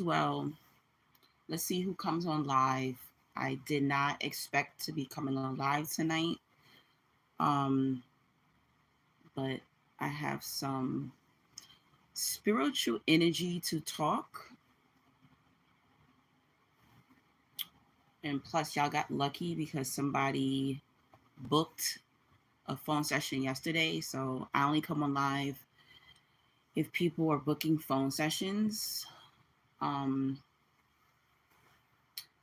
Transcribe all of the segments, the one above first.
well. Let's see who comes on live. I did not expect to be coming on live tonight. Um, but I have some spiritual energy to talk. And plus, y'all got lucky because somebody booked a phone session yesterday. So I only come on live if people are booking phone sessions. Um,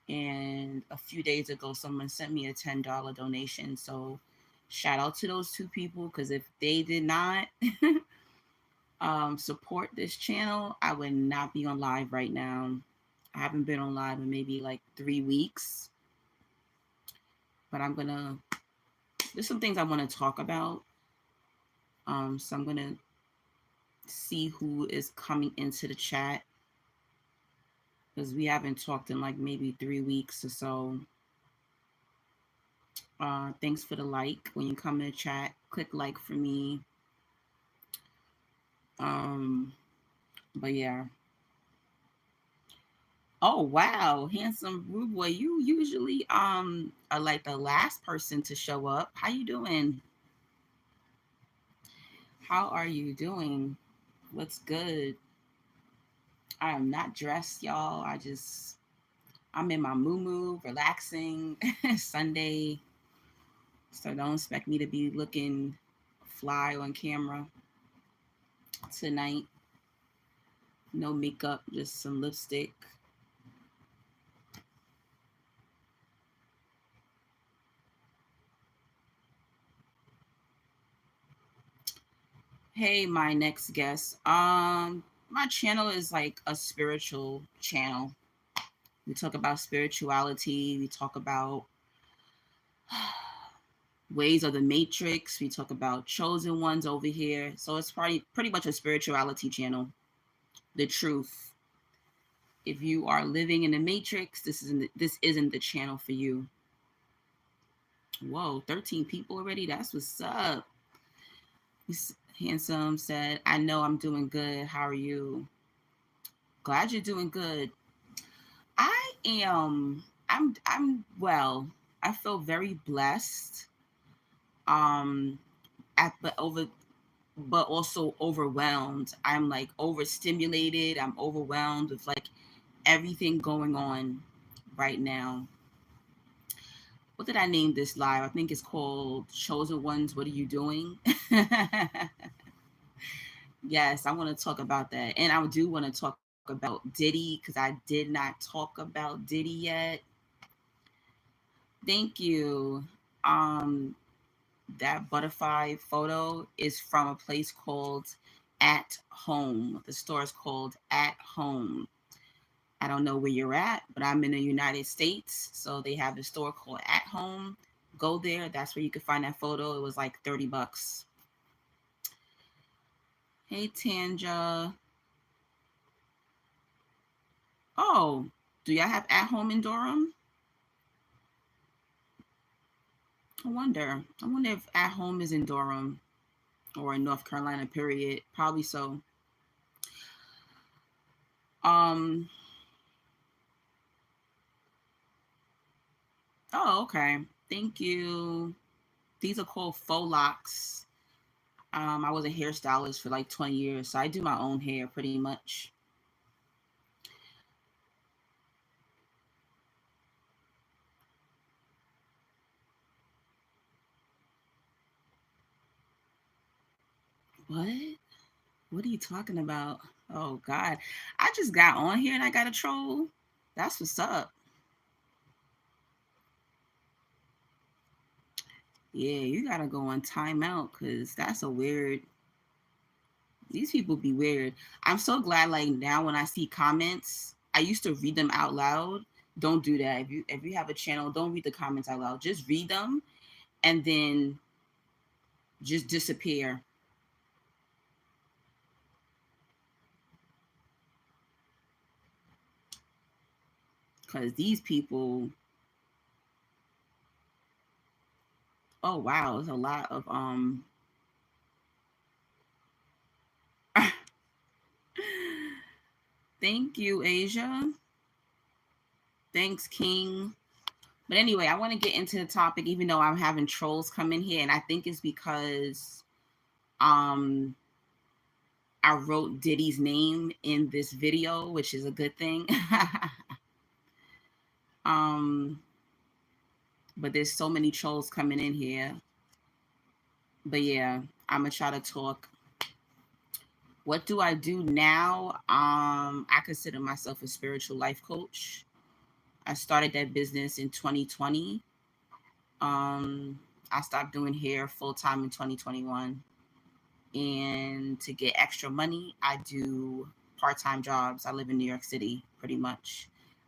and a few days ago, someone sent me a $10 donation. So shout out to those two people because if they did not support this channel, I would not be on live right now. I haven't been on live in maybe like 3 weeks, but there's some things I want to talk about. So I'm gonna see who is coming into the chat because we haven't talked in like maybe 3 weeks or so. Thanks for the like. When you come in the chat, click like for me. But yeah. Oh wow, handsome rude boy. You usually are like the last person to show up. How you doing? How are you doing? What's good? I am not dressed, y'all. I'm in my moo relaxing Sunday. So don't expect me to be looking fly on camera tonight. No makeup, just some lipstick. Hey, my next guest. My channel is like a spiritual channel. We talk about spirituality, we talk about ways of the matrix, we talk about chosen ones over here. So it's pretty much a spirituality channel. The truth. If you are living in the matrix, this isn't the channel for you. Whoa, 13 people already? That's what's up. Handsome said, I know I'm doing good. How are you? Glad you're doing good. I am. I'm well. I feel very blessed. Um, but also overwhelmed. I'm like overstimulated. I'm overwhelmed with like everything going on right now. What did I name this live? I think it's called Chosen Ones. What are you doing? Yes, I want to talk about that, and I do want to talk about Diddy because I did not talk about Diddy yet. Thank you. Um, that butterfly photo is from a place called At Home. The store is called At Home. I don't know where you're at, but I'm in the United States, so they have a store called At Home. Go there. That's where you can find that photo. It was like $30. Hey Tanja. Oh, do y'all have At Home in Durham? I wonder if At Home is in Durham or in North Carolina, period. Probably so. Um, oh, okay. Thank you. These are called faux locks. I was a hairstylist for like 20 years, so I do my own hair pretty much. What? What are you talking about? Oh God. I just got on here and I got a troll. That's what's up. Yeah, you gotta go on timeout because that's a weird. These people be weird. I'm so glad like now when I see comments, I used to read them out loud. Don't do that. If you have a channel, don't read the comments out loud. Just read them and then just disappear. Cause these people, oh wow, there's a lot of Thank you, Asia. Thanks, King. But anyway, I want to get into the topic, even though I'm having trolls come in here, and I think it's because I wrote Diddy's name in this video, which is a good thing. But there's so many trolls coming in here. But yeah, I'm gonna try to talk. What do I do now? I consider myself a spiritual life coach. I started that business in 2020. I stopped doing hair full time in 2021. And to get extra money, I do part-time jobs. I live in New York City, pretty much.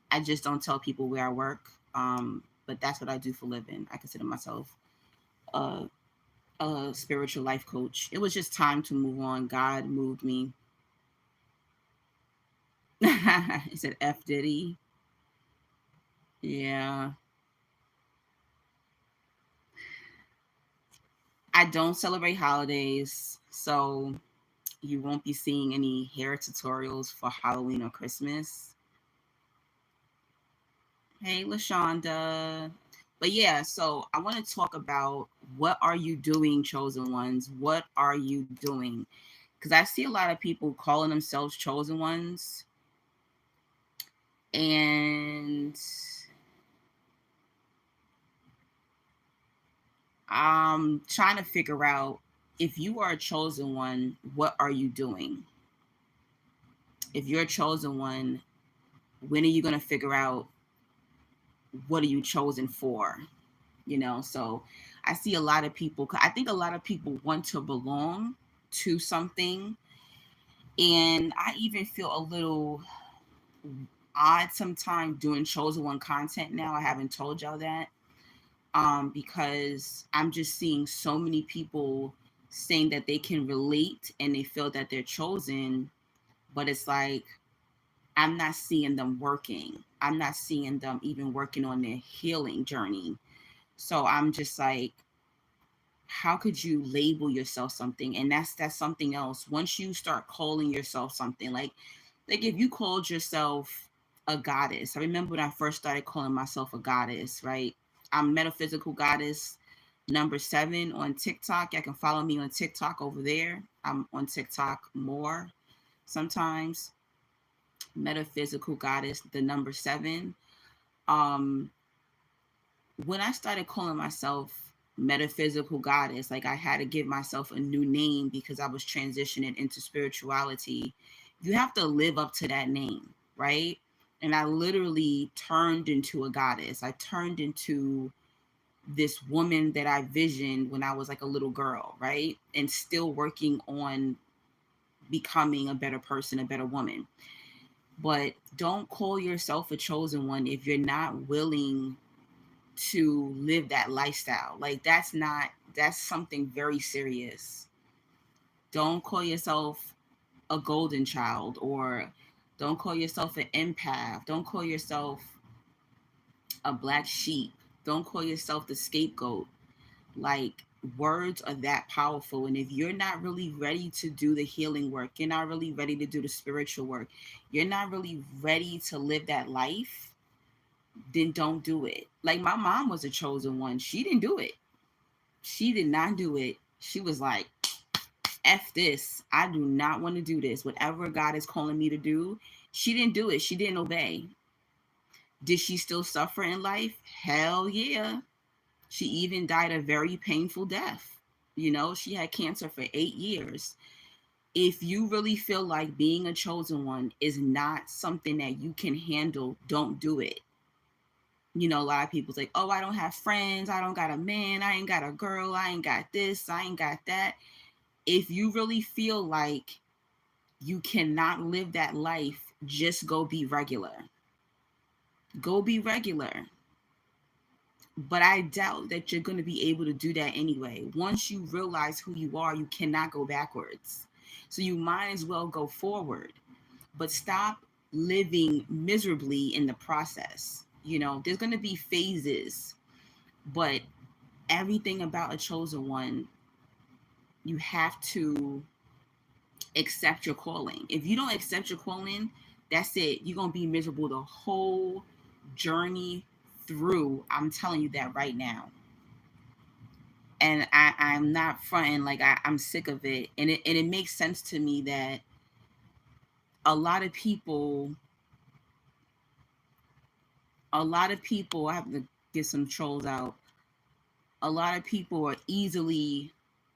I just don't tell people where I work. But that's what I do for a living. I consider myself a spiritual life coach. It was just time to move on. God moved me. He said F Diddy. Yeah. I don't celebrate holidays, so you won't be seeing any hair tutorials for Halloween or Christmas. Hey, LaShonda. But yeah, so I want to talk about, what are you doing, chosen ones? What are you doing? Because I see a lot of people calling themselves chosen ones. And I'm trying to figure out, if you are a chosen one, what are you doing? If you're a chosen one, when are you going to figure out what are you chosen for? So I see a lot of people, I think a lot of people want to belong to something. And I even feel a little odd sometimes doing chosen one content now. I haven't told y'all that. Because I'm just seeing so many people saying that they can relate and they feel that they're chosen, but it's like, I'm not seeing them working. I'm not seeing them even working on their healing journey. So I'm just like, how could you label yourself something? And that's something else. Once you start calling yourself something, like if you called yourself a goddess. I remember when I first started calling myself a goddess, right? I'm metaphysical goddess number 7 on TikTok. You can follow me on TikTok over there. I'm on TikTok more sometimes. Metaphysical goddess, the number 7. When I started calling myself metaphysical goddess, like I had to give myself a new name because I was transitioning into spirituality. You have to live up to that name, right? And I literally turned into a goddess. I turned into this woman that I visioned when I was like a little girl, right? And still working on becoming a better person, a better woman. But don't call yourself a chosen one if you're not willing to live that lifestyle. Like that's something very serious. Don't call yourself a golden child, or don't call yourself an empath. Don't call yourself a black sheep. Don't call yourself the scapegoat. Like, words are that powerful. And if you're not really ready to do the healing work, you're not really ready to do the spiritual work, you're not really ready to live that life, then don't do it. Like, my mom was a chosen one. She didn't do it. She did not do it. She was like, F this. I do not want to do this. Whatever God is calling me to do, she didn't do it. She didn't obey. Did she still suffer in life? Hell yeah. She even died a very painful death. She had cancer for 8 years. If you really feel like being a chosen one is not something that you can handle, don't do it. A lot of people's like, oh, I don't have friends. I don't got a man. I ain't got a girl. I ain't got this. I ain't got that. If you really feel like you cannot live that life, just go be regular. Go be regular. But I doubt that you're going to be able to do that anyway. Once you realize who you are, you cannot go backwards. So you might as well go forward. But stop living miserably in the process. There's going to be phases. But everything about a chosen one, you have to accept your calling. If you don't accept your calling, That's it. You're going to be miserable the whole journey through. I'm telling you that right now. And I'm not fronting, like I'm sick of it. And it makes sense to me that a lot of people, I have to get some trolls out. A lot of people are easily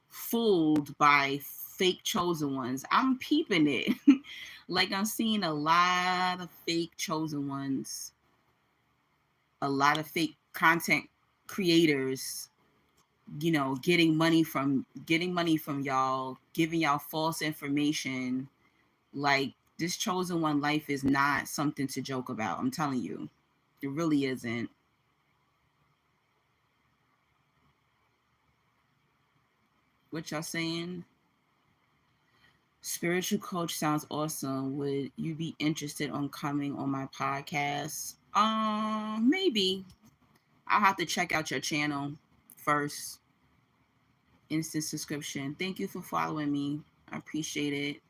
fooled by fake chosen ones. I'm peeping it. Like I'm seeing a lot of fake chosen ones, a lot of fake content creators, getting money from y'all, giving y'all false information. Like, this chosen one life is not something to joke about. I'm telling you, it really isn't. What y'all saying? Spiritual coach sounds awesome. Would you be interested on coming on my podcast? Maybe. I'll have to check out your channel first. Instant subscription. Thank you for following me. I appreciate it.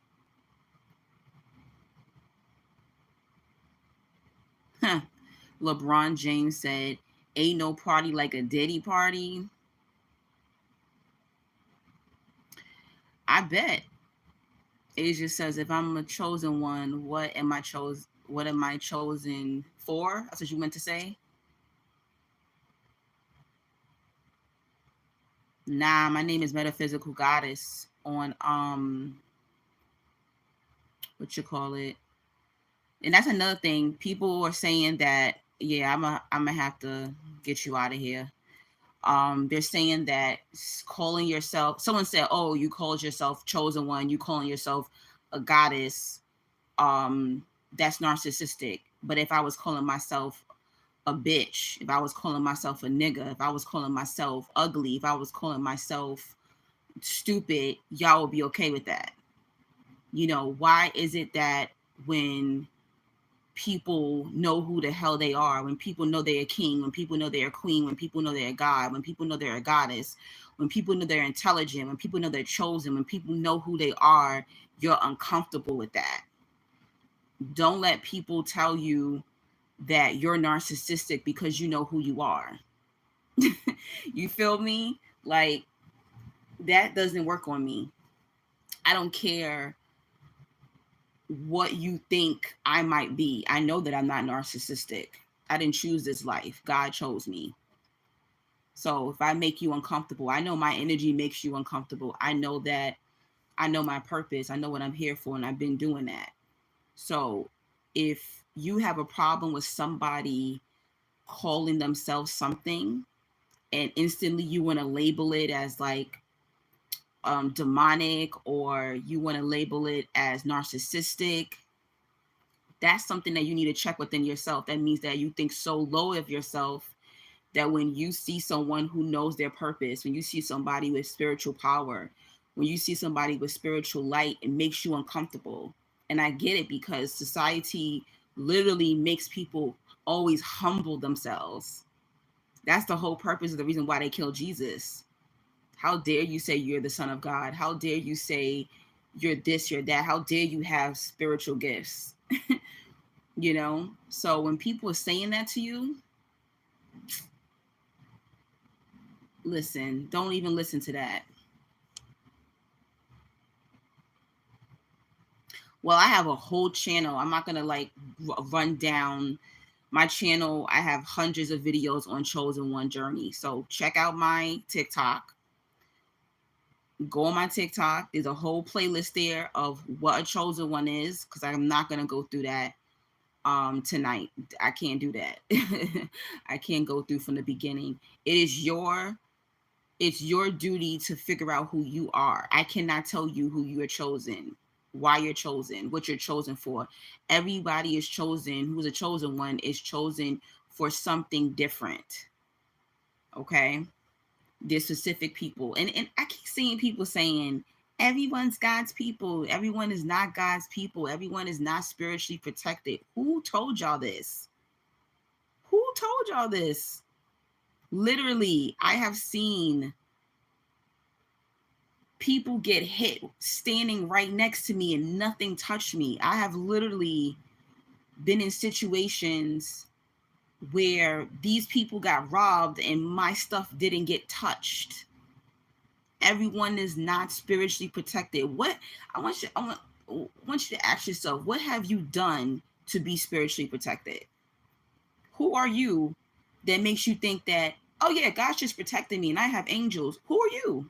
Huh. LeBron James said, "Ain't no party like a Diddy party." I bet. It just says, if I'm a chosen one, what am I chosen for? That's what you meant to say? Nah, my name is Metaphysical Goddess on what you call it. And that's another thing. People are saying that, yeah, I'm gonna have to get you out of here. They're saying that calling yourself, someone said, "Oh, you called yourself chosen one, you calling yourself a goddess, that's narcissistic." But if I was calling myself a bitch, if I was calling myself a nigga, if I was calling myself ugly, if I was calling myself stupid, y'all would be okay with that. Why is it that when people know who the hell they are, when people know they're a king, when people know they're a queen, when people know they're a god, when people know they're a goddess, when people know they're intelligent, when people know they're chosen, when people know who they are, you're uncomfortable with that? Don't let people tell you that you're narcissistic because you know who you are. You feel me? Like, that doesn't work on me. I don't care what you think I might be. I know that I'm not narcissistic. I didn't choose this life. God chose me. So if I make you uncomfortable, I know my energy makes you uncomfortable. I know that. I know my purpose. I know what I'm here for, and I've been doing that. So if you have a problem with somebody calling themselves something, and instantly you want to label it as like demonic, or you want to label it as narcissistic, that's something that you need to check within yourself. That means that you think so low of yourself that when you see someone who knows their purpose, when you see somebody with spiritual power, when you see somebody with spiritual light, it makes you uncomfortable. And I get it, because society literally makes people always humble themselves. That's the whole purpose of the reason why they killed Jesus. How dare you say you're the son of God? How dare you say you're this, you're that? How dare you have spiritual gifts? So when people are saying that to you, listen, don't even listen to that. Well, I have a whole channel. I'm not going to like run down my channel. I have hundreds of videos on Chosen One Journey. So check out my TikTok. Go on my TikTok. There's a whole playlist there of what a chosen one is, because I'm not going to go through that tonight. I can't do that. I can't go through from the beginning. It's your duty to figure out who you are. I cannot tell you who you are chosen, why you're chosen, what you're chosen for. Everybody is chosen. Who's a chosen one is chosen for something different. Okay? There's specific people. And I keep seeing people saying, everyone's God's people. Everyone is not God's people. Everyone is not spiritually protected. Who told y'all this? Who told y'all this? Literally, I have seen people get hit standing right next to me and nothing touched me. I have literally been in situations where these people got robbed and my stuff didn't get touched. Everyone is not spiritually protected. What I want you to ask yourself, what have you done to be spiritually protected? Who are you that makes you think that, oh yeah, God's just protecting me and I have angels? Who are you?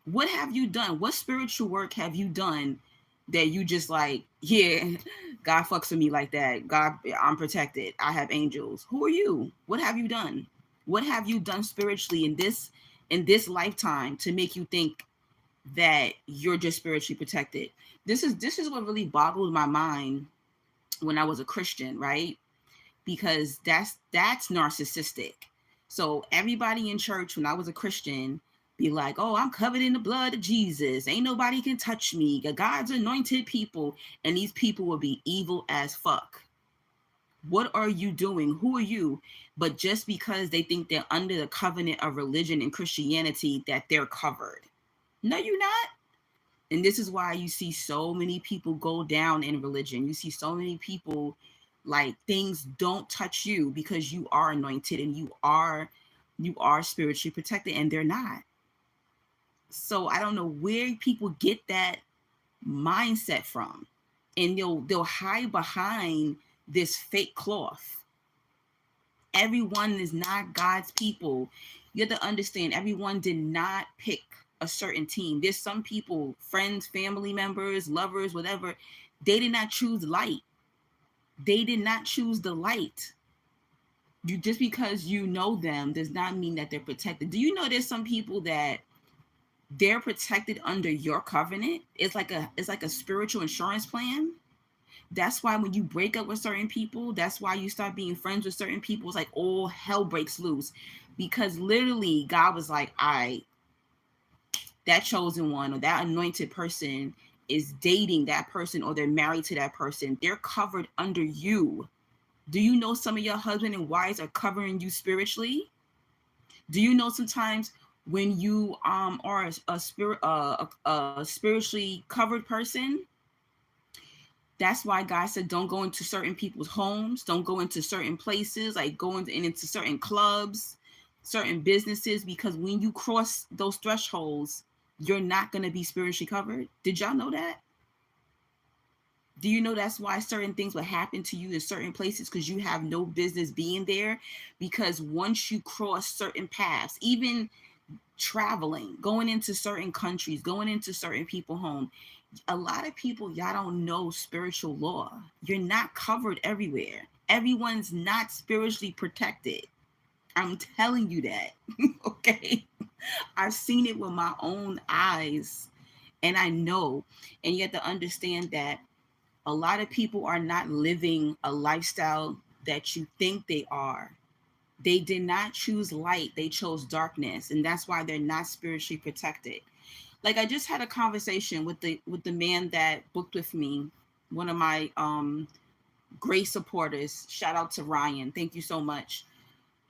What have you done? What spiritual work have you done that you just like, yeah, God fucks with me like that. God, I'm protected. I have angels. Who are you? What have you done? What have you done spiritually in this lifetime to make you think that you're just spiritually protected? This is what really boggled my mind when I was a Christian, right? Because that's narcissistic. So everybody in church when I was a Christian be like, "Oh, I'm covered in the blood of Jesus. Ain't nobody can touch me. God's anointed people." And these people will be evil as fuck. What are you doing? Who are you? But just because they think they're under the covenant of religion and Christianity that they're covered. No, you're not. And this is why you see so many people go down in religion. You see so many people like things don't touch you because you are anointed and you are spiritually protected and they're not. So I don't know where people get that mindset from. And they'll hide behind this fake cloth. Everyone is not God's people. You have to understand, everyone did not pick a certain team. There's some people, friends, family members, lovers, whatever, they did not choose light. They did not choose the light. You just because you know them does not mean that they're protected. Do you know there's some people that they're protected under your covenant? It's like a spiritual insurance plan. That's why when you break up with certain people, that's why you start being friends with certain people. It's like all hell breaks loose. Because literally God was like, that chosen one or that anointed person is dating that person or they're married to that person. They're covered under you. Do you know some of your husband and wives are covering you spiritually? Do you know sometimes when you are a spiritually covered person, that's why God said don't go into certain people's homes, don't go into certain places, like going into certain clubs, certain businesses, because when you cross those thresholds, you're not going to be spiritually covered. Did y'all know that? Do you know that's why certain things will happen to you in certain places because you have no business being there? Because once you cross certain paths, even traveling, going into certain countries, going into certain people's home, a lot of people, y'all don't know spiritual law. You're not covered everywhere. Everyone's not spiritually protected. I'm telling you that. Okay. I've seen it with my own eyes and I know. And you have to understand that a lot of people are not living a lifestyle that you think they are. They did not choose light, they chose darkness, and that's why they're not spiritually protected. Like I just had a conversation with the man that booked with me, one of my great supporters. Shout out to Ryan. Thank you so much.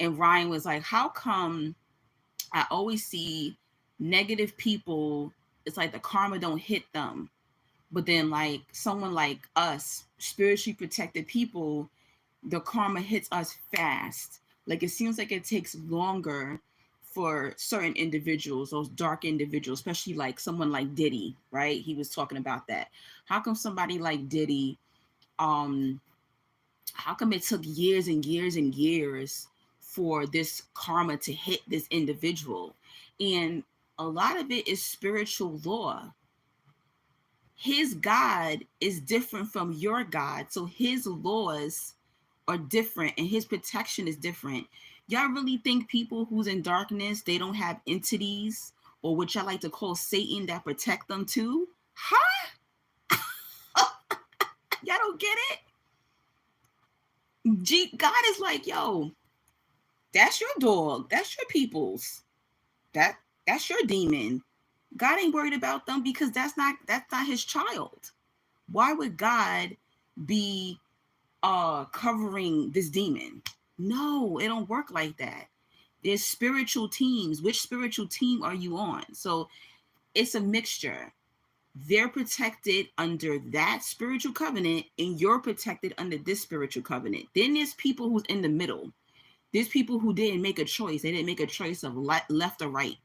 And Ryan was like, "How come I always see negative people, it's like the karma don't hit them. But then like someone like us, spiritually protected people, the karma hits us fast. Like it seems like it takes longer for certain individuals, those dark individuals, especially like someone like Diddy, right? He was talking about that. How come somebody like Diddy, um, how come it took years and years and years for this karma to hit this individual? And a lot of it is spiritual law. His God is different from your God. So his laws are different and his protection is different. Y'all really think people who's in darkness, they don't have entities or what y'all like to call Satan that protect them too? Huh? Y'all don't get it? God is like, yo, that's your dog. That's your people's. That's your demon. God ain't worried about them because that's not his child. Why would God be covering this demon? No, it don't work like that. There's spiritual teams. Which spiritual team are you on? So it's a mixture. They're protected under that spiritual covenant, and you're protected under this spiritual covenant. Then there's people who's in the middle. There's people who didn't make a choice. They didn't make a choice of left or right.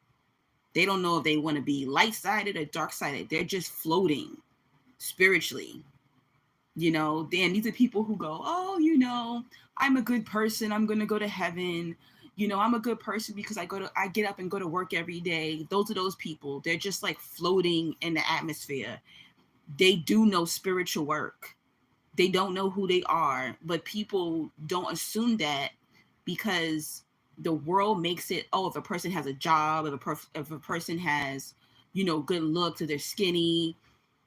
They don't know if they want to be light-sided or dark-sided. They're just floating spiritually. Then these are people who go, oh, I'm a good person. I'm going to go to heaven. I'm a good person because I get up and go to work every day. Those are those people. They're just like floating in the atmosphere. They do no spiritual work. They don't know who they are, but people don't assume that because the world makes it, if a person has a job, if a person has, good looks, if they're skinny,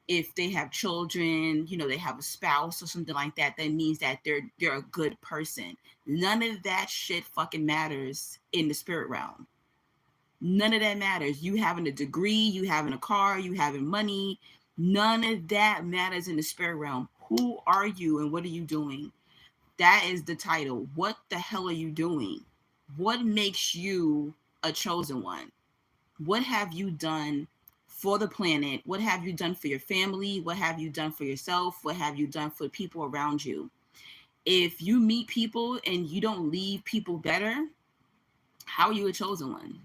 if they have children, they have a spouse or something like that, that means that they're a good person. None of that shit fucking matters in the spirit realm. None of that matters. You having a degree, you having a car, you having money, none of that matters in the spirit realm. Who are you and what are you doing? That is the title. What the hell are you doing? What makes you a chosen one? What have you done for the planet? What have you done for your family? What have you done for yourself? What have you done for people around you? If you meet people and you don't leave people better, how are you a chosen one?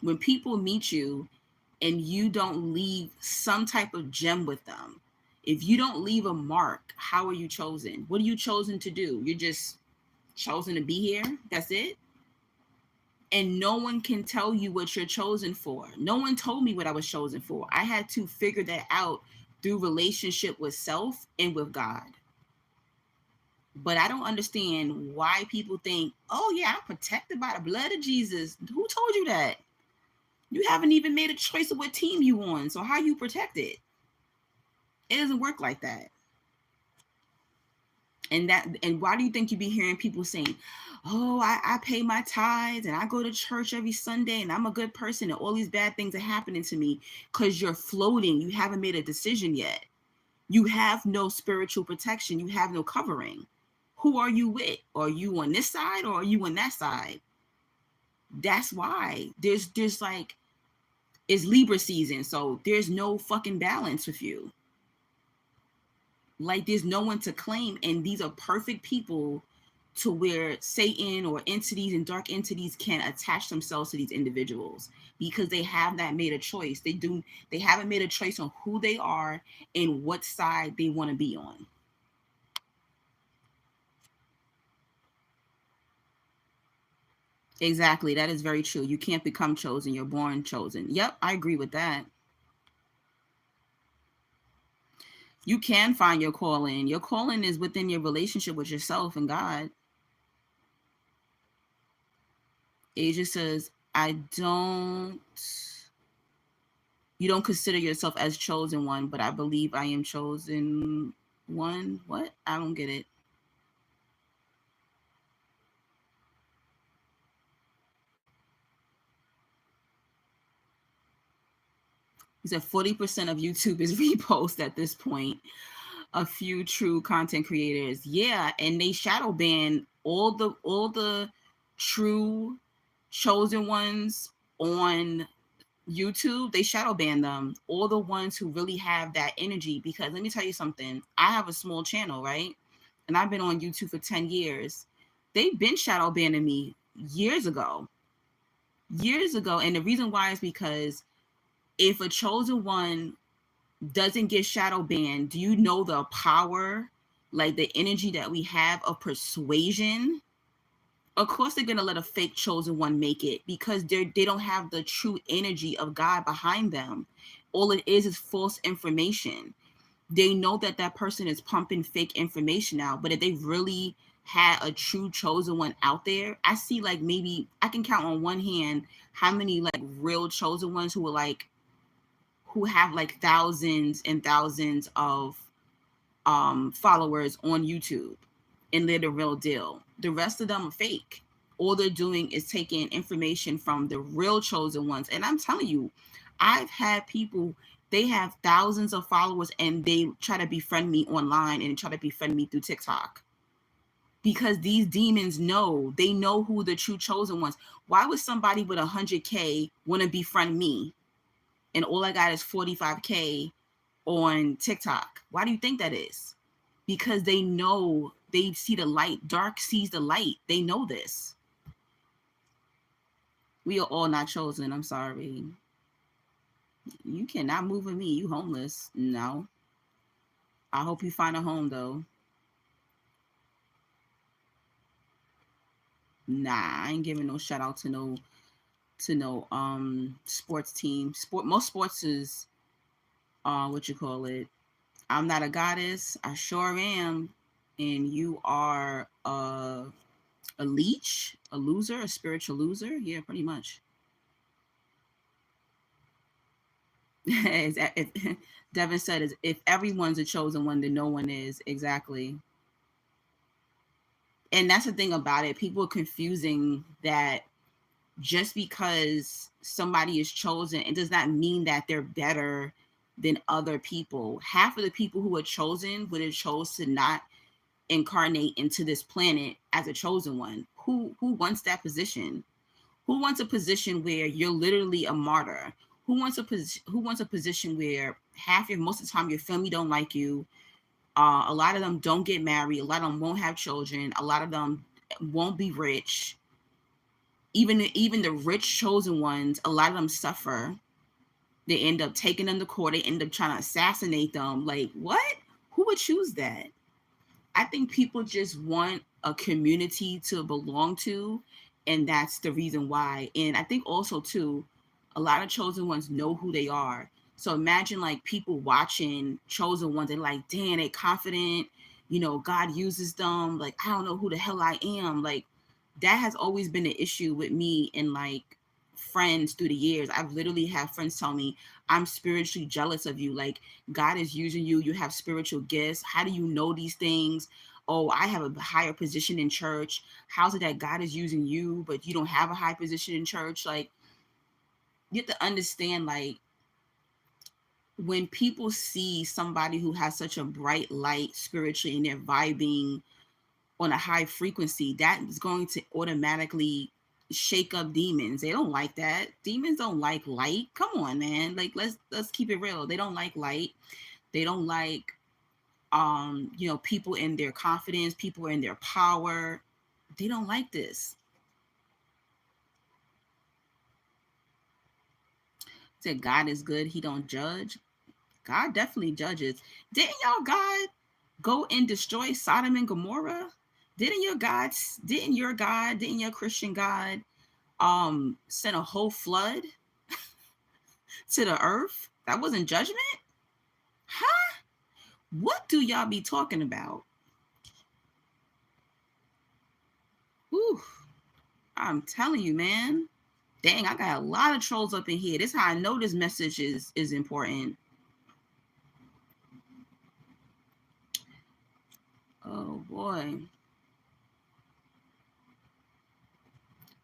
When people meet you and you don't leave some type of gem with them, if you don't leave a mark, how are you chosen? What are you chosen to do? You're just chosen to be here. That's it. And no one can tell you what you're chosen for. No one told me what I was chosen for. I had to figure that out through relationship with self and with God. But I don't understand why people think, oh yeah, I'm protected by the blood of Jesus. Who told you that? You haven't even made a choice of what team you on. So how are you protected? It doesn't work like that. And why do you think you be hearing people saying, oh, I pay my tithes and I go to church every Sunday and I'm a good person and all these bad things are happening to me? Because you're floating. You haven't made a decision yet. You have no spiritual protection. You have no covering. Who are you with? Are you on this side or are you on that side? That's why there's like, it's Libra season. So there's no fucking balance with you. Like there's no one to claim. And these are perfect people to where Satan or entities and dark entities can attach themselves to these individuals because they have not made a choice. They haven't made a choice on who they are and what side they want to be on. Exactly. That is very true. You can't become chosen. You're born chosen. Yep, I agree with that. You can find your calling. Your calling is within your relationship with yourself and God. Asia says, you don't consider yourself as chosen one, but I believe I am chosen one. What? I don't get it. He said 40% of YouTube is repost at this point. A few true content creators. Yeah, and they shadow ban all the true chosen ones on YouTube. They shadow ban them. All the ones who really have that energy. Because let me tell you something. I have a small channel, right? And I've been on YouTube for 10 years. They've been shadow banning me years ago. And the reason why is because if a chosen one doesn't get shadow banned, do you know the power, like the energy that we have of persuasion? Of course they're going to let a fake chosen one make it because they don't have the true energy of God behind them. All it is false information. They know that person is pumping fake information out, but if they really had a true chosen one out there, I see like maybe I can count on one hand how many like real chosen ones who have like thousands and thousands of followers on YouTube, and they're the real deal. The rest of them are fake. All they're doing is taking information from the real chosen ones. And I'm telling you, I've had people, they have thousands of followers and they try to befriend me online and try to befriend me through TikTok. Because these demons know who the true chosen ones. Why would somebody with 100K want to befriend me? and all I got is 45K on TikTok. Why do you think that is? Because they know, they see the light. Dark sees the light. They know this. We are all not chosen. I'm sorry. You cannot move with me. You homeless. No. I hope you find a home though. Nah, I ain't giving no shout out to no sports team. Most sports is what you call it. I'm not a goddess. I sure am. And you are a leech, a loser, a spiritual loser. Yeah, pretty much. Devin said, if everyone's a chosen one, then no one is. Exactly. And that's the thing about it. People are confusing that just because somebody is chosen, it does not mean that they're better than other people. Half of the people who are chosen would have chose to not incarnate into this planet as a chosen one. Who wants that position? Who wants a position where you're literally a martyr? Who wants a position where most of the time your family don't like you? A lot of them don't get married. A lot of them won't have children. A lot of them won't be rich. Even the rich chosen ones, a lot of them suffer. They end up taking them to court. They end up trying to assassinate them. Like, what? Who would choose that? I think people just want a community to belong to, and that's the reason why. And I think also too, a lot of chosen ones know who they are. So imagine like people watching chosen ones, they're like, damn, they confident, God uses them. Like, I don't know who the hell I am. Like, that has always been an issue with me and like friends through the years. I've literally had friends tell me, I'm spiritually jealous of you. Like, God is using you. You have spiritual gifts. How do you know these things? Oh, I have a higher position in church. How's it that God is using you, but you don't have a high position in church? Like, you have to understand, like, when people see somebody who has such a bright light spiritually and they're vibing on a high frequency, that is going to automatically shake up demons. They don't like that. Demons don't like light. Come on, man. Like, let's keep it real. They don't like light. They don't like people in their confidence, people in their power. They don't like this. Said God is good, he don't judge. God definitely judges. Didn't y'all God go and destroy Sodom and Gomorrah? Didn't your Christian God send a whole flood to the earth? That wasn't judgment? Huh? What do y'all be talking about? Ooh, I'm telling you, man. Dang, I got a lot of trolls up in here. This is how I know this message is important. Oh boy.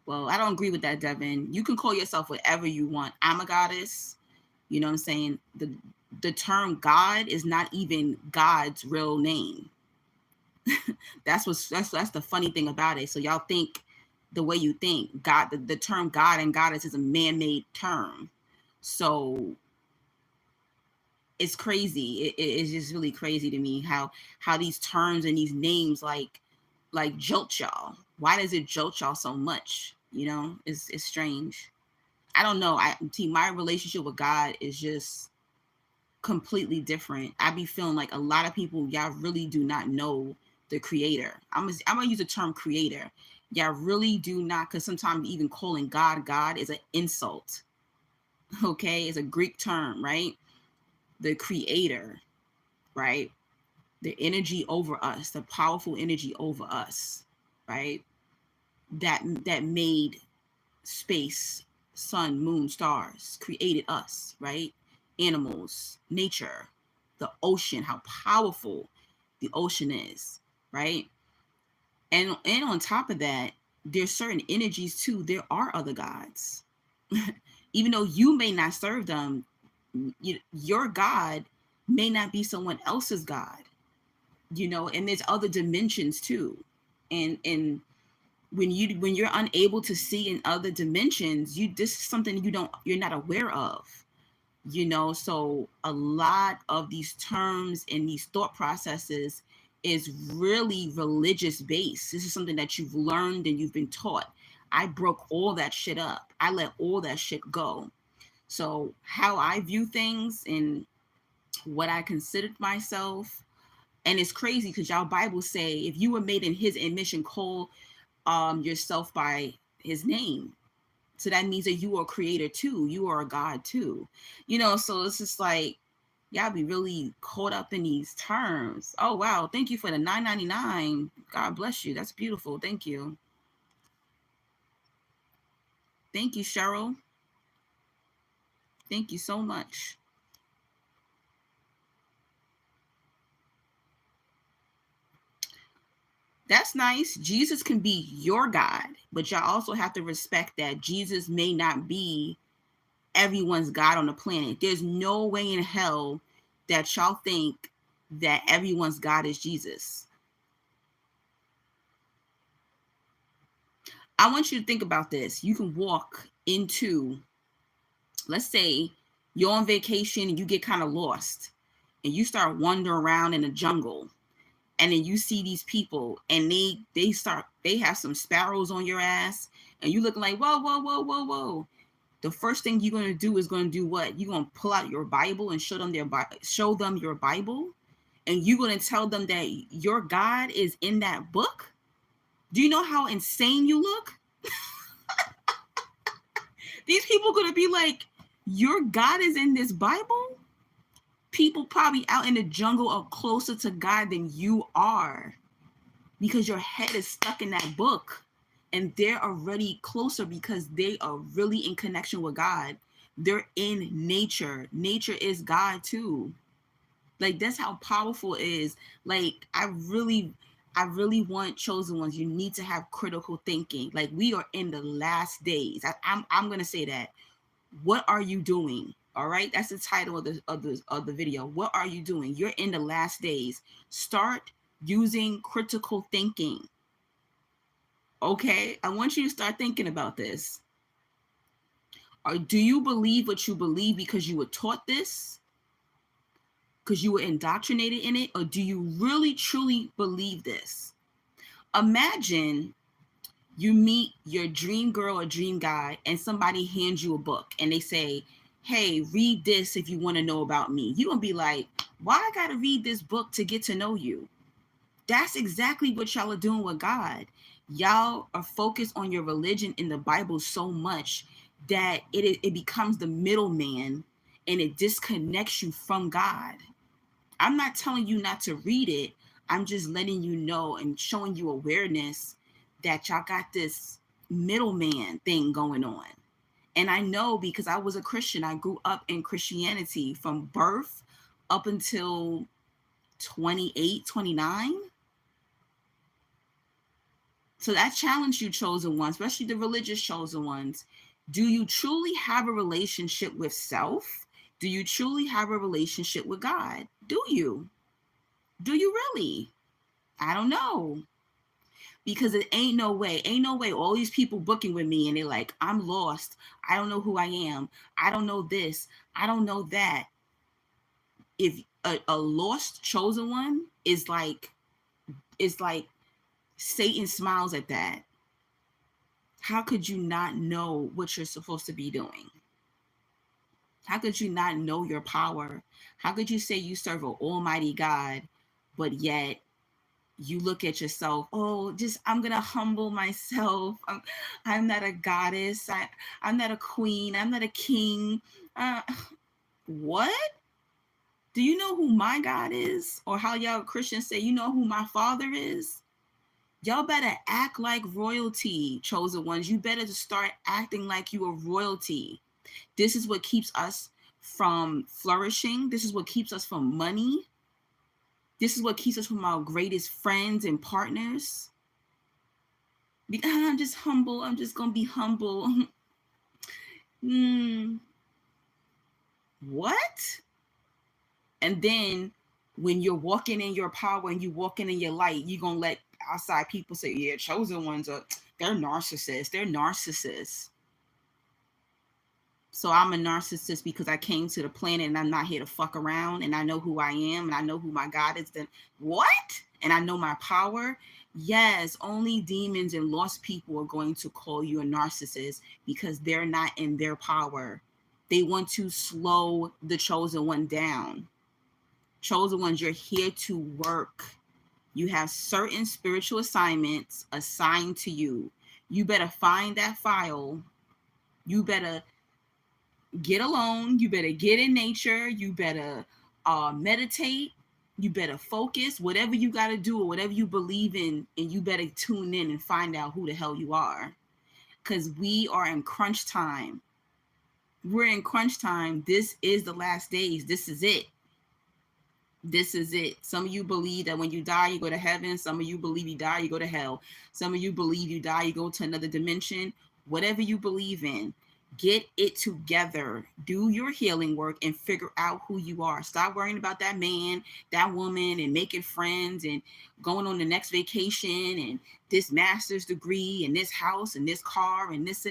Well, I don't agree with that, Devin. You can call yourself whatever you want. I'm a goddess. You know what I'm saying? The term God is not even God's real name. that's the funny thing about it. So y'all think the way you think. God, the term God and goddess is a man-made term. So it's crazy. It's just really crazy to me how these terms and these names like jolt y'all. Why does it jolt y'all so much? It's strange. I don't know. My relationship with God is just completely different. I be feeling like a lot of people, y'all really do not know the creator. I'm gonna use the term creator. Y'all really do not, because sometimes even calling God is an insult. Okay, it's a Greek term, right? The creator, right? The energy over us, the powerful energy over us, right? That made space, sun, moon, stars, created us, right? Animals, nature, the ocean, how powerful the ocean is, right? And on top of that, there's certain energies too. There are other gods. Even though you may not serve them, your God may not be someone else's God, and there's other dimensions too. And when you're unable to see in other dimensions, this is something you're not aware of. So a lot of these terms and these thought processes is really religious based. This is something that you've learned and you've been taught. I broke all that shit up. I let all that shit go. So how I view things and what I considered myself, and it's crazy because y'all Bible say if you were made in his image and call yourself by his name. So that means that you are a creator too. You are a God too. So it's just like y'all be really caught up in these terms. Oh wow, thank you for the $9.99. God bless you. That's beautiful. Thank you. Thank you, Cheryl. Thank you so much. That's nice. Jesus can be your God, but y'all also have to respect that Jesus may not be everyone's God on the planet. There's no way in hell that y'all think that everyone's God is Jesus. I want you to think about this. You can walk into, let's say you're on vacation and you get kind of lost and you start wandering around in the jungle, and then you see these people and they have some sparrows on your ass, and you looking like, whoa, whoa, whoa, whoa, whoa. The first thing you're going to do is going to do what? You're going to pull out your Bible and show them your Bible, and you're going to tell them that your God is in that book. Do you know how insane you look? These people are going to be like, your God is in this Bible? People probably out in the jungle are closer to God than you are, because your head is stuck in that book, and they're already closer because they are really in connection with God. They're in nature. Nature is God too. Like, that's how powerful it is. Like, I really want chosen ones. You need to have critical thinking. Like, we are in the last days. I'm gonna say that. What are you doing? All right, that's the title of the video. What are you doing? You're in the last days. Start using critical thinking. Okay, I want you to start thinking about this. Or do you believe what you believe because you were taught this? Because you were indoctrinated in it? Or do you really truly believe this? Imagine you meet your dream girl or dream guy and somebody hands you a book and they say, hey, read this if you want to know about me. You're going to be like, why I got to read this book to get to know you? That's exactly what y'all are doing with God. Y'all are focused on your religion in the Bible so much that it becomes the middleman, and it disconnects you from God. I'm not telling you not to read it. I'm just letting you know and showing you awareness that y'all got this middleman thing going on. And I know because I was a Christian. I grew up in Christianity from birth up until 28, 29. So that challenge you, chosen ones, especially the religious chosen ones. Do you truly have a relationship with self? Do you truly have a relationship with God? Do you? Do you really? I don't know. Because it ain't no way. All these people booking with me and they're like, I'm lost. I don't know who I am. I don't know this. I don't know that. If a lost chosen one is like Satan smiles at that. How could you not know what you're supposed to be doing? How could you not know your power? How could you say you serve an almighty God, but yet you look at yourself, oh, I'm going to humble myself. I'm not a goddess. I'm not a queen. I'm not a king. What? Do you know who my God is? Or how y'all Christians say, you know who my Father is? Y'all better act like royalty, chosen ones. You better start acting like you are royalty. This is what keeps us from flourishing. This is what keeps us from money. This is what keeps us from our greatest friends and partners. I'm just humble. I'm just going to be humble. What? And then when you're walking in your power and you walking in your light, you're going to let outside people say, yeah, chosen ones they're narcissists. They're narcissists. So I'm a narcissist because I came to the planet and I'm not here to fuck around, and I know who I am and I know who my God is. Then what? And I know my power. Yes, only demons and lost people are going to call you a narcissist because they're not in their power. They want to slow the chosen one down. Chosen ones, you're here to work. You have certain spiritual assignments assigned to you. You better find that file. You better get alone. You better get in nature. You better meditate. You better focus. Whatever you got to do or whatever you believe in, and you better tune in and find out who the hell you are. Because we are in crunch time. We're in crunch time. This is the last days. This is it. This is it. Some of you believe that when you die, you go to heaven. Some of you believe you die, you go to hell. Some of you believe you die, you go to another dimension. Whatever you believe in, get it together. Do your healing work and figure out who you are. Stop worrying about that man, that woman, and making friends and going on the next vacation and this master's degree and this house and this car and this.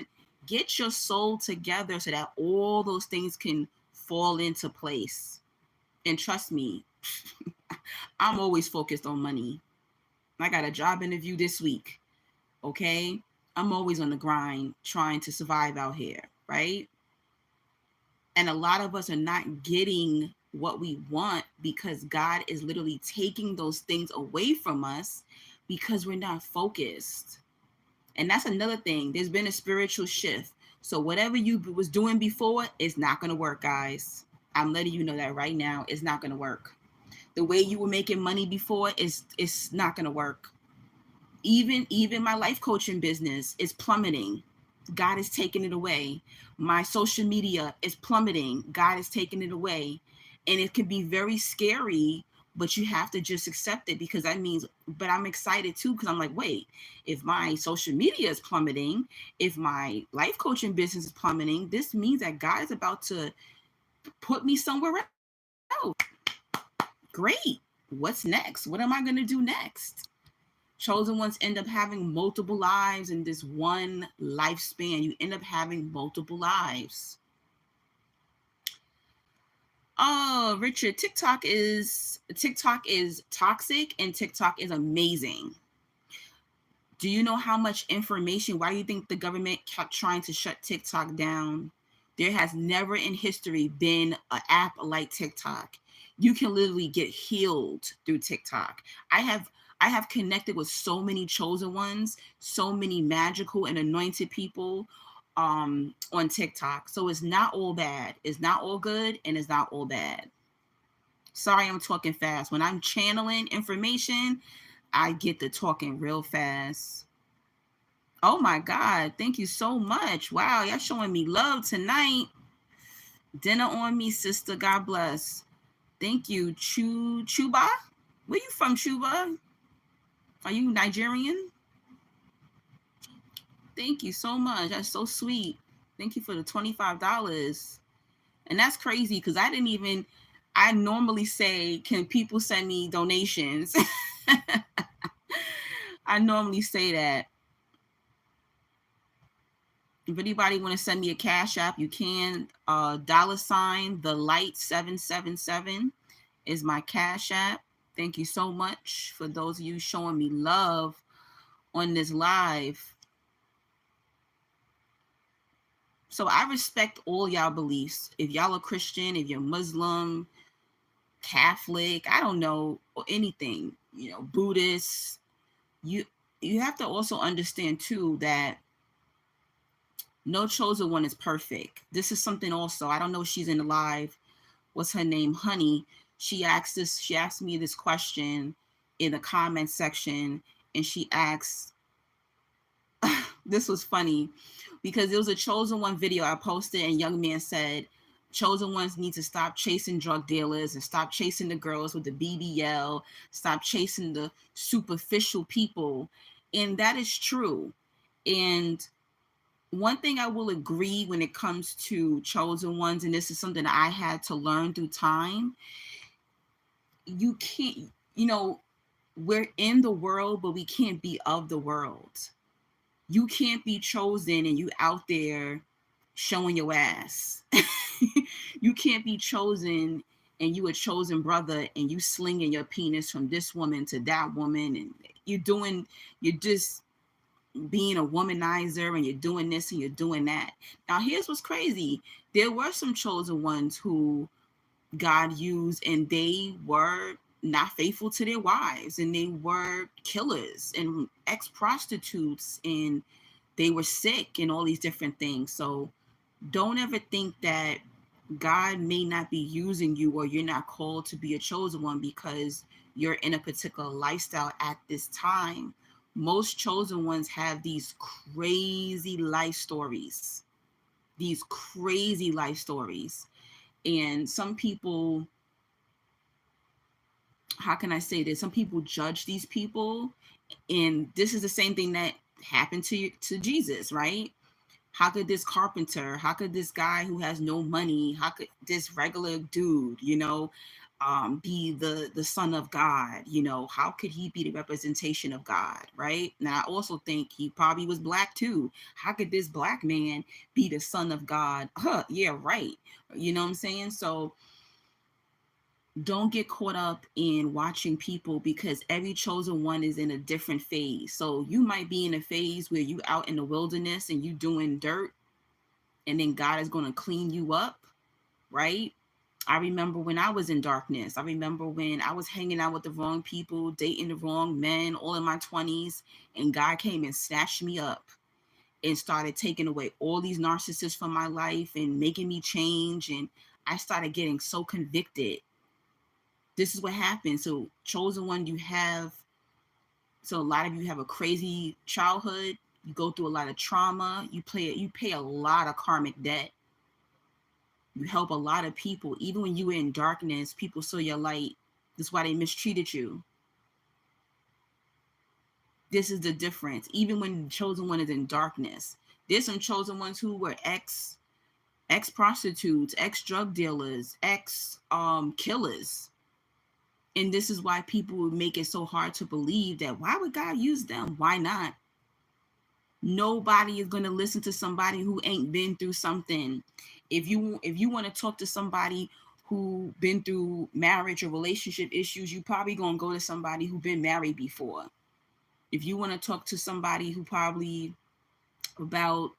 Get your soul together so that all those things can fall into place. And trust me, I'm always focused on money. I got a job interview this week. Okay. I'm always on the grind trying to survive out here. Right. And a lot of us are not getting what we want because God is literally taking those things away from us because we're not focused. And that's another thing. There's been a spiritual shift. So whatever you was doing before is not going to work, guys. I'm letting you know that right now. It's not going to work. The way you were making money before is not going to work. Even my life coaching business is plummeting. God is taking it away. My social media is plummeting. God is taking it away. And it can be very scary, but you have to just accept it because that means, but I'm excited too because I'm like, wait, if my social media is plummeting, if my life coaching business is plummeting, this means that God is about to put me somewhere else. Great. What's next? What am I going to do next? Chosen ones end up having multiple lives in this one lifespan. You end up having multiple lives. Oh, Richard, TikTok is toxic and TikTok is amazing. Do you know how much information? Why do you think the government kept trying to shut TikTok down? There has never in history been an app like TikTok. You can literally get healed through TikTok. I have connected with so many chosen ones, so many magical and anointed people on TikTok. So it's not all bad. It's not all good and it's not all bad. Sorry, I'm talking fast. When I'm channeling information, I get to talking real fast. Oh my God. Thank you so much. Wow. Y'all showing me love tonight. Dinner on me, sister. God bless. Thank you. Chuba? Where you from, Chuba? Are you Nigerian? Thank you so much. That's so sweet. Thank you for the $25. And that's crazy because I normally say, can people send me donations? I normally say that. If anybody want to send me a cash app, you can. $ the light 777 is my cash app. Thank you so much for those of you showing me love on this live. So I respect all y'all beliefs. If y'all are Christian, if you're Muslim, Catholic, I don't know, or anything, Buddhist, you have to also understand too that no chosen one is perfect. This is something also, I don't know if she's in the live. What's her name? Honey. She asked me this question in the comment section, and she asked, this was funny because it was a chosen one video I posted, and young man said, chosen ones need to stop chasing drug dealers and stop chasing the girls with the BBL, stop chasing the superficial people. And that is true. And one thing I will agree when it comes to chosen ones, and this is something I had to learn through time, you can't, we're in the world, but we can't be of the world. You can't be chosen and you out there showing your ass. You can't be chosen and you a chosen brother and you slinging your penis from this woman to that woman, and you're just being a womanizer, and you're doing this and you're doing that. Now here's what's crazy. There were some chosen ones who God used, and they were not faithful to their wives, and they were killers and ex-prostitutes, and they were sick and all these different things. So don't ever think that God may not be using you, or you're not called to be a chosen one because you're in a particular lifestyle at this time. Most chosen ones have these crazy life stories. These crazy life stories. And some people, how can I say this? Some people judge these people, and this is the same thing that happened to Jesus, right? How could this carpenter, how could this guy who has no money, how could this regular dude, be the son of God? How could he be the representation of God, right? And I also think he probably was black too. How could this black man be the son of God? Yeah, right. You know what I'm saying? So don't get caught up in watching people, because every chosen one is in a different phase. So you might be in a phase where you out in the wilderness and you doing dirt, and then God is going to clean you up, right? I remember when I was in darkness. I remember when I was hanging out with the wrong people, dating the wrong men, all in my 20s, and God came and snatched me up and started taking away all these narcissists from my life and making me change. And I started getting so convicted. This is what happens. So, chosen one, so a lot of you have a crazy childhood. You go through a lot of trauma. You pay a lot of karmic debt. You help a lot of people. Even when you were in darkness, people saw your light. That's why they mistreated you. This is the difference. Even when the chosen one is in darkness, there's some chosen ones who were ex prostitutes, ex drug dealers, ex killers. And this is why people would make it so hard to believe that why would God use them? Why not? Nobody is going to listen to somebody who ain't been through something. If you want to talk to somebody who been through marriage or relationship issues, you probably going to go to somebody who been married before. If you want to talk to somebody who probably about,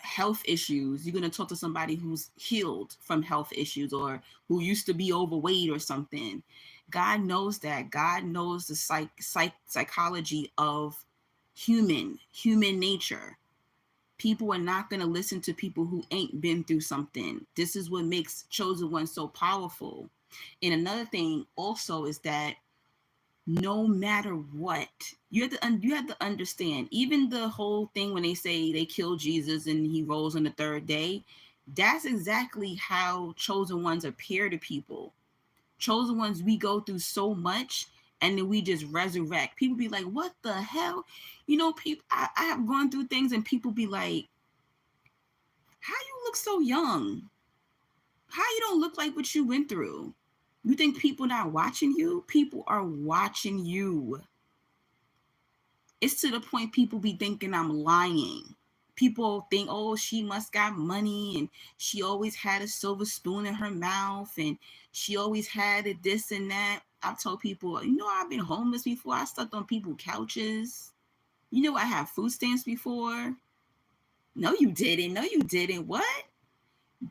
health issues, you're going to talk to somebody who's healed from health issues, or who used to be overweight or something. God knows that. God knows the psychology of human nature. People are not going to listen to people who ain't been through something. This is what makes chosen ones so powerful. And another thing also is that no matter what, you have to understand, even the whole thing when they say they killed Jesus and he rose on the third day, that's exactly how chosen ones appear to people. Chosen ones, we go through so much and then we just resurrect. People be like, what the hell? People, I have gone through things and people be like, how you look so young? How you don't look like what you went through? You think people not watching you? People are watching you. It's to the point people be thinking I'm lying. People think, oh, she must got money, and she always had a silver spoon in her mouth, and she always had it this and that. I've told people, I've been homeless before. I slept on people's couches. I have food stamps before. No, you didn't. No, you didn't. What?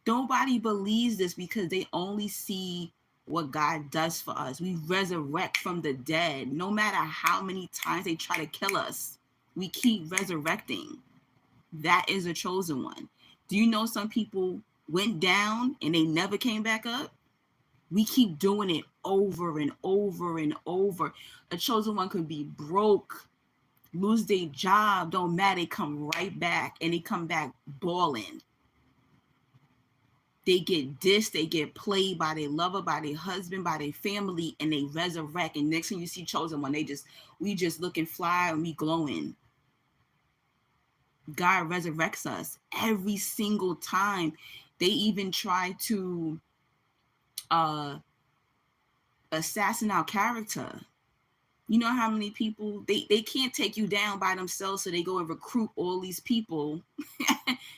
Nobody believes this because they only see what God does for us. We resurrect from the dead. No matter how many times they try to kill us, we keep resurrecting. That is a chosen one. Do you know some people went down and they never came back up? We keep doing it over and over and over. A chosen one could be broke, lose their job, don't matter. They come right back, and they come back balling. They get dissed, they get played by their lover, by their husband, by their family, and they resurrect. And next thing you see chosen one, we just looking fly and we glowing. God resurrects us every single time. They even try to assassinate our character. You know how many people, they can't take you down by themselves, so they go and recruit all these people.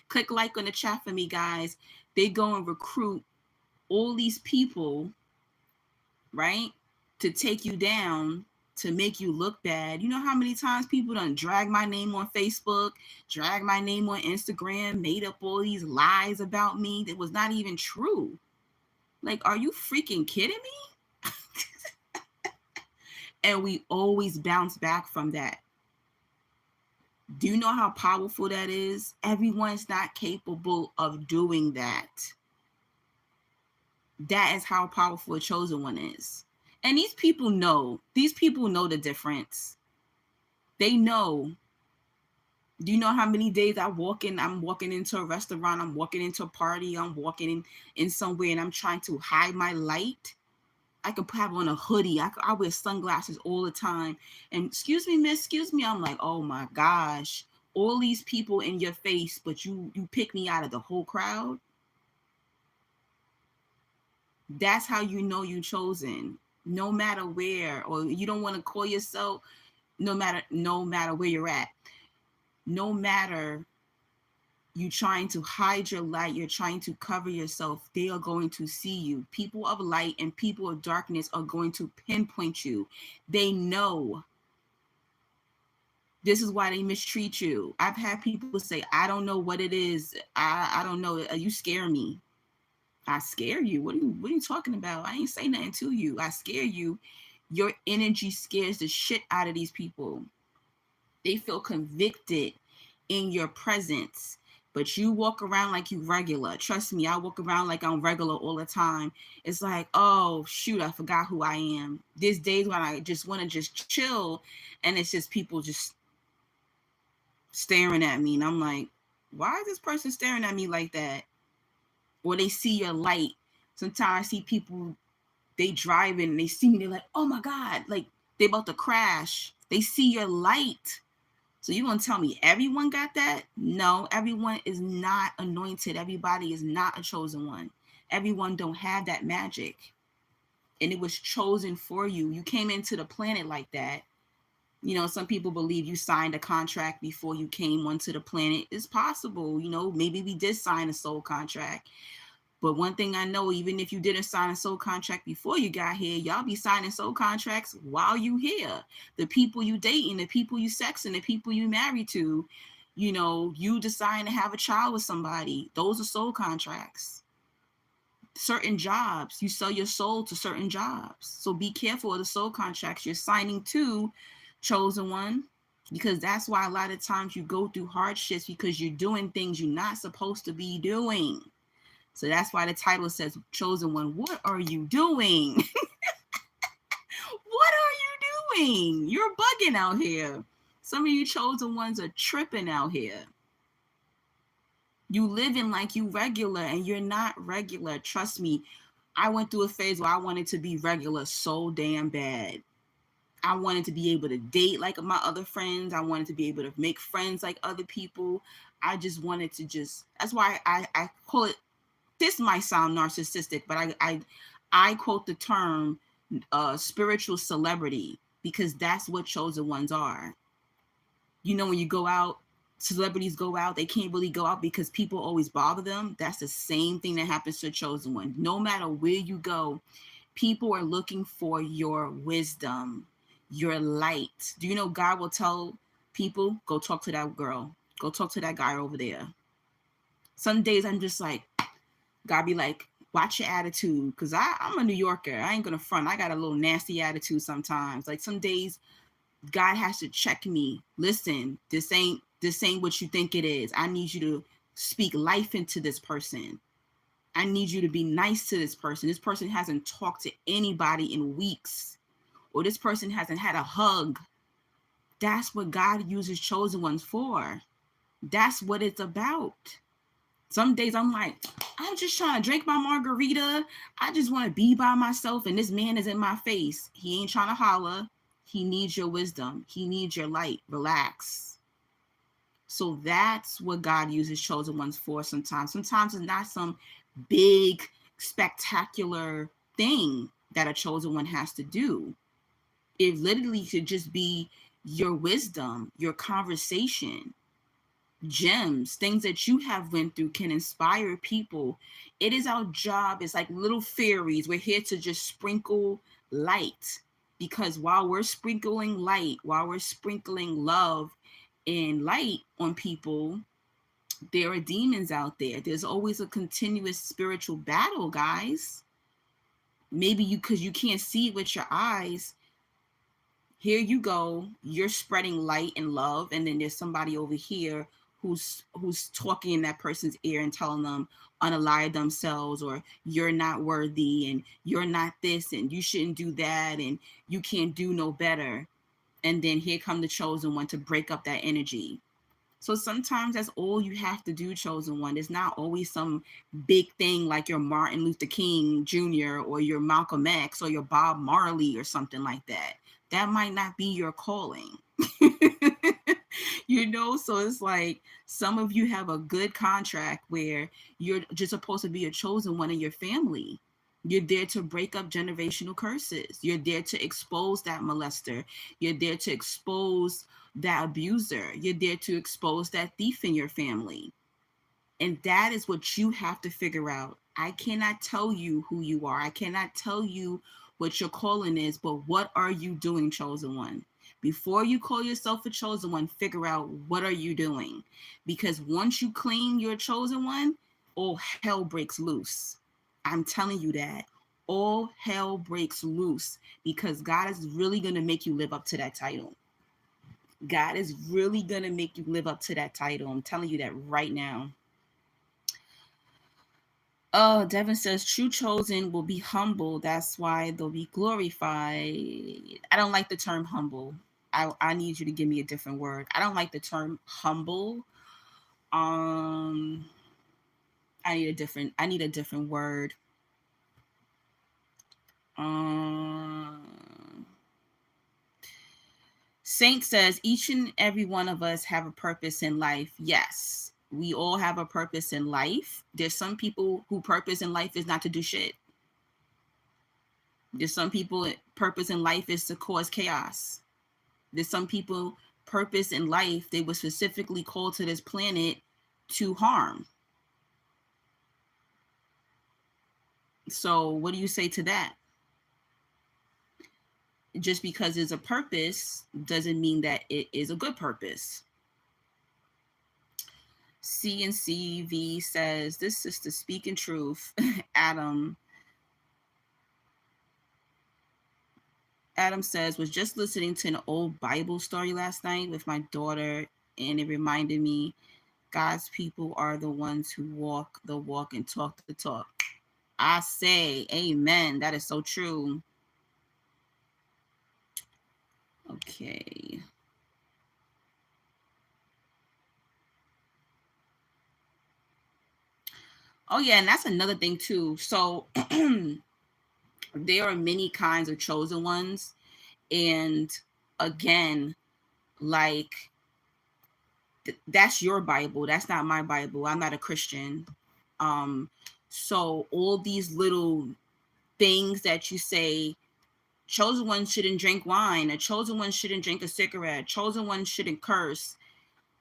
Click like on the chat for me, guys. They go and recruit all these people, right, to take you down, to make you look bad. You know how many times people done drag my name on Facebook, drag my name on Instagram, made up all these lies about me that was not even true. Like, are you freaking kidding me? And we always bounce back from that. Do you know how powerful that is? Everyone's not capable of doing that. That is how powerful a chosen one is. And these people know the difference. They know. Do you know how many days I'm walking into a restaurant, I'm walking into a party, I'm walking in somewhere, and I'm trying to hide my light? I could have on a hoodie. I wear sunglasses all the time. And excuse me, miss, excuse me. I'm like, oh my gosh, all these people in your face, but you pick me out of the whole crowd. That's how you know you're chosen. No matter where, or you don't want to call yourself, no matter where you're at. No matter you trying to hide your light, you're trying to cover yourself, they are going to see you. People of light and people of darkness are going to pinpoint you. They know. This is why they mistreat you. I've had people say, I don't know what it is. I don't know. You scare me. I scare you? What are you talking about? I ain't say nothing to you. I scare you. Your energy scares the shit out of these people. They feel convicted in your presence. But you walk around like you regular. Trust me, I walk around like I'm regular all the time. It's like, oh, shoot, I forgot who I am. There's days when I just want to just chill, and it's just people just staring at me. And I'm like, why is this person staring at me like that? Or they see your light. Sometimes I see people, they driving, and they see me, they're like, oh my God, like they about to crash. They see your light. So you gonna tell me everyone got that? No, everyone is not anointed. Everybody is not a chosen one. Everyone don't have that magic. And it was chosen for you. You came into the planet like that. You know, some people believe you signed a contract before you came onto the planet. It's possible, you know, maybe we did sign a soul contract. But one thing I know, even if you didn't sign a soul contract before you got here, y'all be signing soul contracts while you here. The people you dating, the people you sexing, the people you married to, you know, you decide to have a child with somebody. Those are soul contracts. Certain jobs, you sell your soul to certain jobs. So be careful of the soul contracts you're signing to, chosen one, because that's why a lot of times you go through hardships, because you're doing things you're not supposed to be doing. So that's why the title says, chosen one, what are you doing? What are you doing? You're bugging out here. Some of you chosen ones are tripping out here. You living like you regular, and you're not regular. Trust me, I went through a phase where I wanted to be regular so damn bad. I wanted to be able to date like my other friends. I wanted to be able to make friends like other people. I just wanted to that's why I call it, this might sound narcissistic, but I quote the term spiritual celebrity, because that's what chosen ones are. You know, when you go out, celebrities go out, they can't really go out because people always bother them. That's the same thing that happens to a chosen one. No matter where you go, people are looking for your wisdom, your light. Do you know God will tell people, go talk to that girl, go talk to that guy over there. Some days I'm just like, God be like, watch your attitude, because I'm a New Yorker. I ain't gonna front. I got a little nasty attitude sometimes. Like some days God has to check me. Listen, this ain't what you think it is. I need you to speak life into this person. I need you to be nice to this person. This person hasn't talked to anybody in weeks, or this person hasn't had a hug. That's what God uses chosen ones for. That's what it's about. Some days I'm like, I'm just trying to drink my margarita. I just want to be by myself, and this man is in my face. He ain't trying to holler. He needs your wisdom. He needs your light. Relax. So that's what God uses chosen ones for sometimes. Sometimes it's not some big, spectacular thing that a chosen one has to do. It literally could just be your wisdom, your conversation, gems, things that you have went through can inspire people. It is our job. It's like little fairies. We're here to just sprinkle light, because while we're sprinkling light, while we're sprinkling love and light on people, there are demons out there. There's always a continuous spiritual battle, guys. Maybe because you can't see it with your eyes. Here you go, you're spreading light and love, and then there's somebody over here who's talking in that person's ear and telling them unalive themselves, or you're not worthy, and you're not this, and you shouldn't do that, and you can't do no better. And then here come the chosen one to break up that energy. So sometimes that's all you have to do, chosen one. It's not always some big thing like your Martin Luther King Jr. or your Malcolm X or your Bob Marley or something like that. That might not be your calling. So it's like some of you have a good contract where you're just supposed to be a chosen one in your family. You're there to break up generational curses. You're there to expose that molester. You're there to expose that abuser. You're there to expose that thief in your family. And that is what you have to figure out. I cannot tell you who you are. I cannot tell you what your calling is, but what are you doing, chosen one? Before you call yourself a chosen one, figure out what are you doing? Because once you claim you're a chosen one, all hell breaks loose. I'm telling you that. All hell breaks loose, because God is really going to make you live up to that title. God is really going to make you live up to that title. I'm telling you that right now. Oh, Devin says, true chosen will be humble. That's why they'll be glorified. I don't like the term humble. I need you to give me a different word. I don't like the term humble. I need a different word. Saint says, each and every one of us have a purpose in life. Yes, we all have a purpose in life. There's some people whose purpose in life is not to do shit. There's some people purpose in life is to cause chaos. There's some people purpose in life, they were specifically called to this planet to harm. So what do you say to that? Just because it's a purpose doesn't mean that it is a good purpose. CNCV says, this sister speaking truth. Adam says, was just listening to an old Bible story last night with my daughter, and it reminded me God's people are the ones who walk the walk and talk the talk. I say amen. That is so true. Okay. Oh yeah, and that's another thing too. So there are many kinds of chosen ones, and again, like that's your Bible. That's not my Bible. I'm not a Christian. So all these little things that you say, chosen one shouldn't drink wine, a chosen one shouldn't drink a cigarette, chosen one shouldn't curse.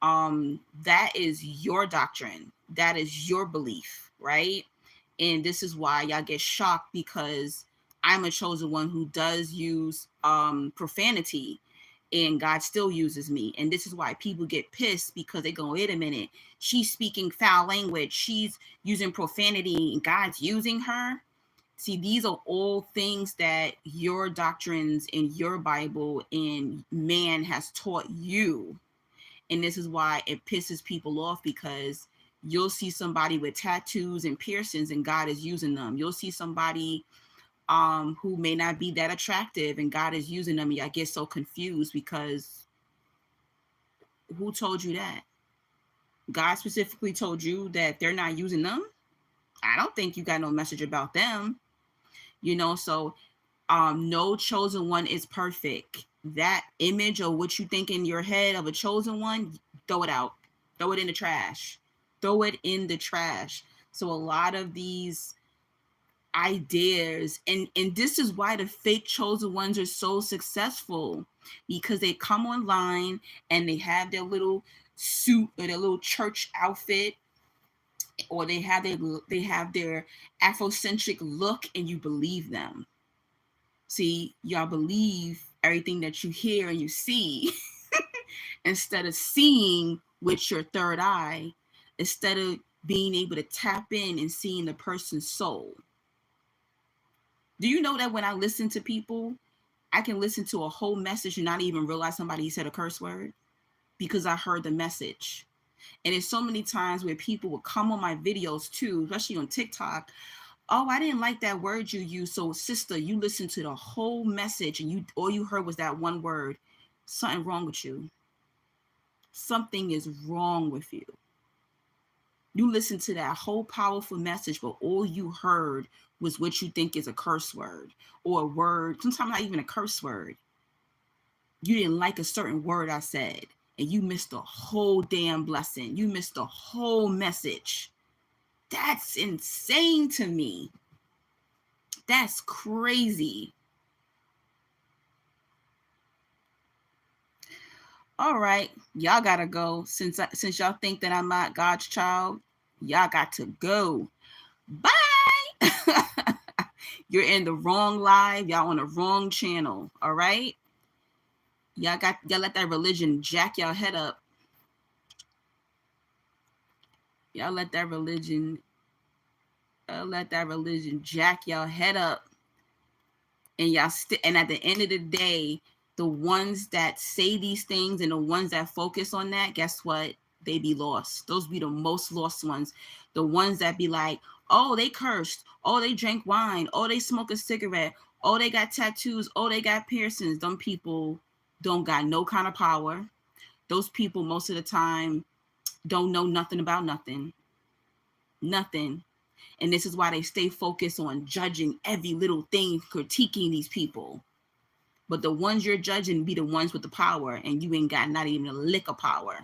That is your doctrine. That is your belief, right? And this is why y'all get shocked, because I'm a chosen one who does use profanity, and God still uses me. And this is why people get pissed, because they go, wait a minute, she's speaking foul language, she's using profanity, and God's using her. See, these are all things that your doctrines in your Bible and man has taught you. And this is why it pisses people off, because you'll see somebody with tattoos and piercings and God is using them. You'll see somebody who may not be that attractive and God is using them. I get so confused, because who told you that? God specifically told you that they're not using them? I don't think you got no message about them. So no chosen one is perfect. That image of what you think in your head of a chosen one, throw it out. Throw it in the trash. Throw it in the trash. So a lot of these ideas. And this is why the fake chosen ones are so successful, because they come online and they have their little suit or their little church outfit, or they have their Afrocentric look, and you believe them. See, y'all believe everything that you hear and you see instead of seeing with your third eye, instead of being able to tap in and seeing the person's soul. Do you know that when I listen to people, I can listen to a whole message and not even realize somebody said a curse word because I heard the message? And there's so many times where people will come on my videos too, especially on TikTok. Oh, I didn't like that word you used. So sister, you listened to the whole message and all you heard was that one word. Something wrong with you. Something is wrong with you. You listened to that whole powerful message, but all you heard was what you think is a curse word, or a word, sometimes not even a curse word. You didn't like a certain word I said, and you missed the whole damn blessing. You missed the whole message. That's insane to me. That's crazy. All right, y'all gotta go. Since y'all think that I'm not God's child, y'all got to go. Bye. You're in the wrong live. Y'all on the wrong channel. All right. Y'all let that religion jack y'all head up. Y'all let that religion jack y'all head up. And y'all and at the end of the day, the ones that say these things and the ones that focus on that, guess what? They be lost. Those be the most lost ones. The ones that be like, oh, they cursed. Oh, they drank wine. Oh, they smoke a cigarette. Oh, they got tattoos. Oh, they got piercings. Them people don't got no kind of power. Those people most of the time don't know nothing about nothing. Nothing. And this is why they stay focused on judging every little thing, critiquing these people. But the ones you're judging be the ones with the power, and you ain't got not even a lick of power.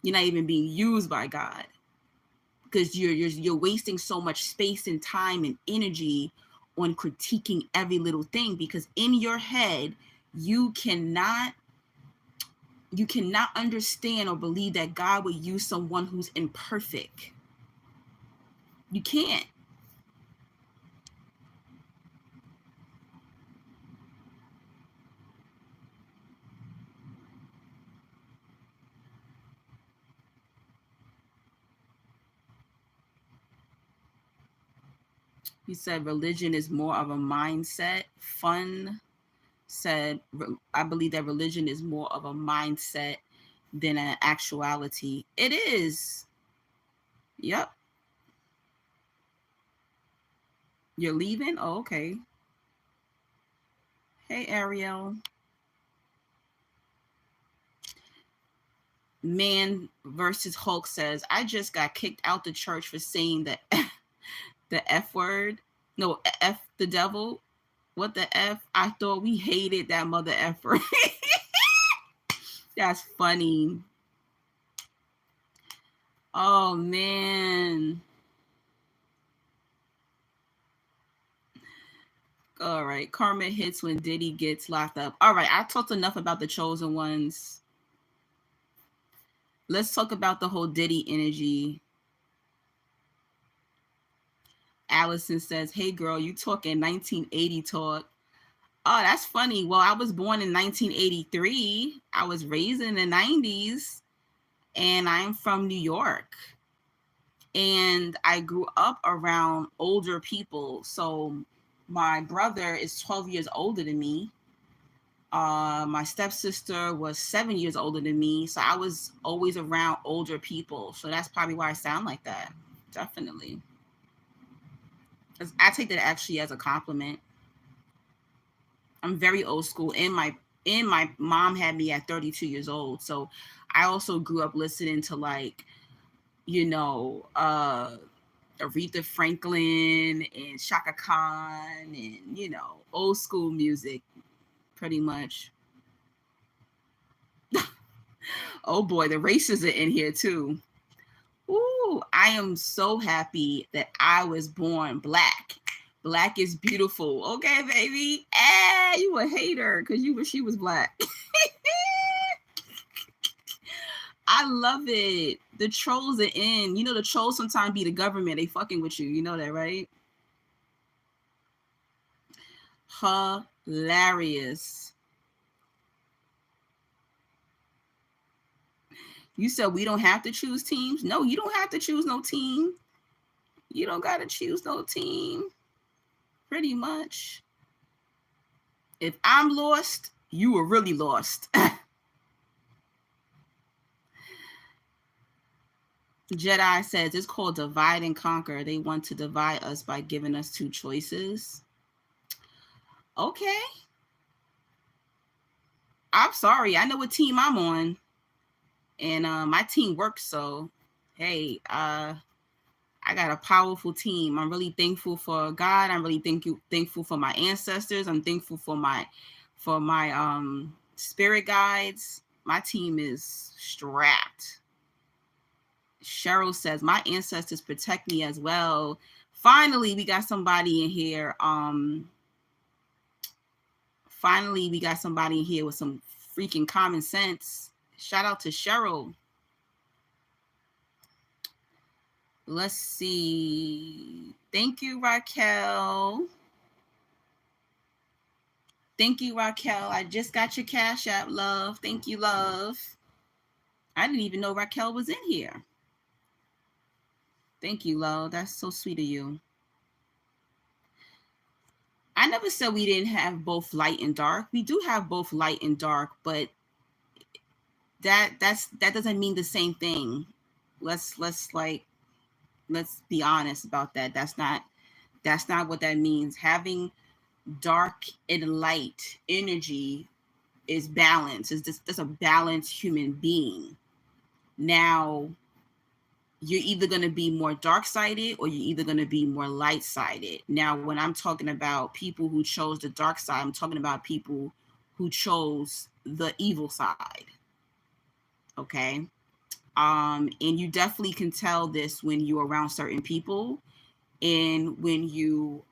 You're not even being used by God, because you're wasting so much space and time and energy on critiquing every little thing, because in your head you cannot understand or believe that God would use someone who's imperfect. You can't. He said religion is more of a mindset. Fun said, I believe that religion is more of a mindset than an actuality. It is. Yep. You're leaving? Oh, okay. Hey, Ariel. Man versus Hulk says, I just got kicked out the church for saying the F word. No, F the devil. What the F? I thought we hated that mother effer. That's funny. Oh, man. All right. Karma hits when Diddy gets locked up. All right. I talked enough about the chosen ones. Let's talk about the whole Diddy energy. Allison says, hey, girl, you talking 1980 talk. Oh, that's funny. Well, I was born in 1983. I was raised in the 90s, and I'm from New York. And I grew up around older people. So my brother is 12 years older than me. My stepsister was 7 years older than me. So I was always around older people. So that's probably why I sound like that. Definitely. I take that actually as a compliment. I'm very old school, and my mom had me at 32 years old. So I also grew up listening to, like, Aretha Franklin and Shaka Khan and, old school music, pretty much. Oh boy, the races are in here too. Ooh, I am so happy that I was born black. Black is beautiful. Okay, baby. You a hater because you wish she was black. I love it. The trolls are in. You know, the trolls sometimes be the government. They fucking with you. You know that, right? Hilarious. You said we don't have to choose teams? No, you don't have to choose no team. You don't got to choose no team. Pretty much. If I'm lost, you were really lost. Jedi says it's called divide and conquer. They want to divide us by giving us two choices. Okay. I'm sorry. I know what team I'm on. And my team works. So, hey, I got a powerful team. I'm really thankful for God. I'm really thankful for my ancestors. I'm thankful for my spirit guides. My team is strapped. Cheryl says my ancestors protect me as well. Finally, we got somebody in here. Finally, we got somebody in here with some freaking common sense. Shout out to Cheryl. Let's see. Thank you, Raquel. Thank you, Raquel. I just got your Cash App, love. Thank you, love. I didn't even know Raquel was in here. Thank you, love. That's so sweet of you. I never said we didn't have both light and dark. We do have both light and dark, but that doesn't mean the same thing. Let's be honest about that. That's not what that means. Having dark and light energy is balance. It's just that's a balanced human being. Now, you're either going to be more dark-sided or you're either going to be more light-sided. Now, when I'm talking about people who chose the dark side, I'm talking about people who chose the evil side. Okay? And you definitely can tell this when you're around certain people and when you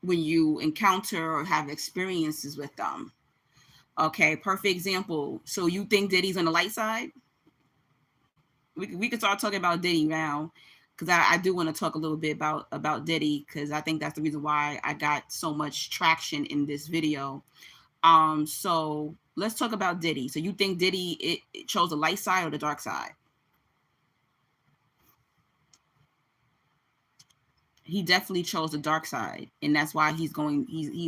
encounter or have experiences with them. Okay, perfect example. So you think Diddy's on the light side? We can start talking about Diddy now, because I do want to talk a little bit about Diddy, because I think that's the reason why I got so much traction in this video. So let's talk about Diddy. So you think Diddy it chose the light side or the dark side? He definitely chose the dark side, and that's why he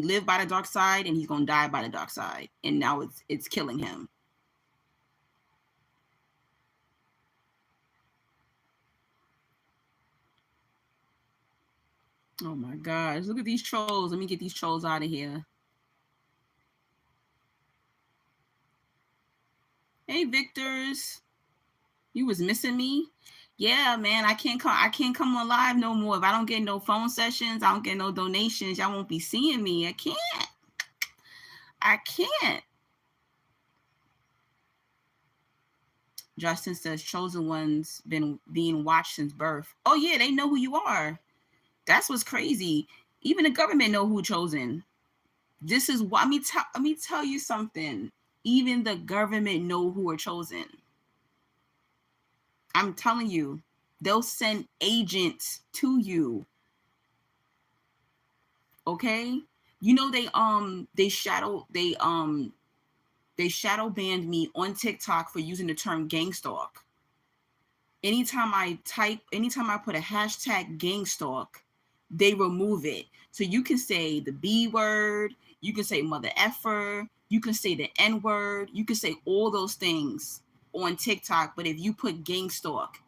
lived by the dark side, and he's going to die by the dark side, and now it's killing him. Oh my gosh, look at these trolls. Let me get these trolls out of here. Hey, Victors, you was missing me? Yeah, man, I can't come on live no more. If I don't get no phone sessions, I don't get no donations, y'all won't be seeing me. I can't. Justin says chosen ones been being watched since birth. Oh yeah, they know who you are. That's what's crazy. Even the government know who chosen. This is what let me tell you something. Even the government know who are chosen. I'm telling you, they'll send agents to you. Okay? You know they shadow banned me on TikTok for using the term gang stalk. Anytime I put a hashtag gang stalk, they remove it. So you can say the B word, you can say mother effer, you can say the N word, you can say all those things on TikTok, but if you put gang stalk,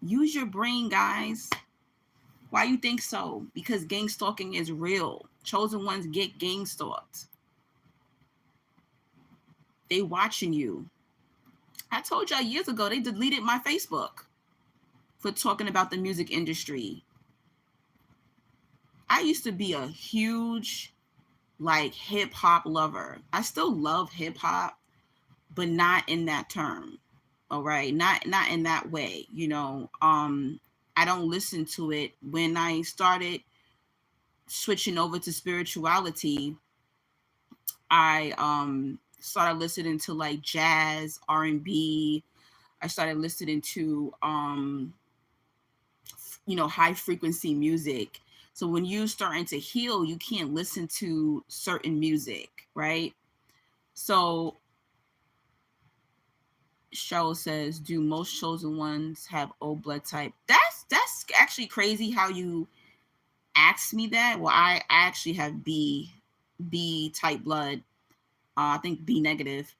use your brain, guys. Why you think so? Because gang stalking is real. Chosen ones get gang stalked. They watching you. I told y'all years ago they deleted my Facebook for talking about the music industry. I used to be a huge hip hop lover. I still love hip hop, but not in that term. All right, not in that way, you know. I don't listen to it. When I started switching over to spirituality, I started listening to like jazz, R&B. I started listening to high frequency music. So when you're starting to heal, you can't listen to certain music, right? So Cheryl says, do most chosen ones have O blood type? That's actually crazy how you asked me that. Well, I actually have B type blood. I think B negative.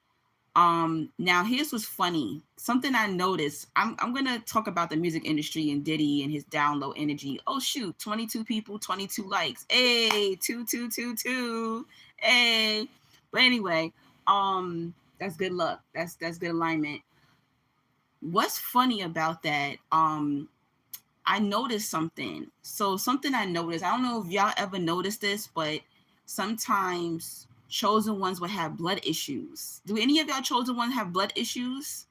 Now here's what's funny. Something I noticed. I'm gonna talk about the music industry and Diddy and his down low energy. Oh shoot, 22 people, 22 likes. Hey, 2222. Hey. But anyway, that's good luck. That's good alignment. What's funny about that? I noticed something. So something I noticed, I don't know if y'all ever noticed this, but sometimes chosen ones will have blood issues. Do any of y'all chosen ones have blood issues?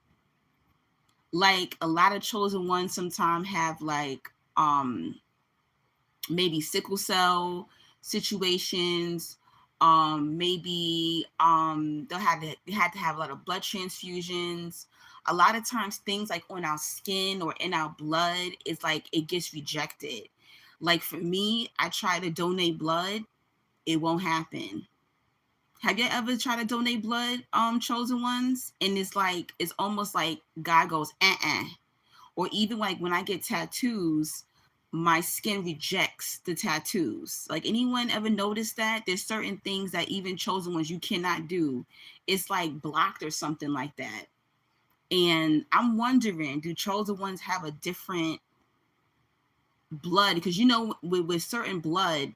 Like a lot of chosen ones sometimes have like maybe sickle cell situations. Maybe they had to have a lot of blood transfusions. A lot of times things like on our skin or in our blood is like it gets rejected. Like for me, I try to donate blood, it won't happen. Have you ever tried to donate blood, chosen ones? And it's like it's almost like God goes, or even like when I get tattoos, my skin rejects the tattoos. Like anyone ever noticed that? There's certain things that even chosen ones you cannot do. It's like blocked or something like that. And I'm wondering, do chosen ones have a different blood? Because with certain blood,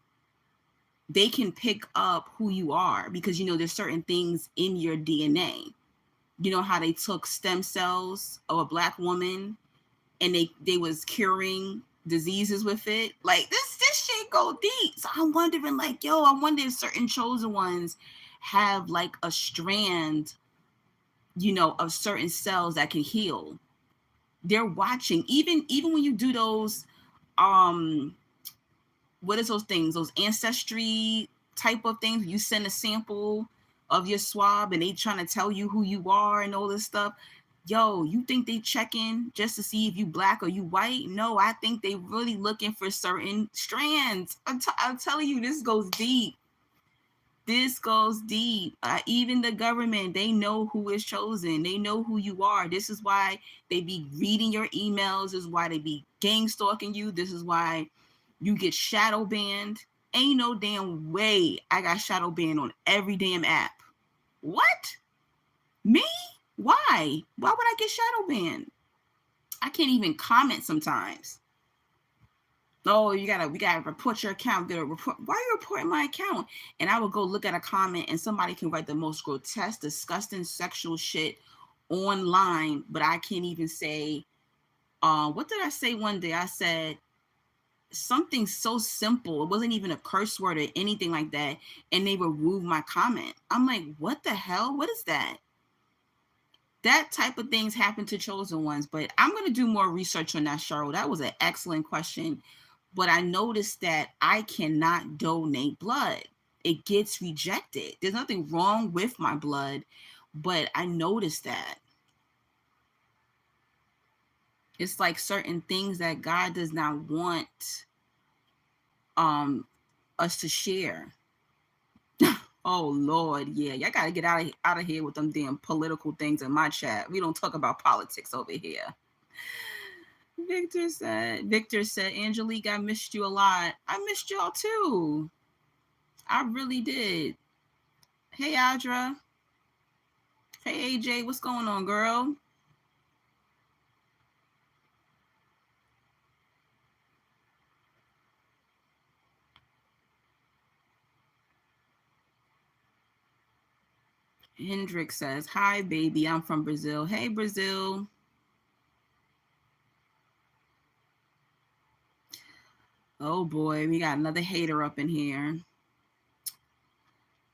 they can pick up who you are because there's certain things in your DNA. You know how they took stem cells of a Black woman and they was curing diseases with it. Like this shit go deep. So I'm wondering, like, I wonder if certain chosen ones have like a strand, of certain cells that can heal. They're watching, even when you do those, what is those things? Those ancestry type of things. You send a sample of your swab and they trying to tell you who you are and all this stuff. You think they checking just to see if you Black or you white? No, I think they really looking for certain strands. I'm telling you, this goes deep. This goes deep. Even the government, they know who is chosen. They know who you are. This is why they be reading your emails. This is why they be gang stalking you. This is why you get shadow banned. Ain't no damn way I got shadow banned on every damn app. What? Me? Why? Why would I get shadow banned? I can't even comment sometimes. Oh, we gotta report your account. Why are you reporting my account? And I would go look at a comment and somebody can write the most grotesque, disgusting sexual shit online, but I can't even say, what did I say one day? I said something so simple. It wasn't even a curse word or anything like that. And they removed my comment. I'm like, what the hell? What is that? That type of things happen to chosen ones, but I'm going to do more research on that, Cheryl. That was an excellent question. But I noticed that I cannot donate blood. It gets rejected. There's nothing wrong with my blood, but I noticed that. It's like certain things that God does not want us to share. Oh Lord, yeah, y'all gotta get out of here with them damn political things in my chat. We don't talk about politics over here. Victor said, Angelique, I missed you a lot. I missed y'all too. I really did. Hey Audra. Hey AJ, what's going on, girl? Hendrik says, hi baby, I'm from Brazil. Hey Brazil. Oh boy, we got another hater up in here.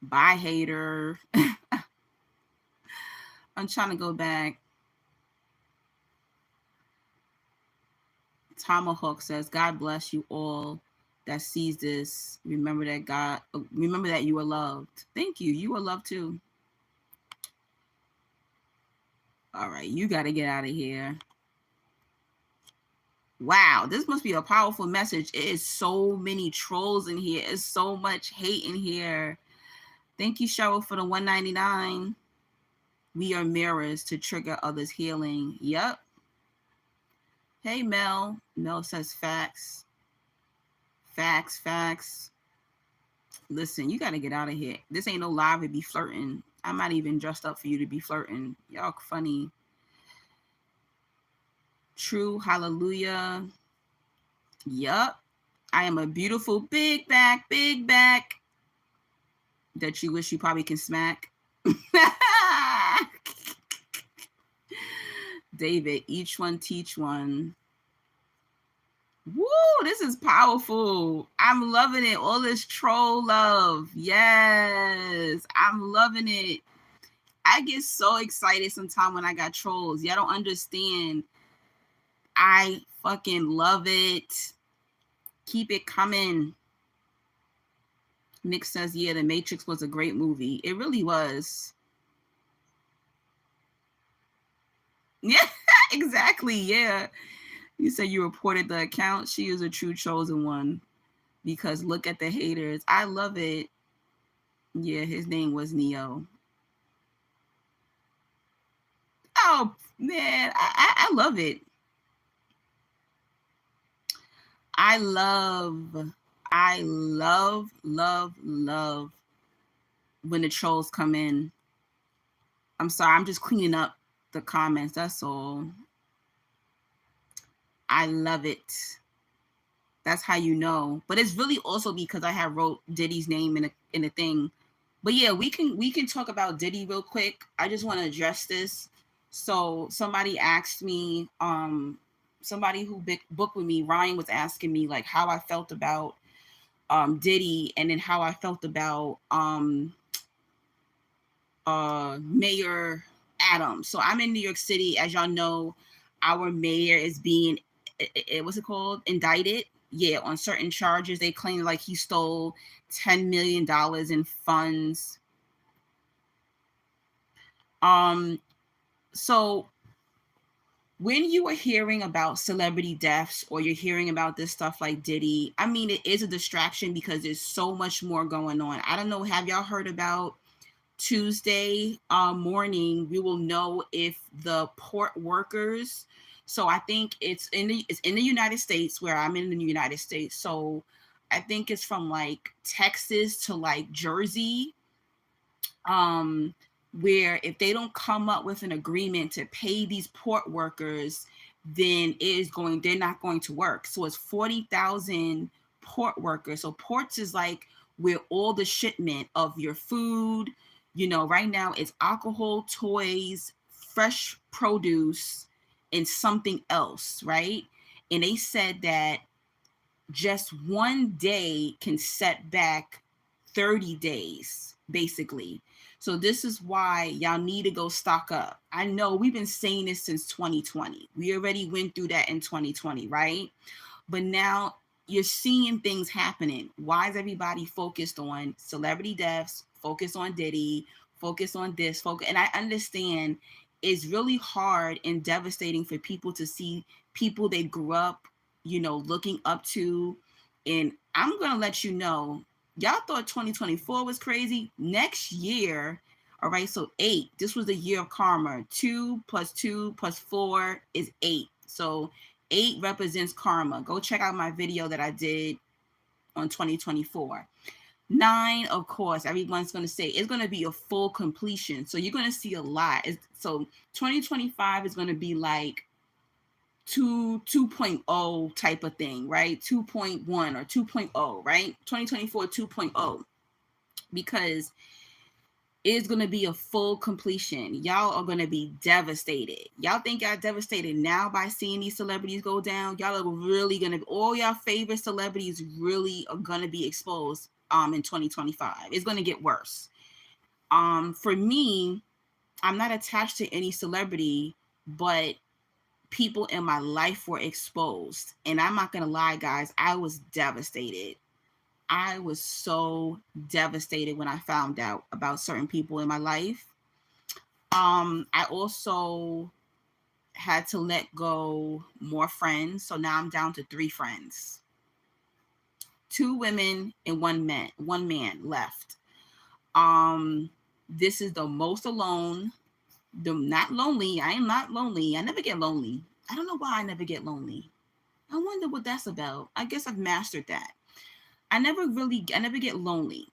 Bye, hater. I'm trying to go back. Tomahawk says, God bless you all that sees this. Remember that you are loved. Thank you. You are loved too. All right, you got to get out of here. Wow, this must be a powerful message. It is so many trolls in here. It's so much hate in here. Thank you, Cheryl, for the $1.99. We are mirrors to trigger others' healing. Yep. Hey, Mel. Mel says facts. Facts, facts. Listen, you got to get out of here. This ain't no live to be flirting. I'm not even dressed up for you to be flirting. Y'all funny. True. Hallelujah. Yup. I am a beautiful big back that you wish you probably can smack. David, each one teach one. Woo, this is powerful. I'm loving it. All this troll love. Yes, I'm loving it. I get so excited sometimes when I got trolls. Y'all don't understand. I fucking love it. Keep it coming. Nick says, yeah, The Matrix was a great movie. It really was. Yeah, exactly. Yeah. You said you reported the account. She is a true chosen one. Because look at the haters. I love it. Yeah, his name was Neo. Oh, man. I love it. I love when the trolls come in. I'm sorry, I'm just cleaning up the comments, that's all. I love it. That's how you know. But it's really also because I have wrote Diddy's name in a thing. But yeah, we can talk about Diddy real quick. I just want to address this. So somebody asked me, somebody who booked with me, Ryan, was asking me like how I felt about Diddy, and then how I felt about Mayor Adams. So I'm in New York City. As y'all know, our mayor is being, what's it called? Indicted. Yeah, on certain charges. They claim like he stole $10 million in funds. So when you are hearing about celebrity deaths or you're hearing about this stuff like Diddy, I mean, it is a distraction because there's so much more going on. I don't know. Have y'all heard about Tuesday morning? We will know if the port workers. So I think it's in the United States, where I'm in the United States. So I think it's from like Texas to like Jersey. Where if they don't come up with an agreement to pay these port workers, then they're not going to work. So it's 40,000 port workers. So ports is like where all the shipment of your food, right now it's alcohol, toys, fresh produce, and something else, right? And they said that just one day can set back 30 days, basically. So this is why y'all need to go stock up. I know we've been saying this since 2020. We already went through that in 2020, right? But now you're seeing things happening. Why is everybody focused on celebrity deaths, focused on Diddy, focused on this, and I understand it's really hard and devastating for people to see people they grew up, looking up to. And I'm going to let you know, y'all thought 2024 was crazy. Next year, all right, so 8. This was the year of karma. 2 + 2 + 4 is 8. So 8 represents karma. Go check out my video that I did on 2024. 9, of course, everyone's going to say it's going to be a full completion. So you're going to see a lot. So 2025 is going to be like 2.0 type of thing, right? 2.1 or 2.0, right? 2024 2.0, because it's going to be a full completion. Y'all are going to be devastated. Y'all think y'all devastated now by seeing these celebrities go down? Y'all are really going to, all y'all favorite celebrities really are going to be exposed in 2025. It's going to get worse. For me, I'm not attached to any celebrity, but people in my life were exposed. And I'm not gonna lie, guys, I was devastated. I was so devastated when I found out about certain people in my life. I also had to let go more friends. So now I'm down to 3 friends. 2 women and one man left. This is the most alone. Not lonely. I am not lonely. I never get lonely. I don't know why I never get lonely. I wonder what that's about. I guess I've mastered that. I never get lonely.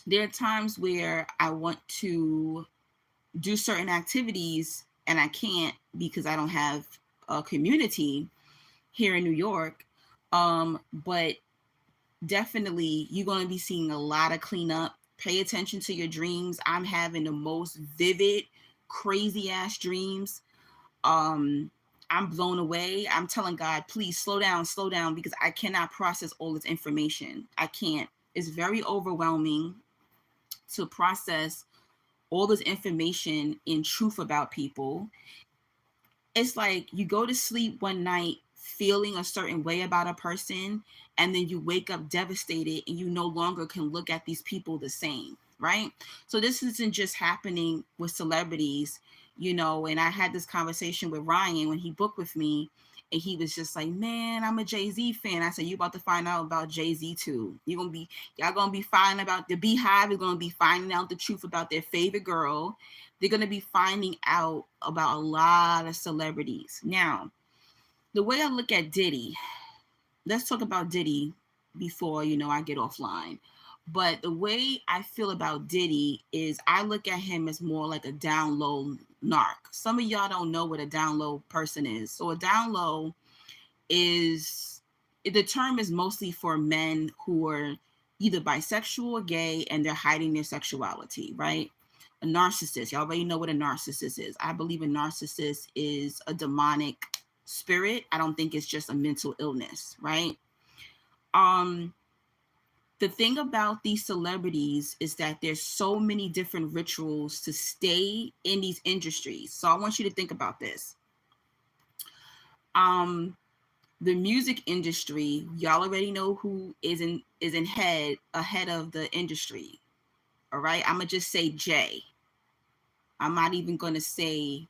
There are times where I want to do certain activities and I can't because I don't have a community here in New York. But definitely you're going to be seeing a lot of cleanup. Pay attention to your dreams. I'm having the most vivid, crazy ass dreams. I'm blown away. I'm telling God, please slow down, because I cannot process all this information. I can't. It's very overwhelming to process all this information in truth about people. It's like you go to sleep one night feeling a certain way about a person, and then you wake up devastated and you no longer can look at these people the same, right? So this isn't just happening with celebrities, and I had this conversation with Ryan when he booked with me, and he was just like, man, I'm a Jay-Z fan. I said, you about to find out about Jay-Z too. Y'all gonna be finding about the Beehive is gonna be finding out the truth about their favorite girl. They're gonna be finding out about a lot of celebrities. Now, the way I look at Diddy, let's talk about Diddy before, I get offline. But the way I feel about Diddy is I look at him as more like a down low narc. Some of y'all don't know what a down low person is. So a down low is, the term is mostly for men who are either bisexual or gay and they're hiding their sexuality, right? A narcissist, y'all already know what a narcissist is. I believe a narcissist is a demonic spirit. I don't think it's just a mental illness, right? The thing about these celebrities is that there's so many different rituals to stay in these industries. So I want you to think about this. The music industry, y'all already know who is ahead of the industry. All right, I'm gonna just say Jay. I'm not even gonna say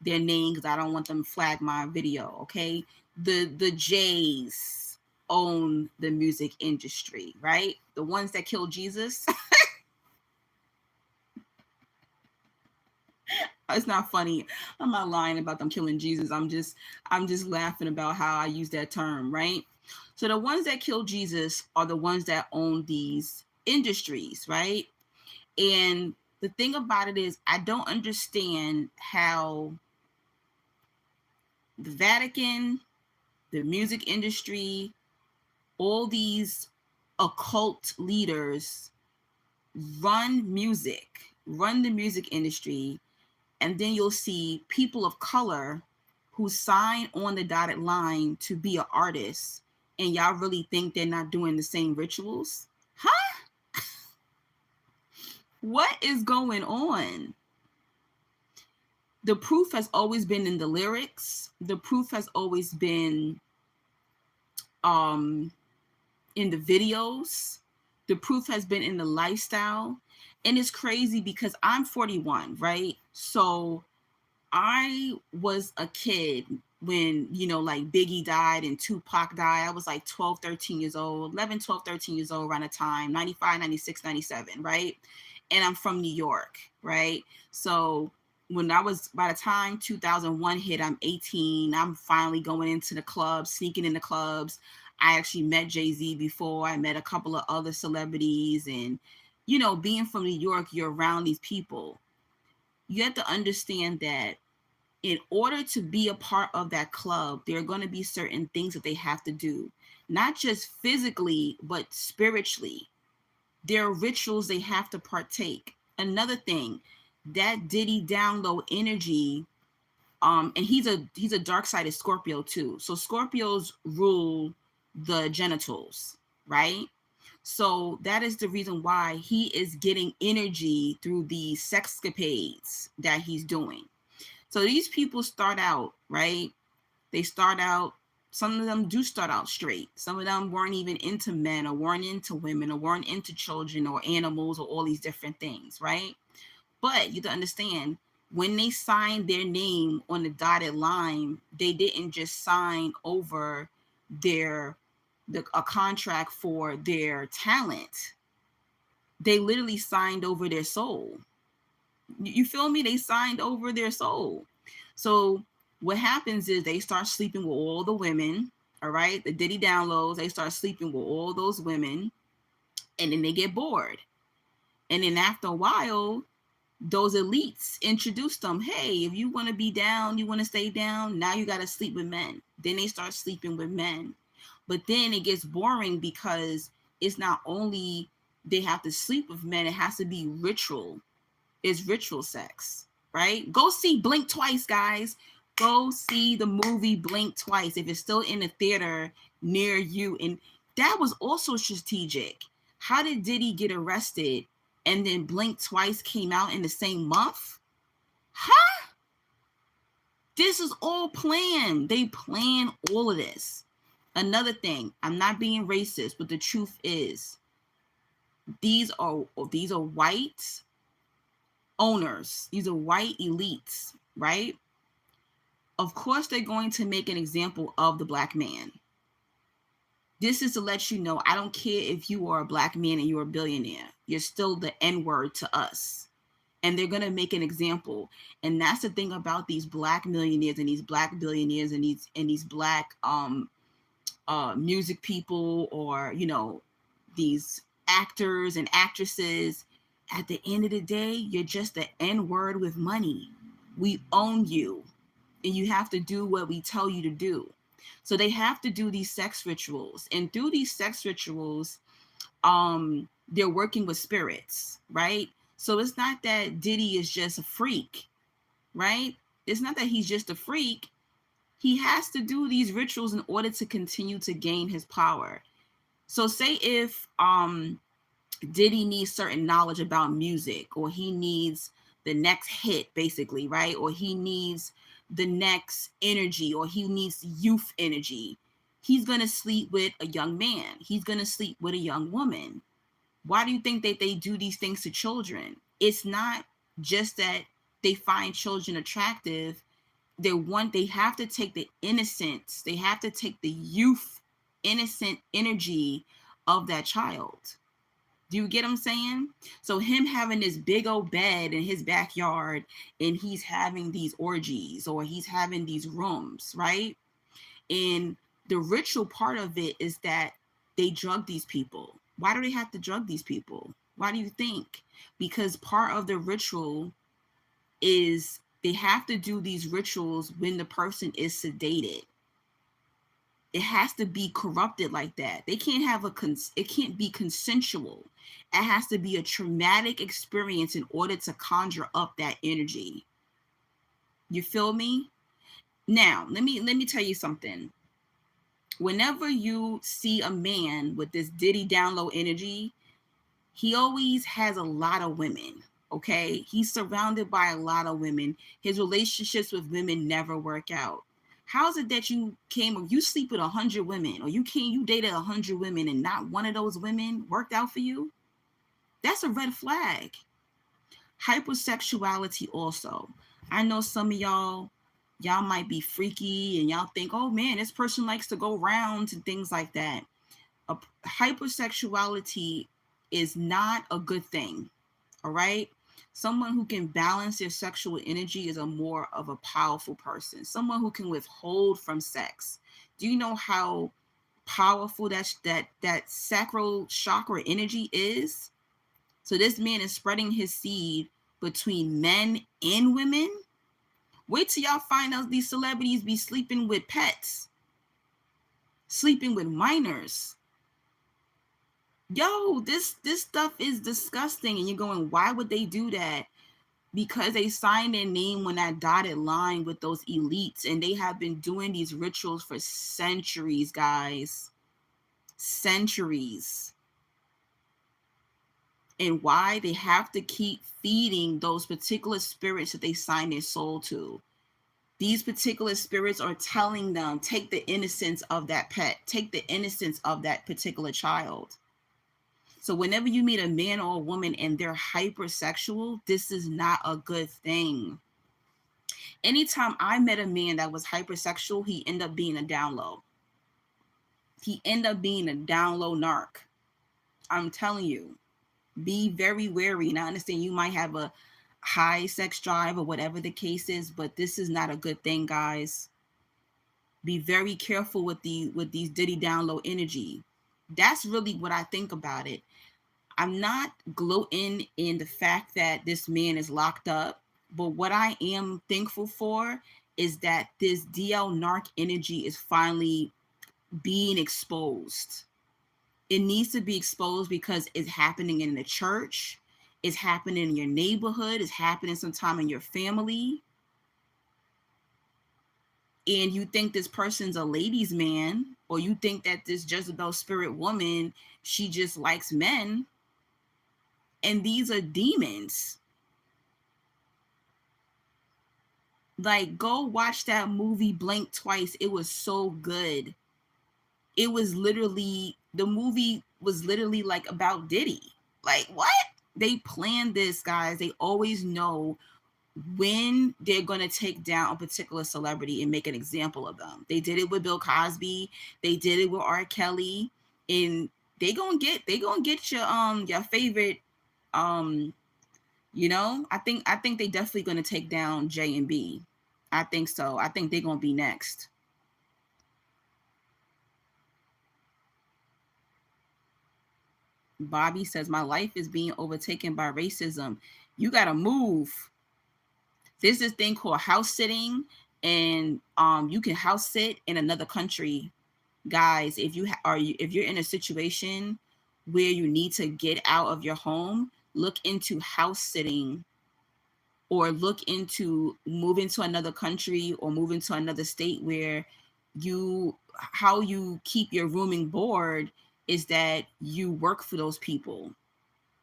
their name because I don't want them to flag my video. Okay, the Jays own the music industry, right? The ones that killed Jesus. It's not funny. I'm not lying about them killing Jesus. I'm just laughing about how I use that term, right? So the ones that killed Jesus are the ones that own these industries, right? And the thing about it is, I don't understand how the Vatican, the music industry, all these occult leaders run the music industry, and then you'll see people of color who sign on the dotted line to be an artist, and y'all really think they're not doing the same rituals? Huh? What is going on? The proof has always been in the lyrics. The proof has always been in the videos. The proof has been in the lifestyle. And it's crazy because I'm 41, right? So I was a kid when, like Biggie died and Tupac died. I was like 12, 13 years old, 11, 12, 13 years old around the time, 95, 96, 97, right? And I'm from New York, right? So by the time 2001 hit, I'm 18. I'm finally going into the clubs, sneaking in the clubs. I actually met Jay-Z before. I met a couple of other celebrities. And, being from New York, you're around these people. You have to understand that in order to be a part of that club, there are going to be certain things that they have to do, not just physically, but spiritually. There are rituals they have to partake. Another thing, that Diddy down low energy, and he's a dark-sided Scorpio too. So Scorpios rule the genitals, right? So that is the reason why he is getting energy through the sexcapades that he's doing. So these people start out, right? They start out, some of them do start out straight. Some of them weren't even into men, or weren't into women, or weren't into children or animals, or all these different things, right? But you have to understand, when they signed their name on the dotted line, they didn't just sign over a contract for their talent. They literally signed over their soul. You feel me? They signed over their soul. So what happens is they start sleeping with all the women, all right? The Diddy downloads, they start sleeping with all those women, and then they get bored. And then after a while, those elites introduce them. Hey, if you want to be down, you want to stay down, now you got to sleep with men. Then they start sleeping with men. But then it gets boring, because it's not only they have to sleep with men, it has to be ritual. It's ritual sex, right? Go see Blink Twice, guys. Go see the movie Blink Twice if it's still in the theater near you. And that was also strategic. How did Diddy get arrested and then Blink Twice came out in the same month? Huh? This is all planned. They plan all of this. Another thing, I'm not being racist, but the truth is, these are white owners. These are white elites, right? Of course, they're going to make an example of the black man. This is to let you know, I don't care if you are a black man and you're a billionaire. You're still the N-word to us. And they're going to make an example. And that's the thing about these black millionaires and these black billionaires and these black music people, or, you know, these actors and actresses. At the end of the day, you're just the N-word with money. We own you, and you have to do what we tell you to do. So they have to do these sex rituals, and through these sex rituals, they're working with spirits, right? So it's not that Diddy is just a freak, right? It's not that he's just a freak. He has to do these rituals in order to continue to gain his power. So say if Diddy needs certain knowledge about music, or he needs the next hit, basically, right? Or he needs the next energy, or he needs youth energy. He's going to sleep with a young man. He's going to sleep with a young woman. Why do you think that they do these things to children? It's not just that they find children attractive. They have to take the innocence. They have to take the youth, innocent energy of that child. Do you get what I'm saying? So him having this big old bed in his backyard, and he's having these orgies, or he's having these rooms, right? And the ritual part of it is that they drug these people. Why do they have to drug these people? Why do you think? Because part of the ritual is they have to do these rituals when the person is sedated. It has to be corrupted like that. They can't have it can't be consensual. It has to be a traumatic experience in order to conjure up that energy. You feel me? Now, let me tell you something. Whenever you see a man with this Diddy download energy, he always has a lot of women. Okay, he's surrounded by a lot of women. His relationships with women never work out. How is it that you sleep with 100 women, or you dated 100 women and not one of those women worked out for you? That's a red flag. Hypersexuality also. I know some of y'all might be freaky and y'all think, oh man, this person likes to go rounds and things like that. Hypersexuality is not a good thing. All right. Someone who can balance their sexual energy is a more of a powerful person. Someone who can withhold from sex. Do you know how powerful that sacral chakra energy is? So this man is spreading his seed between men and women. Wait till y'all find out these celebrities be sleeping with pets, sleeping with minors. Yo, this stuff is disgusting. And you're going, why would they do that? Because they signed their name on that dotted line with those elites, and they have been doing these rituals for centuries, guys. Centuries. And why? They have to keep feeding those particular spirits that they signed their soul to. These particular spirits are telling them, take the innocence of that pet, take the innocence of that particular child. So whenever you meet a man or a woman and they're hypersexual, this is not a good thing. Anytime I met a man that was hypersexual, he ended up being a down low. He ended up being a down low narc. I'm telling you, be very wary. And I understand you might have a high sex drive or whatever the case is, but this is not a good thing, guys. Be very careful with these Diddy down low energy. That's really what I think about it. I'm not gloating in the fact that this man is locked up, but what I am thankful for is that this DL narc energy is finally being exposed. It needs to be exposed because it's happening in the church, it's happening in your neighborhood, it's happening sometime in your family. And you think this person's a ladies' man, or you think that this Jezebel spirit woman, she just likes men. And these are demons. Like, go watch that movie Blink Twice. It was so good. It was literally, the movie was literally like about Diddy. Like, what? They planned this, guys. They always know when they're going to take down a particular celebrity and make an example of them. They did it with Bill Cosby. They did it with R. Kelly. And they gonna get your favorite, you know, I think they definitely going to take down J and B. I think so. I think they're going to be next. Bobby says, my life is being overtaken by racism. You got to move. There's this thing called house sitting, and you can house sit in another country. Guys, if you're in a situation where you need to get out of your home, look into house sitting, or look into moving to another country or moving to another state where how you keep your rooming board is that you work for those people.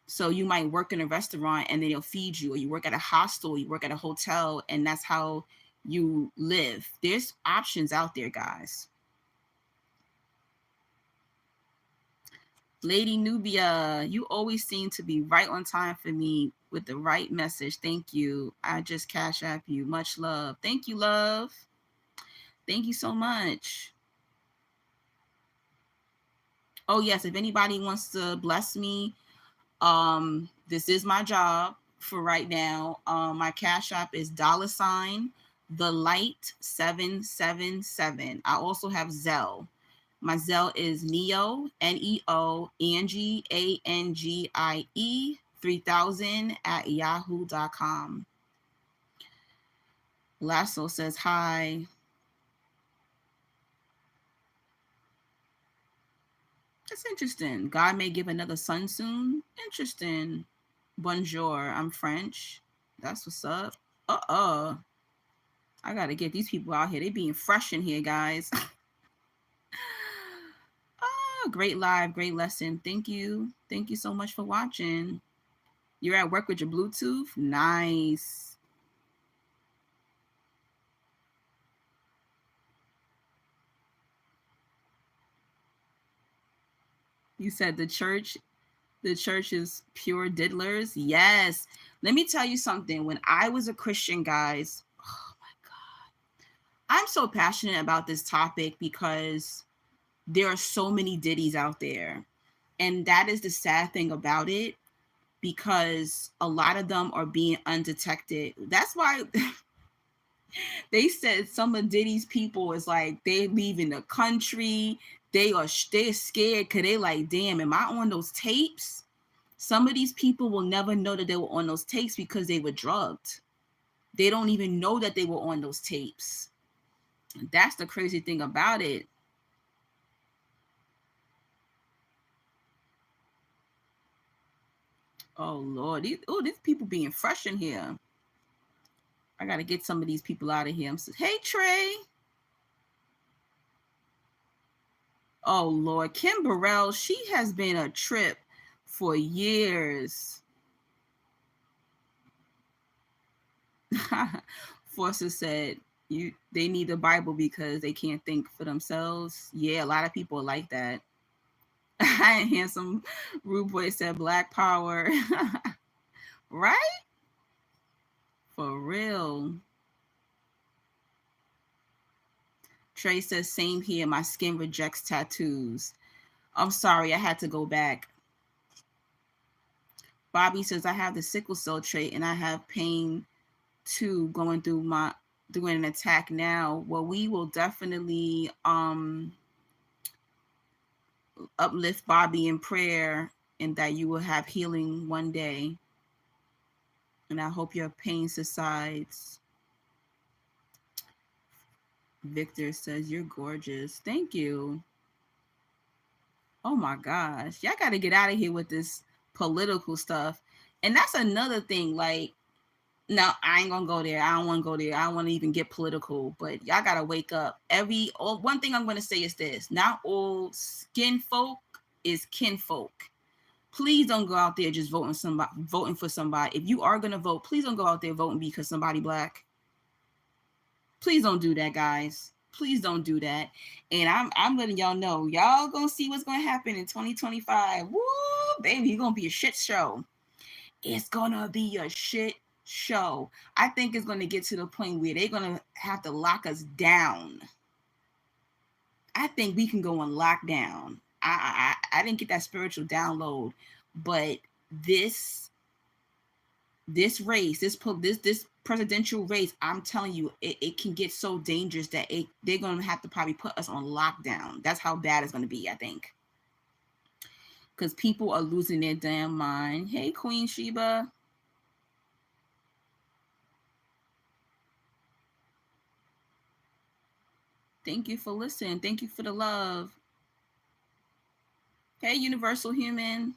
So you might work in a restaurant and then they'll feed you, or you work at a hostel, you work at a hotel, and that's how you live. There's options out there, guys. Lady Nubia, you always seem to be right on time for me with the right message. Thank you. I just cash app you. Much love. Thank you, love. Thank you so much. Oh, yes. If anybody wants to bless me, this is my job for right now. My cash app is $the light777. I also have Zelle. My Zelle is Neo, Neo, Angie, Angie 3000 at yahoo.com. Lasso says hi. That's interesting. God may give another son soon. Interesting. Bonjour. I'm French. That's what's up. I gotta get these people out here. They being fresh in here, guys. Great live, great lesson. Thank you. Thank you so much for watching. You're at work with your Bluetooth? Nice. You said the church is pure diddlers? Yes. Let me tell you something. When I was a Christian, guys, oh my God. I'm so passionate about this topic because there are so many Diddies out there. And that is the sad thing about it, because a lot of them are being undetected. That's why they said some of Diddy's people is like, they leaving the country. They're scared because they like, damn, am I on those tapes? Some of these people will never know that they were on those tapes because they were drugged. They don't even know that they were on those tapes. That's the crazy thing about it. Oh, Lord. These people being fresh in here. I got to get some of these people out of here. Hey, Trey. Oh, Lord. Kim Burrell, she has been a trip for years. Forster said, They need the Bible because they can't think for themselves. Yeah, a lot of people are like that. Handsome rude boy said black power. Right? For real. Trey says same here. My skin rejects tattoos. I'm sorry, I had to go back. Bobby says I have the sickle cell trait and I have pain too going through doing an attack now. Well, we will definitely uplift Bobby in prayer and that you will have healing one day. And I hope your pain subsides. Victor says you're gorgeous. Thank you. Oh my gosh. Y'all got to get out of here with this political stuff. And that's another thing. Like, no, I ain't gonna go there. I don't want to go there. I don't want to even get political. But y'all gotta wake up. One thing I'm gonna say is this: not all skin folk is kinfolk. Please don't go out there just voting for somebody. If you are gonna vote, please don't go out there voting because somebody black. Please don't do that, guys. Please don't do that. And I'm letting y'all know, y'all gonna see what's gonna happen in 2025. Woo, baby, it's gonna be a shit show. It's gonna be a shit show. I think it's gonna get to the point where they're gonna have to lock us down. I think we can go on lockdown. I didn't get that spiritual download, but this race, this presidential race, I'm telling you, it can get so dangerous that they're gonna have to probably put us on lockdown. That's how bad it's gonna be, I think. Because people are losing their damn mind. Hey, Queen Sheba. Thank you for listening. Thank you for the love. Hey, Universal Human.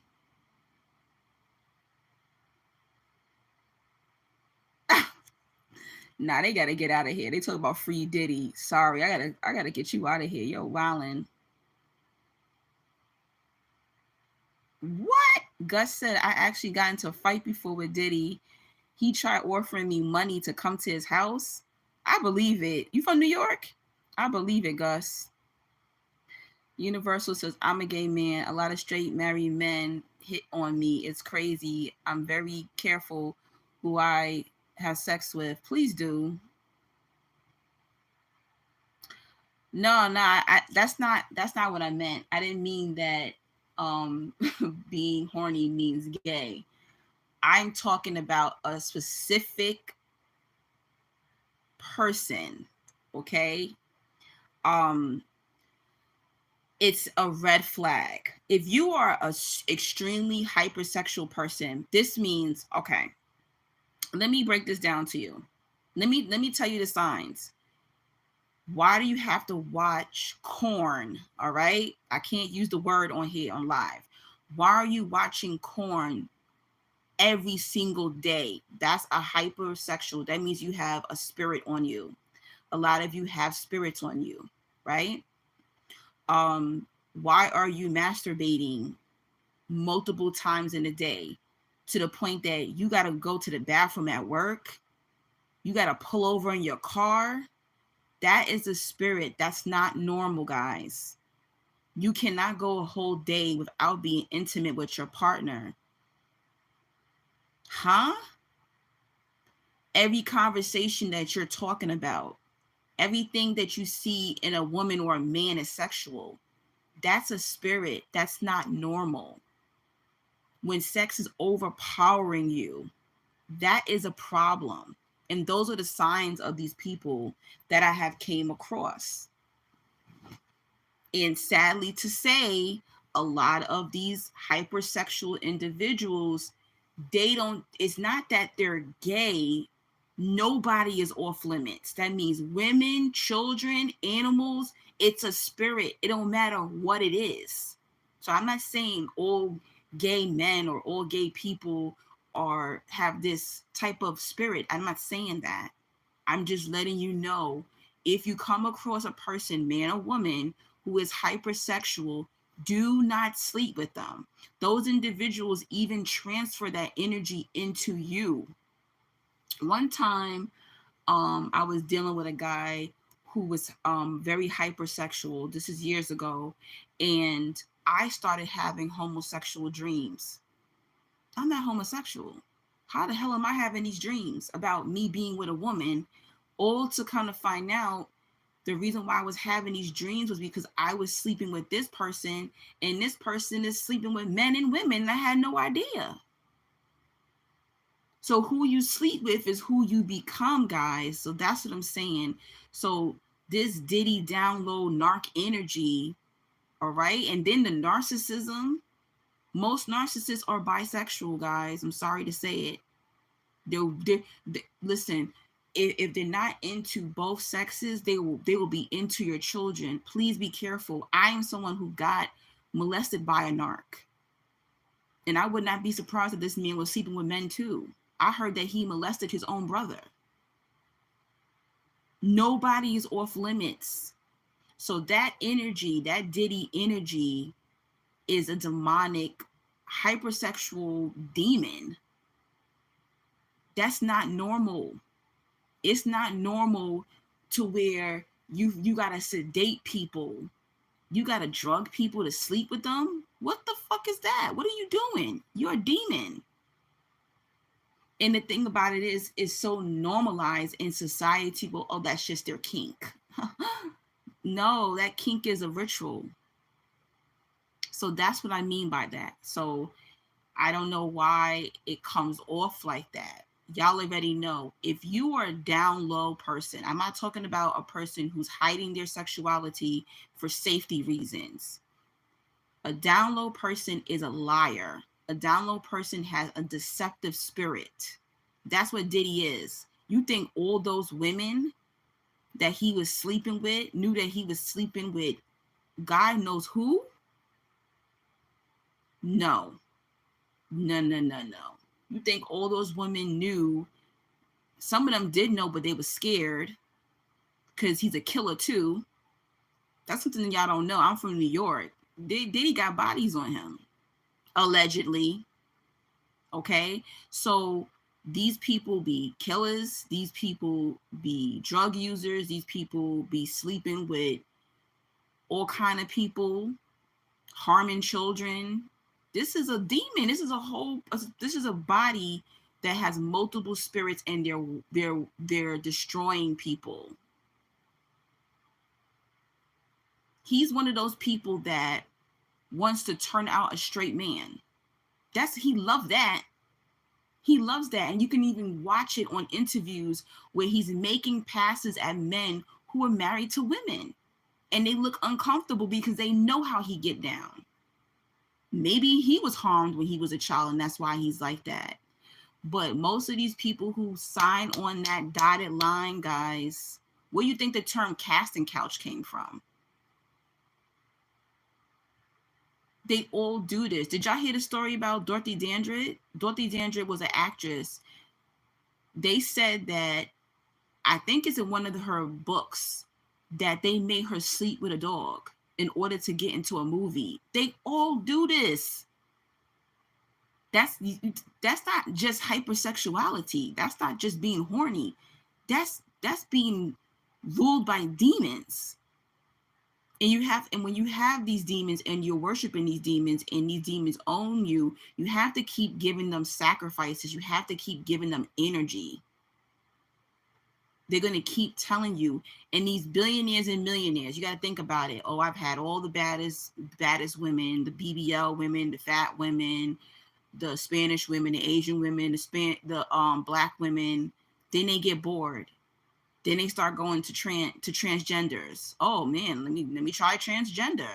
Nah, they gotta get out of here. They talk about free Diddy. Sorry, I gotta get you out of here. Yo, wildin'. What? Gus said I actually got into a fight before with Diddy. He tried offering me money to come to his house. I believe it. You from New York? I believe it, Gus. Universal says, I'm a gay man. A lot of straight married men hit on me. It's crazy. I'm very careful who I have sex with. Please do. No, that's not what I meant. I didn't mean that being horny means gay. I'm talking about a specific person, okay? It's a red flag. If you are a extremely hypersexual person, this means, okay, let me break this down to you. Let me tell you the signs. Why do you have to watch porn? All right, I can't use the word on here on live. Why are you watching porn every single day? That's a hypersexual. That means you have a spirit on you. A lot of you have spirits on you, right? Why are you masturbating multiple times in a day to the point that you got to go to the bathroom at work? You got to pull over in your car? That is a spirit. That's not normal, guys. You cannot go a whole day without being intimate with your partner. Huh? Every conversation that you're talking about, everything that you see in a woman or a man is sexual. That's a spirit. That's not normal. When sex is overpowering you, that is a problem. And those are the signs of these people that I have came across. And sadly to say, a lot of these hypersexual individuals, it's not that they're gay. Nobody is off limits. That means women, children, animals. It's a spirit. It don't matter what it is. So I'm not saying all gay men or all gay people have this type of spirit. I'm not saying that. I'm just letting you know, if you come across a person, man or woman, who is hypersexual, do not sleep with them. Those individuals even transfer that energy into you. One time, I was dealing with a guy who was very hypersexual. This is years ago, and I started having homosexual dreams. I'm not homosexual. How the hell am I having these dreams about me being with a woman? All to kind of find out the reason why I was having these dreams was because I was sleeping with this person, and this person is sleeping with men and women, and I had no idea. So who you sleep with is who you become, guys. So that's what I'm saying. So this Diddy download narc energy, all right? And then the narcissism. Most narcissists are bisexual, guys. I'm sorry to say it. Listen, if they're not into both sexes, they will be into your children. Please be careful. I am someone who got molested by a narc. And I would not be surprised if this man was sleeping with men too. I heard that he molested his own brother. Nobody is off limits. So that energy, that Diddy energy, is a demonic, hypersexual demon. That's not normal. It's not normal to where you gotta sedate people. You gotta drug people to sleep with them. What the fuck is that? What are you doing? You're a demon. And the thing about it is, it's so normalized in society. Well, oh, that's just their kink. No, that kink is a ritual. So that's what I mean by that. So I don't know why it comes off like that. Y'all already know. If you are a down low person, I'm not talking about a person who's hiding their sexuality for safety reasons. A down low person is a liar. A down low person has a deceptive spirit. That's what Diddy is. You think all those women that he was sleeping with knew that he was sleeping with God knows who? No. No. You think all those women knew? Some of them did know, but they were scared because he's a killer too. That's something y'all don't know. I'm from New York. Diddy got bodies on him, allegedly. Okay, so these people be killers. These people be drug users. These people be sleeping with all kind of people, harming children. This is a demon. This is a body that has multiple spirits, and they're destroying people. He's one of those people that wants to turn out a straight man. He loves that. He loves that. And you can even watch it on interviews where he's making passes at men who are married to women. And they look uncomfortable because they know how he get down. Maybe he was harmed when he was a child, and that's why he's like that. But most of these people who sign on that dotted line, guys, where do you think the term casting couch came from? They all do this. Did y'all hear the story about Dorothy Dandridge? Dorothy Dandridge was an actress. They said that, I think it's in one of her books, that they made her sleep with a dog in order to get into a movie. They all do this. That's not just hypersexuality. That's not just being horny. That's being ruled by demons. And when you have these demons and you're worshiping these demons and these demons own you, you have to keep giving them sacrifices. You have to keep giving them energy. They're going to keep telling you. And these billionaires and millionaires, you got to think about it. Oh, I've had all the baddest women, the BBL women, the fat women, the Spanish women, the Asian women, the black women. Then they get bored. Then they start going to transgenders. Oh man, let me try transgender.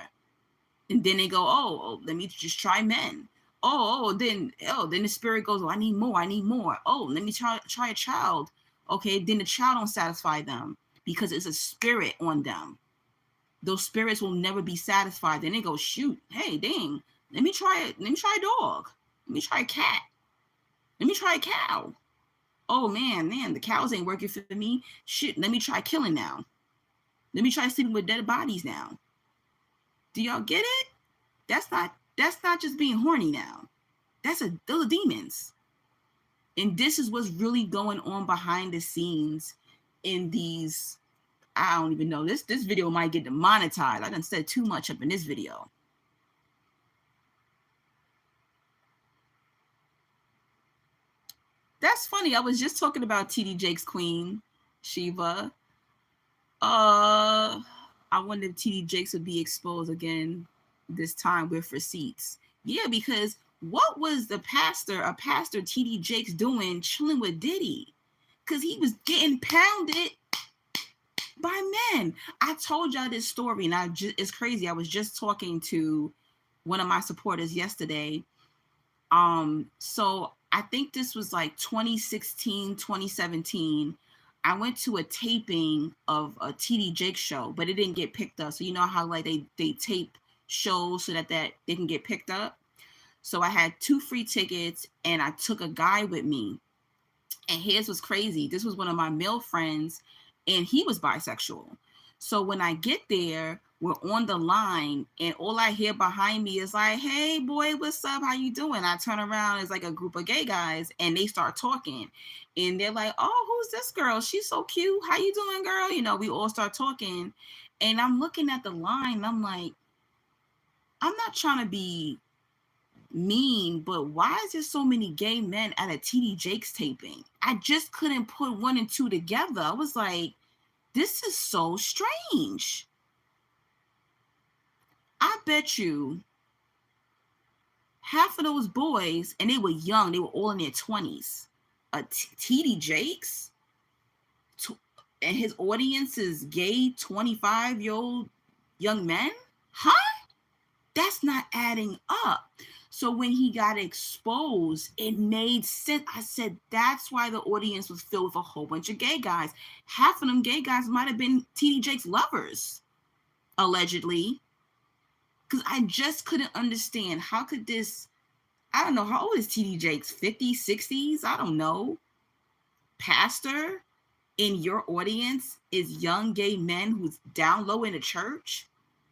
And then they go, oh, let me just try men. Then the spirit goes, oh, I need more. Oh, let me try a child. Okay, then the child don't satisfy them because it's a spirit on them. Those spirits will never be satisfied. Then they go, shoot, hey, dang, let me try a dog. Let me try a cat. Let me try a cow. Oh man, the cows ain't working for me. Shit, let me try killing now. Let me try sleeping with dead bodies now. Do y'all get it? That's not just being horny now. Those are demons. And this is what's really going on behind the scenes in these, I don't even know, this video might get demonetized. I done said too much up in this video. That's funny. I was just talking about TD Jake's queen, Shiva. I wonder if TD Jakes would be exposed again this time with receipts. Yeah, because what was a pastor TD Jakes doing chilling with Diddy? Because he was getting pounded by men. I told y'all this story, and it's crazy. I was just talking to one of my supporters yesterday. So I think this was like 2016, 2017. I went to a taping of a TD Jakes show, but it didn't get picked up. So you know how like they tape shows so that they can get picked up. So I had 2 free tickets, and I took a guy with me. And his was crazy. This was one of my male friends, and he was bisexual. So when I get there, we're on the line, and all I hear behind me is like, "Hey, boy, what's up? How you doing?" I turn around, it's like a group of gay guys, and they start talking. And they're like, "Oh, who's this girl? She's so cute. How you doing, girl?" You know, we all start talking. And I'm looking at the line, and I'm like, I'm not trying to be mean, but why is there so many gay men at a TD Jakes taping? I just couldn't put 1 and 2 together. I was like, this is so strange. I bet you half of those boys, and they were young, they were all in their 20s, a TD Jakes, and his audience is gay 25-year-old young men? Huh? That's not adding up. So when he got exposed, it made sense. I said, that's why the audience was filled with a whole bunch of gay guys. Half of them gay guys might have been TD Jakes lovers, allegedly. Because I just couldn't understand, how could this, I don't know, how old is TD Jakes? 50s, 60s? I don't know. Pastor in your audience is young gay men who's down low in a church?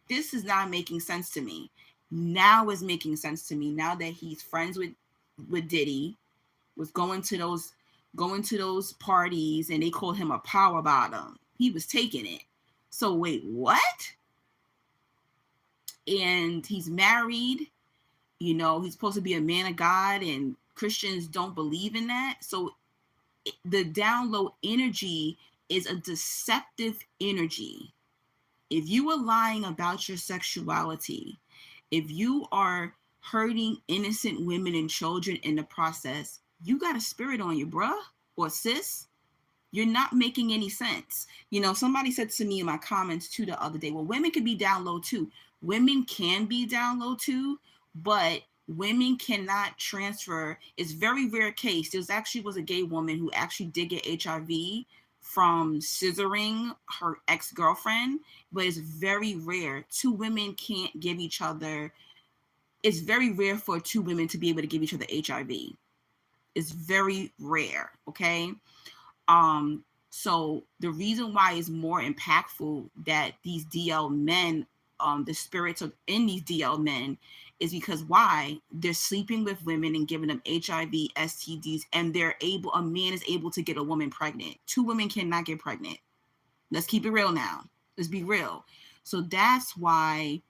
This is not making sense to me. Now it's making sense to me, now that he's friends with Diddy, was going to those parties, and they called him a power bottom. He was taking it. So wait, what? And he's married, you know, he's supposed to be a man of God, and Christians don't believe in that. So the down low energy is a deceptive energy. If you are lying about your sexuality, if you are hurting innocent women and children in the process, you got a spirit on you, bruh or sis. You're not making any sense. You know, somebody said to me in my comments too the other day, well, women can be down low too. Women can be down low too, but women cannot transfer. It's very rare case. There was a gay woman who actually did get HIV from scissoring her ex-girlfriend, but it's very rare. 2 women can't give each other. It's very rare for 2 women to be able to give each other HIV. It's very rare, okay? So the reason why it's more impactful that these DL men, the spirits of in these DL men, is because why? They're sleeping with women and giving them HIV, STDs, and a man is able to get a woman pregnant. 2 women cannot get pregnant. Let's keep it real now. Let's be real. So that's why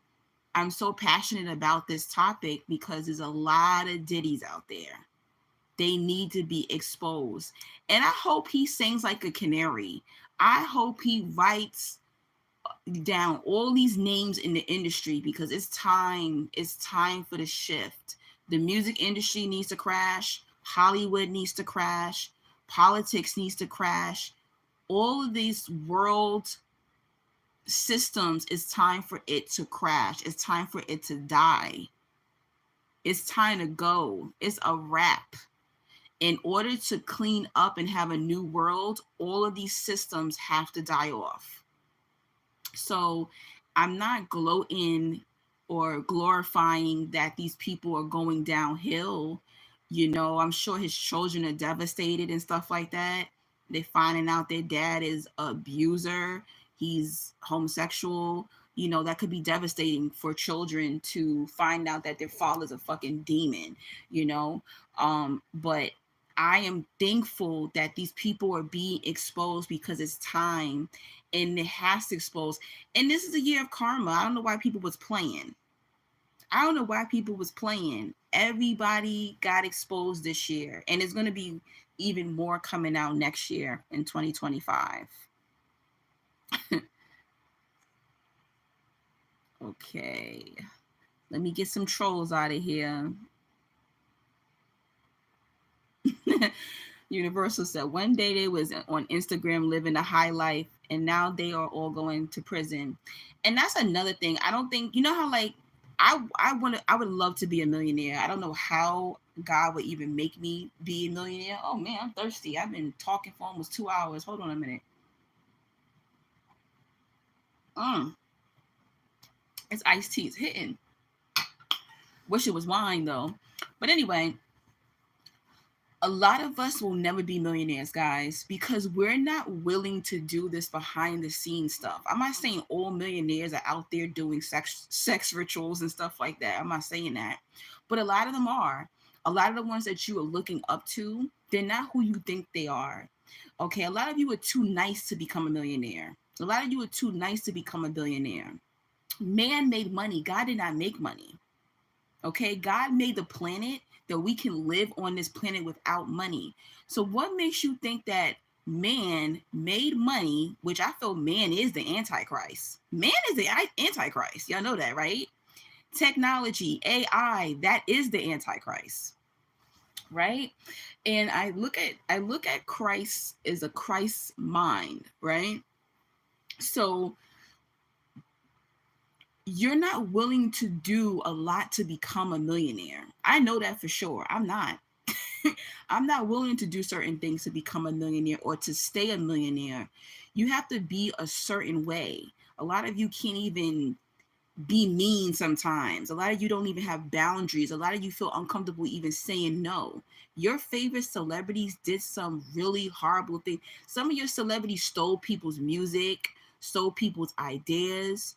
I'm so passionate about this topic, because there's a lot of Diddies out there. They need to be exposed. And I hope he sings like a canary. I hope he writes down all these names in the industry, because it's time for the shift. The music industry needs to crash. Hollywood needs to crash. Politics needs to crash. All of these world systems, it's time for it to crash. It's time for it to die. It's time to go. It's a wrap. In order to clean up and have a new world, all of these systems have to die off. So I'm not gloating or glorifying that these people are going downhill. You know, I'm sure his children are devastated and stuff like that. They're finding out their dad is an abuser. He's homosexual. You know, that could be devastating for children to find out that their father's a fucking demon, you know. But I am thankful that these people are being exposed because it's time and it has to expose. And this is a year of karma. I don't know why people was playing. I don't know why people was playing. Everybody got exposed this year, and it's going to be even more coming out next year in 2025. Okay. Let me get some trolls out of here. Universal said one day they was on Instagram living a high life, and now they are all going to prison. And that's another thing. I don't think, you know how like I would love to be a millionaire. I don't know how God would even make me be a millionaire. Oh man, I'm thirsty. I've been talking for almost 2 hours. Hold on a minute. It's iced tea. It's hitting. Wish it was wine though. But anyway, a lot of us will never be millionaires, guys, because we're not willing to do this behind the scenes stuff. I'm not saying all millionaires are out there doing sex rituals and stuff like that. I'm not saying that. But a lot of them are. A lot of the ones that you are looking up to, they're not who you think they are. Okay, a lot of you are too nice to become a millionaire. A lot of you are too nice to become a billionaire. Man made money. God did not make money. Okay, God made the planet that we can live on this planet without money. So what makes you think that man made money, which I feel man is the Antichrist? Man is the Antichrist. Y'all know that, right? Technology, AI, that is the Antichrist, right? And I look at Christ as a Christ mind, right? So you're not willing to do a lot to become a millionaire. I know that for sure. I'm not. I'm not willing to do certain things to become a millionaire or to stay a millionaire. You have to be a certain way. A lot of you can't even be mean sometimes. A lot of you don't even have boundaries. A lot of you feel uncomfortable even saying no. Your favorite celebrities did some really horrible things. Some of your celebrities stole people's music, stole people's ideas,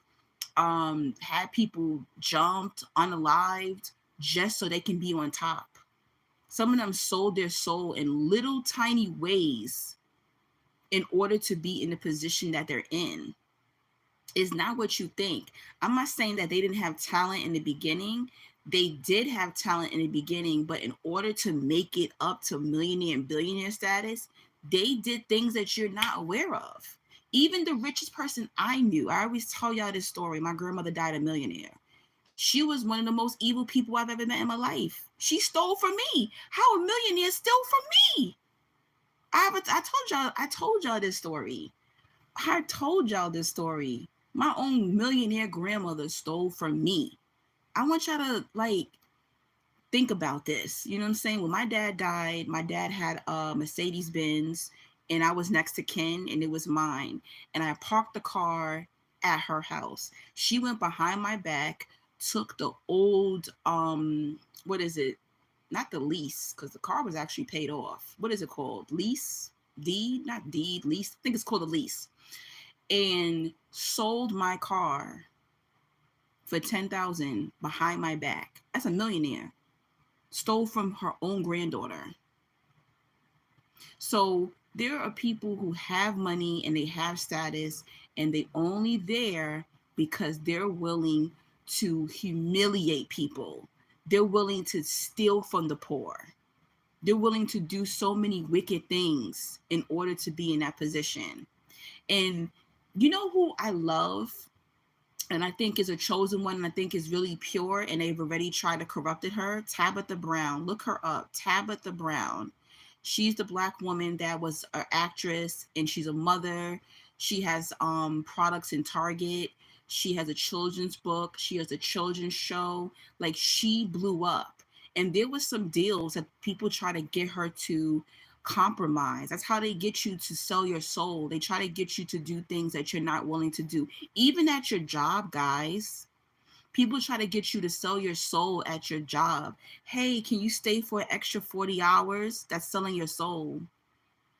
had people jumped, unalived, just so they can be on top. Some of them sold their soul in little tiny ways in order to be in the position that they're in. It's not what you think. I'm not saying that they didn't have talent in the beginning. They did have talent in the beginning, but in order to make it up to millionaire and billionaire status, they did things that you're not aware of. Even the richest person I knew, I always tell y'all this story. My grandmother died a millionaire. She was one of the most evil people I've ever met in my life. She stole from me. How a millionaire stole from me? I told y'all this story. I told y'all this story. My own millionaire grandmother stole from me. I want y'all to like think about this. You know what I'm saying? When my dad died, my dad had a Mercedes Benz and I was next to Ken and it was mine. And I parked the car at her house. She went behind my back, took the old what is it? Not the lease, because the car was actually paid off. What is it called? Lease? Deed? Not deed, lease. I think it's called a lease. And sold my car for $10,000 behind my back. That's a millionaire. Stole from her own granddaughter. So there are people who have money and they have status and they only there because they're willing to humiliate people. They're willing to steal from the poor. They're willing to do so many wicked things in order to be in that position. And you know who I love and I think is a chosen one and I think is really pure and they've already tried to corrupt her? Tabitha Brown. Look her up. Tabitha Brown. She's the Black woman that was an actress and she's a mother. She has products in Target. She has a children's book. She has a children's show. Like she blew up. And there was some deals that people try to get her to compromise. That's how they get you to sell your soul. They try to get you to do things that you're not willing to do. Even at your job, guys. People try to get you to sell your soul at your job. Hey, can you stay for an extra 40 hours? That's selling your soul.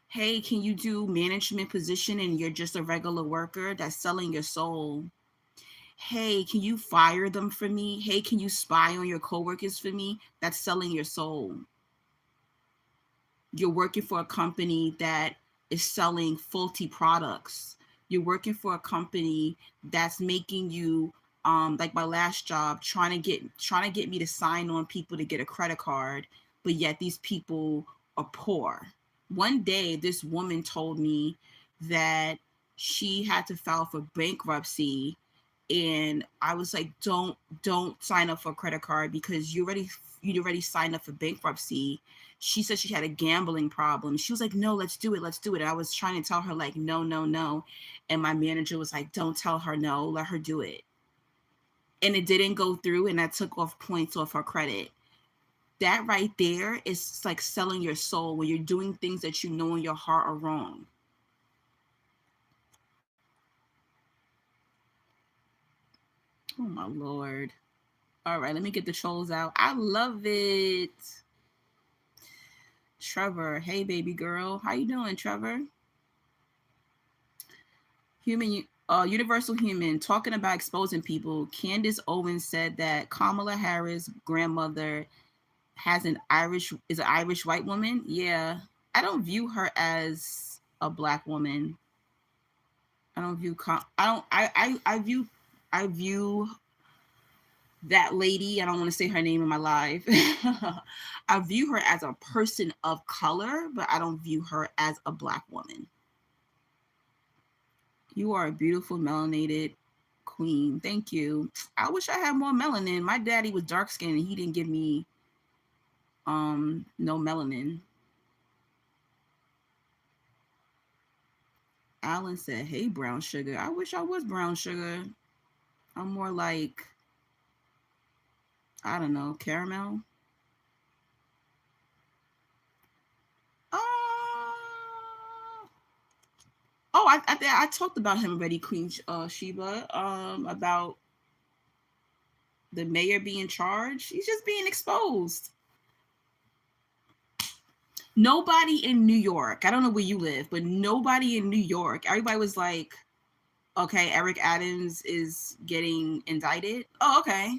Hey, can you do management position and you're just a regular worker? That's selling your soul. Hey, can you fire them for me? Hey, can you spy on your coworkers for me? That's selling your soul. You're working for a company that is selling faulty products. You're working for a company that's making you like my last job, trying to get me to sign on people to get a credit card, but yet these people are poor. One day this woman told me that she had to file for bankruptcy, and I was like, don't sign up for a credit card because you already signed up for bankruptcy. She said she had a gambling problem. She was like, no, let's do it, let's do it. And I was trying to tell her like, no, no, no. And my manager was like, don't tell her no, let her do it. And it didn't go through, and I took off points off her credit. That right there is like selling your soul when you're doing things that you know in your heart are wrong. Oh my Lord. All right, let me get the trolls out. I love it. Trevor, hey baby girl. How you doing, Trevor? Universal Human, talking about exposing people. Candace Owens said that Kamala Harris' grandmother is an Irish white woman. Yeah. I don't view her as a black woman. I don't view I view that lady, I don't want to say her name in my life. I view her as a person of color, but I don't view her as a black woman. You are a beautiful melanated queen. Thank you. I wish I had more melanin. My daddy was dark skinned and he didn't give me no melanin. Alan said, hey, brown sugar. I wish I was brown sugar. I'm more like, I don't know, caramel. Oh, I talked about him already, Queen Sheba, about the mayor being charged. He's just being exposed. Nobody in New York, I don't know where you live, but nobody in New York, everybody was like, okay, Eric Adams is getting indicted. Oh, okay.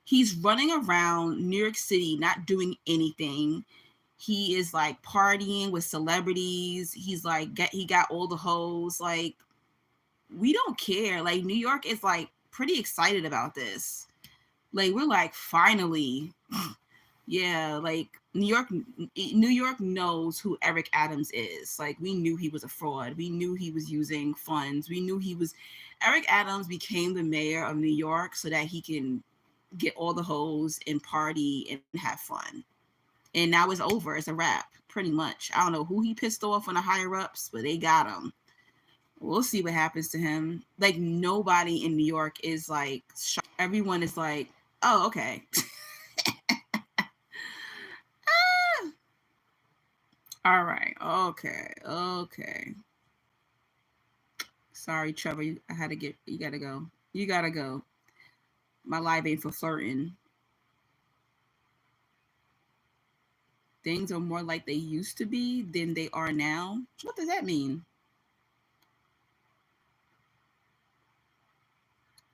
He's running around New York City not doing anything. He is like partying with celebrities. He's like, he got all the hoes. Like, we don't care. Like, New York is like pretty excited about this. Like, we're like, finally. Yeah, like New York knows who Eric Adams is. Like, we knew he was a fraud. We knew he was using funds. We knew Eric Adams became the mayor of New York so that he can get all the hoes and party and have fun. And now it's over. It's a wrap, pretty much. I don't know who he pissed off on the higher ups, but they got him. We'll see what happens to him. Like, nobody in New York is like shocked. Everyone is like, oh, okay. All right. Okay. Sorry, Trevor. You gotta go. You gotta go. My life ain't for flirting. Things are more like they used to be than they are now. What does that mean?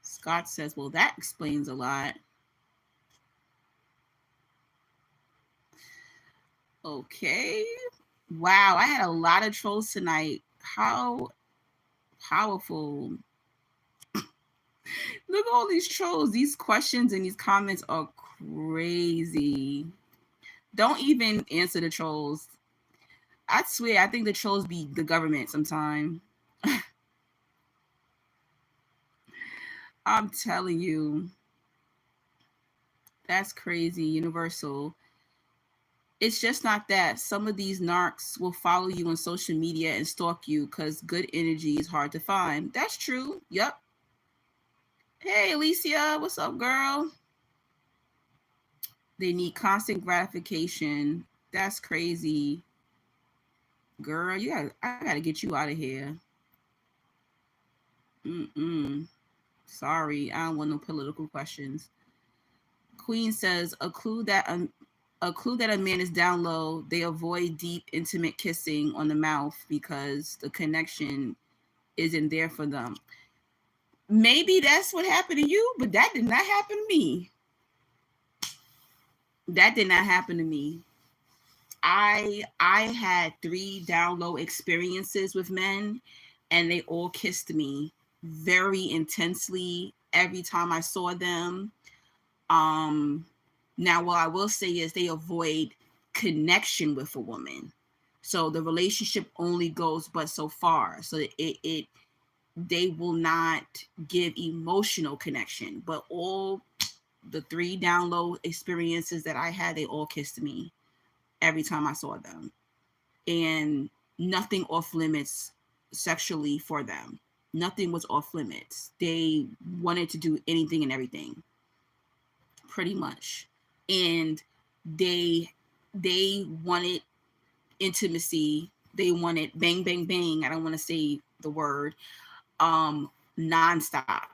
Scott says, well, that explains a lot. Okay. Wow, I had a lot of trolls tonight. How powerful. Look at all these trolls. These questions and these comments are crazy. Don't even answer the trolls. I swear, I think the trolls be the government sometime. I'm telling you. That's crazy. Universal. It's just not that. Some of these narcs will follow you on social media and stalk you because good energy is hard to find. That's true. Yep. Hey, Alicia. What's up, girl? They need constant gratification. That's crazy. Girl, I gotta get you out of here. Sorry, I don't want no political questions. Queen says a clue that a man is down low, they avoid deep, intimate kissing on the mouth because the connection isn't there for them. Maybe that's what happened to you, but that did not happen to me. That did not happen to me. I had 3 down low experiences with men, and they all kissed me very intensely every time I saw them. Now what I will say is they avoid connection with a woman. So the relationship only goes but so far. So it they will not give emotional connection. But all the 3 down low experiences that I had, they all kissed me every time I saw them. And nothing off limits sexually for them. Nothing was off limits. They wanted to do anything and everything, pretty much. And they wanted intimacy. They wanted bang bang bang. I don't want to say the word nonstop,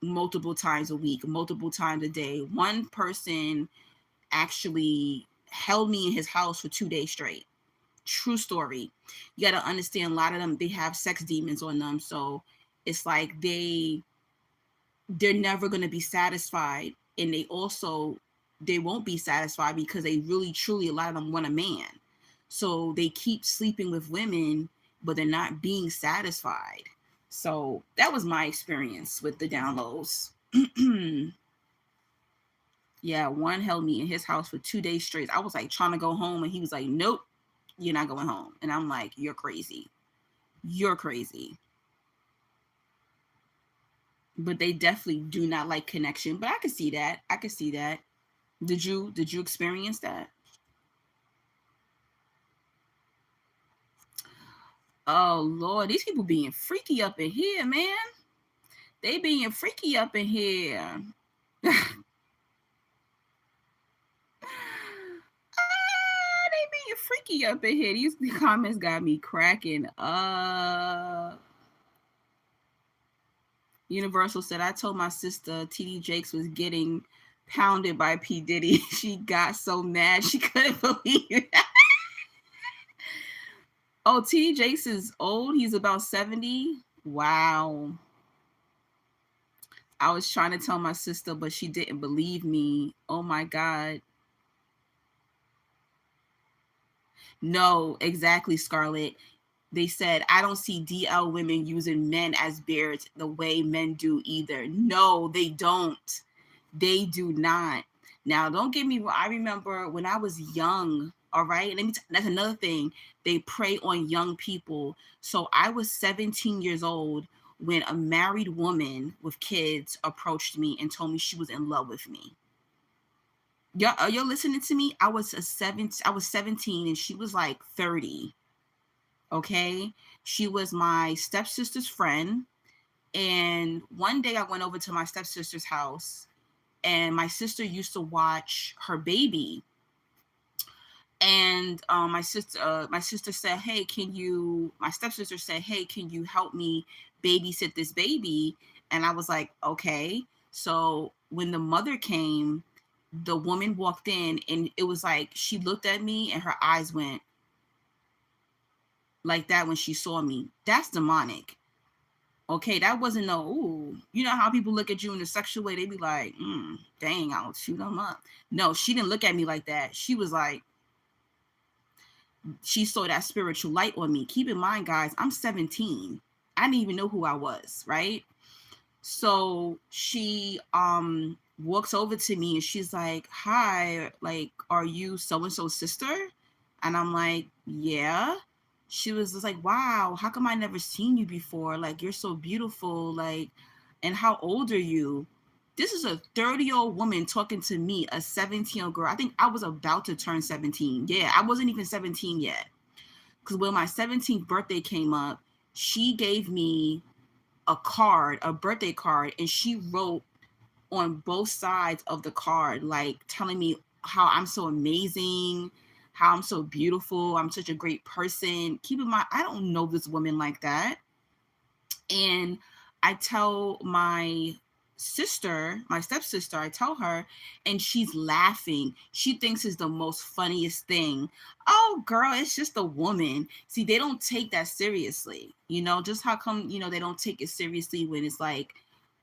multiple times a week, multiple times a day. One person actually held me in his house for 2 days straight. True story. You got to understand, a lot of them, they have sex demons on them. So it's like they're never going to be satisfied. And they won't be satisfied because they really, truly, a lot of them want a man. So they keep sleeping with women, but they're not being satisfied. So that was my experience with the downloads. Yeah, one held me in his house for 2 days straight. I was like trying to go home, and he was like, nope, you're not going home. And I'm like, you're crazy. You're crazy. But they definitely do not like connection. But I can see that. I can see that. Did you experience that? Oh Lord, these people being freaky up in here, man. They being freaky up in here. They being freaky up in here. These comments got me cracking up. Universal said, I told my sister TD Jakes was getting pounded by P. Diddy. She got so mad she couldn't believe it. Oh, TD Jakes is old. He's about 70. Wow. I was trying to tell my sister, but she didn't believe me. Oh my God. No, exactly, Scarlett. They said, I don't see DL women using men as beards the way men do either. No, they don't. They do not. Now, don't get me wrong. I remember when I was young, all right? That's another thing. They prey on young people. So I was 17 years old when a married woman with kids approached me and told me she was in love with me. Y'all, are you listening to me? I was 17 and she was like 30. Okay. She was my stepsister's friend. And one day I went over to my stepsister's house, and my sister used to watch her baby. And my sister said, hey, my stepsister said, hey, can you help me babysit this baby? And I was like, okay. So when the mother came, the woman walked in, and it was like, she looked at me and her eyes went like that when she saw me. That's demonic. Okay, that wasn't no, ooh. You know how people look at you in a sexual way? They be like, dang, I'll shoot them up. No, she didn't look at me like that. She was like, she saw that spiritual light on me. Keep in mind, guys, I'm 17. I didn't even know who I was, right? So she walks over to me and she's like, hi, like, are you so-and-so's sister? And I'm like, yeah. She was just like, wow, how come I never seen you before? Like, you're so beautiful. Like, and how old are you? This is a 30-year-old woman talking to me, a 17-year-old girl. I think I was about to turn 17. Yeah, I wasn't even 17 yet. Because when my 17th birthday came up, she gave me a birthday card, and she wrote on both sides of the card, like telling me how I'm so amazing, how I'm so beautiful, I'm such a great person. Keep in mind, I don't know this woman like that. And I tell my sister, my stepsister, I tell her, and she's laughing. She thinks it's the most funniest thing. Oh, girl, it's just a woman. See, they don't take that seriously. You know, just how come, they don't take it seriously when it's like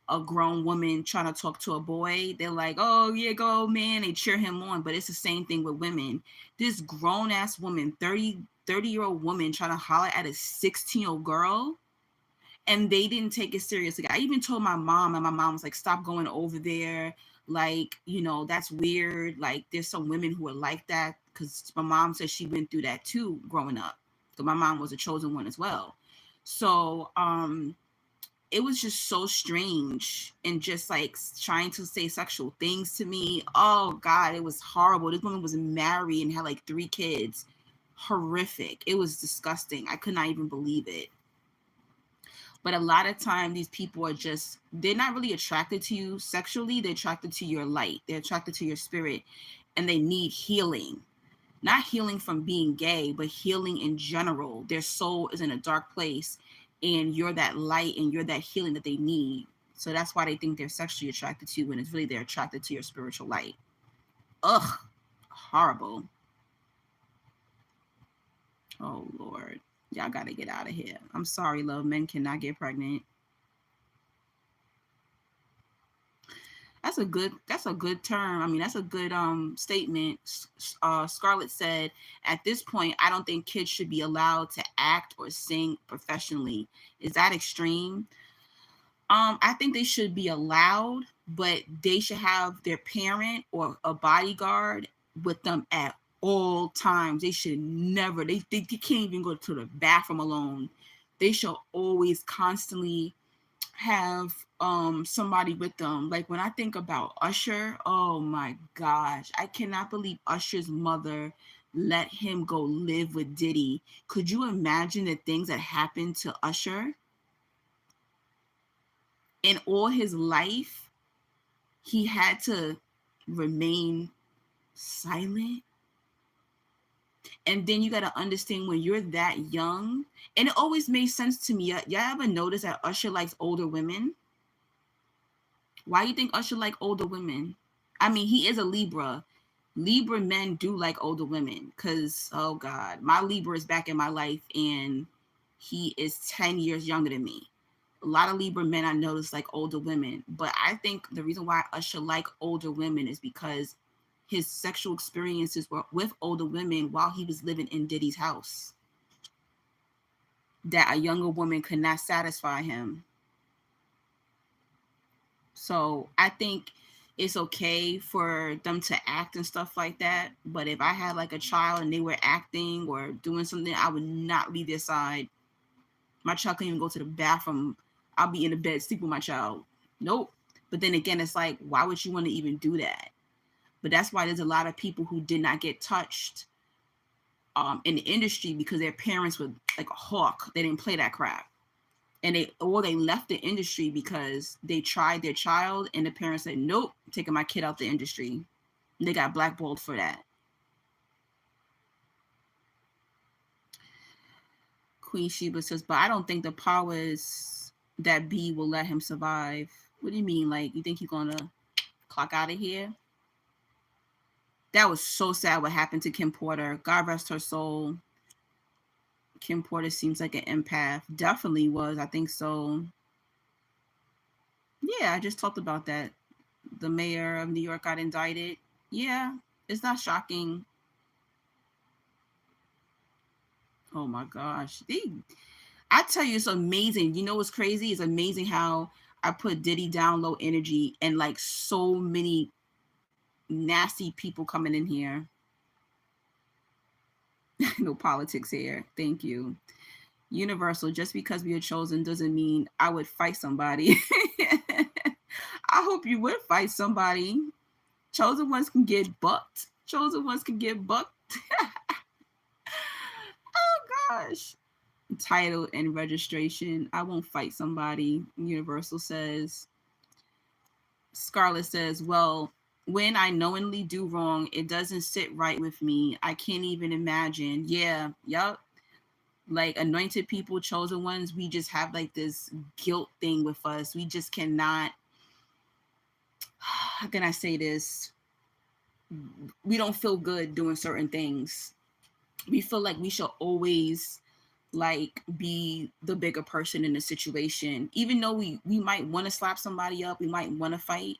a grown woman trying to talk to a boy, they're like, oh yeah, go man, they cheer him on. But it's the same thing with women. This grown ass woman, 30-year-old woman trying to holler at a 16-year-old girl, and they didn't take it seriously. I even told my mom, and my mom was like, stop going over there. Like, you know, that's weird. Like, there's some women who are like that, because my mom said she went through that too growing up. So my mom was a chosen one as well. So it was just so strange, and just like trying to say sexual things to me. Oh God, it was horrible. This woman was married and had like 3 kids. Horrific. It was disgusting. I could not even believe it. But a lot of time these people are just, they're not really attracted to you sexually. They're attracted to your light. They're attracted to your spirit, and they need healing. Not healing from being gay, but healing in general. Their soul is in a dark place, and you're that light and you're that healing that they need. So that's why they think they're sexually attracted to you, when it's really they're attracted to your spiritual light. Ugh, horrible. Oh Lord, y'all gotta get out of here. I'm sorry, love. Men cannot get pregnant. That's a good term. I mean, that's a good statement. Scarlett said, at this point, I don't think kids should be allowed to act or sing professionally. Is that extreme? I think they should be allowed, but they should have their parent or a bodyguard with them at all times. They should never, they can't even go to the bathroom alone. They should always constantly have somebody with them. Like when I think about Usher, oh my gosh, I cannot believe Usher's mother let him go live with Diddy. Could you imagine the things that happened to Usher? In all his life, he had to remain silent. And then you got to understand, when you're that young, and it always made sense to me. Y'all ever notice that Usher likes older women? Why do you think Usher like older women? I mean, he is a Libra. Libra men do like older women because, oh God, my Libra is back in my life and he is 10 years younger than me. A lot of Libra men I notice like older women. But I think the reason why Usher like older women is because his sexual experiences were with older women while he was living in Diddy's house, that a younger woman could not satisfy him. So I think it's okay for them to act and stuff like that. But if I had like a child and they were acting or doing something, I would not leave their side. My child can't even go to the bathroom. I'll be in the bed, sleep with my child. Nope. But then again, it's like, why would you want to even do that? But that's why there's a lot of people who did not get touched in the industry because their parents were like a hawk. They didn't play that crap. And they left the industry because they tried their child and the parents said, nope, I'm taking my kid out the industry. And they got blackballed for that. Queen Sheba says, but I don't think the powers that be will let him survive. What do you mean? Like, you think he's gonna clock out of here? That was so sad what happened to Kim Porter. God rest her soul. Kim Porter seems like an empath. Definitely was. I think so. Yeah, I just talked about that. The mayor of New York got indicted. Yeah, it's not shocking. Oh my gosh. I tell you, it's amazing. You know what's crazy? It's amazing how I put Diddy down low energy and like so many nasty people coming in here. No politics here. Thank you. Universal, just because we are chosen doesn't mean I would fight somebody. I hope you would fight somebody. Chosen ones can get bucked. Chosen ones can get bucked. Oh gosh. Title and registration. I won't fight somebody. Universal says. Scarlett says, well, when I knowingly do wrong, it doesn't sit right with me. I can't even imagine. Yeah, yup. Like anointed people, chosen ones, we just have like this guilt thing with us. We just cannot, how can I say this? We don't feel good doing certain things. We feel like we should always like be the bigger person in the situation, even though we might want to slap somebody up, we might want to fight.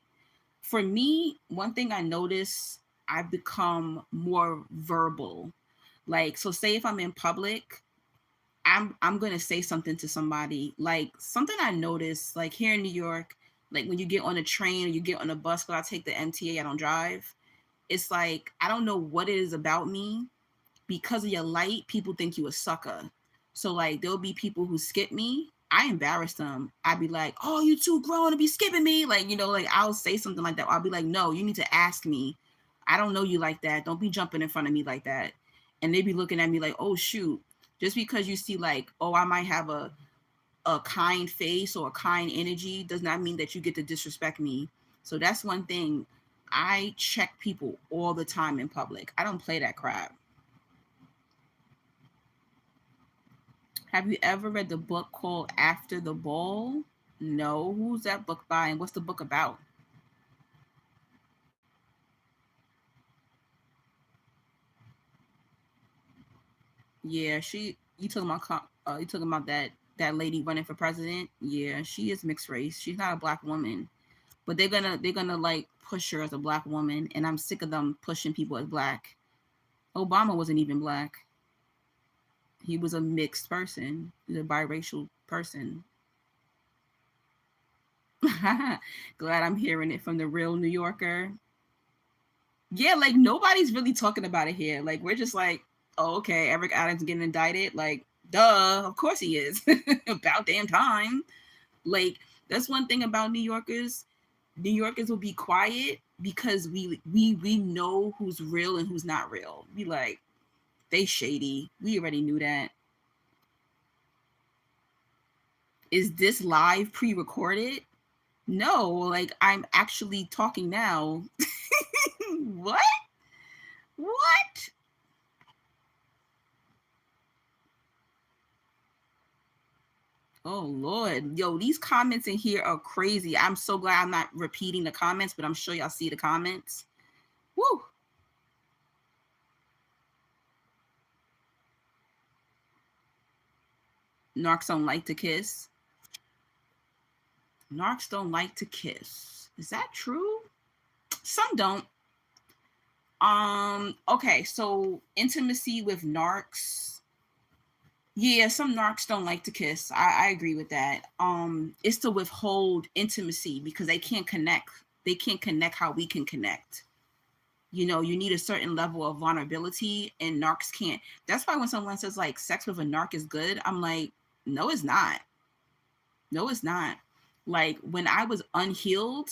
For me, one thing I notice, I've become more verbal. Like, so say if I'm in public, I'm gonna say something to somebody. Like something I noticed, like here in New York, like when you get on a train or you get on a bus, because I take the MTA, I don't drive. It's like I don't know what it is about me. Because of your light, people think you a sucker. So like there'll be people who skip me. I embarrass them. I'd be like, "Oh, you too grown to be skipping me." Like, you know, like I'll say something like that. I'll be like, "No, you need to ask me. I don't know you like that. Don't be jumping in front of me like that." And they be looking at me like, "Oh shoot." Just because you see like, "Oh, I might have a kind face or a kind energy," does not mean that you get to disrespect me. So that's one thing. I check people all the time in public. I don't play that crap. Have you ever read the book called After the Ball? No. Who's that book by and what's the book about? Yeah, you talking about you talking about that lady running for president? Yeah, she is mixed race. She's not a black woman. But they're gonna like push her as a black woman, and I'm sick of them pushing people as black. Obama wasn't even black. He was a mixed person. He's a biracial person. Glad I'm hearing it from the real New Yorker. Yeah, like nobody's really talking about it here. Like we're just like, oh, okay, Eric Adams getting indicted. Like, duh, of course he is. About damn time. Like that's one thing about New Yorkers. New Yorkers will be quiet because we know who's real and who's not real. We like they shady. We already knew that. Is this live pre-recorded? No, like I'm actually talking now. What? What? Oh Lord. Yo, these comments in here are crazy. I'm so glad I'm not repeating the comments, but I'm sure y'all see the comments. Woo. Narcs don't like to kiss. Narcs don't like to kiss. Is that true? Some don't. Okay, so intimacy with narcs. Yeah, some narcs don't like to kiss. I agree with that. It's to withhold intimacy because they can't connect. They can't connect how we can connect. You know, you need a certain level of vulnerability, and narcs can't. That's why when someone says like sex with a narc is good, I'm like, no, it's not. No, it's not. Like when I was unhealed,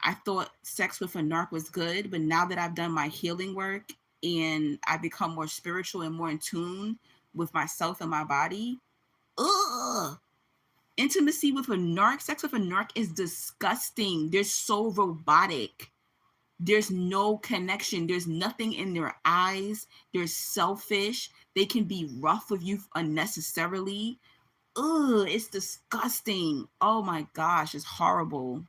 I thought sex with a narc was good, but now that I've done my healing work and I become more spiritual and more in tune with myself and my body, ugh, intimacy with a narc, sex with a narc is disgusting. They're so robotic. There's no connection. There's nothing in their eyes. They're selfish. They can be rough with you unnecessarily. Ugh, it's disgusting. Oh my gosh, it's horrible.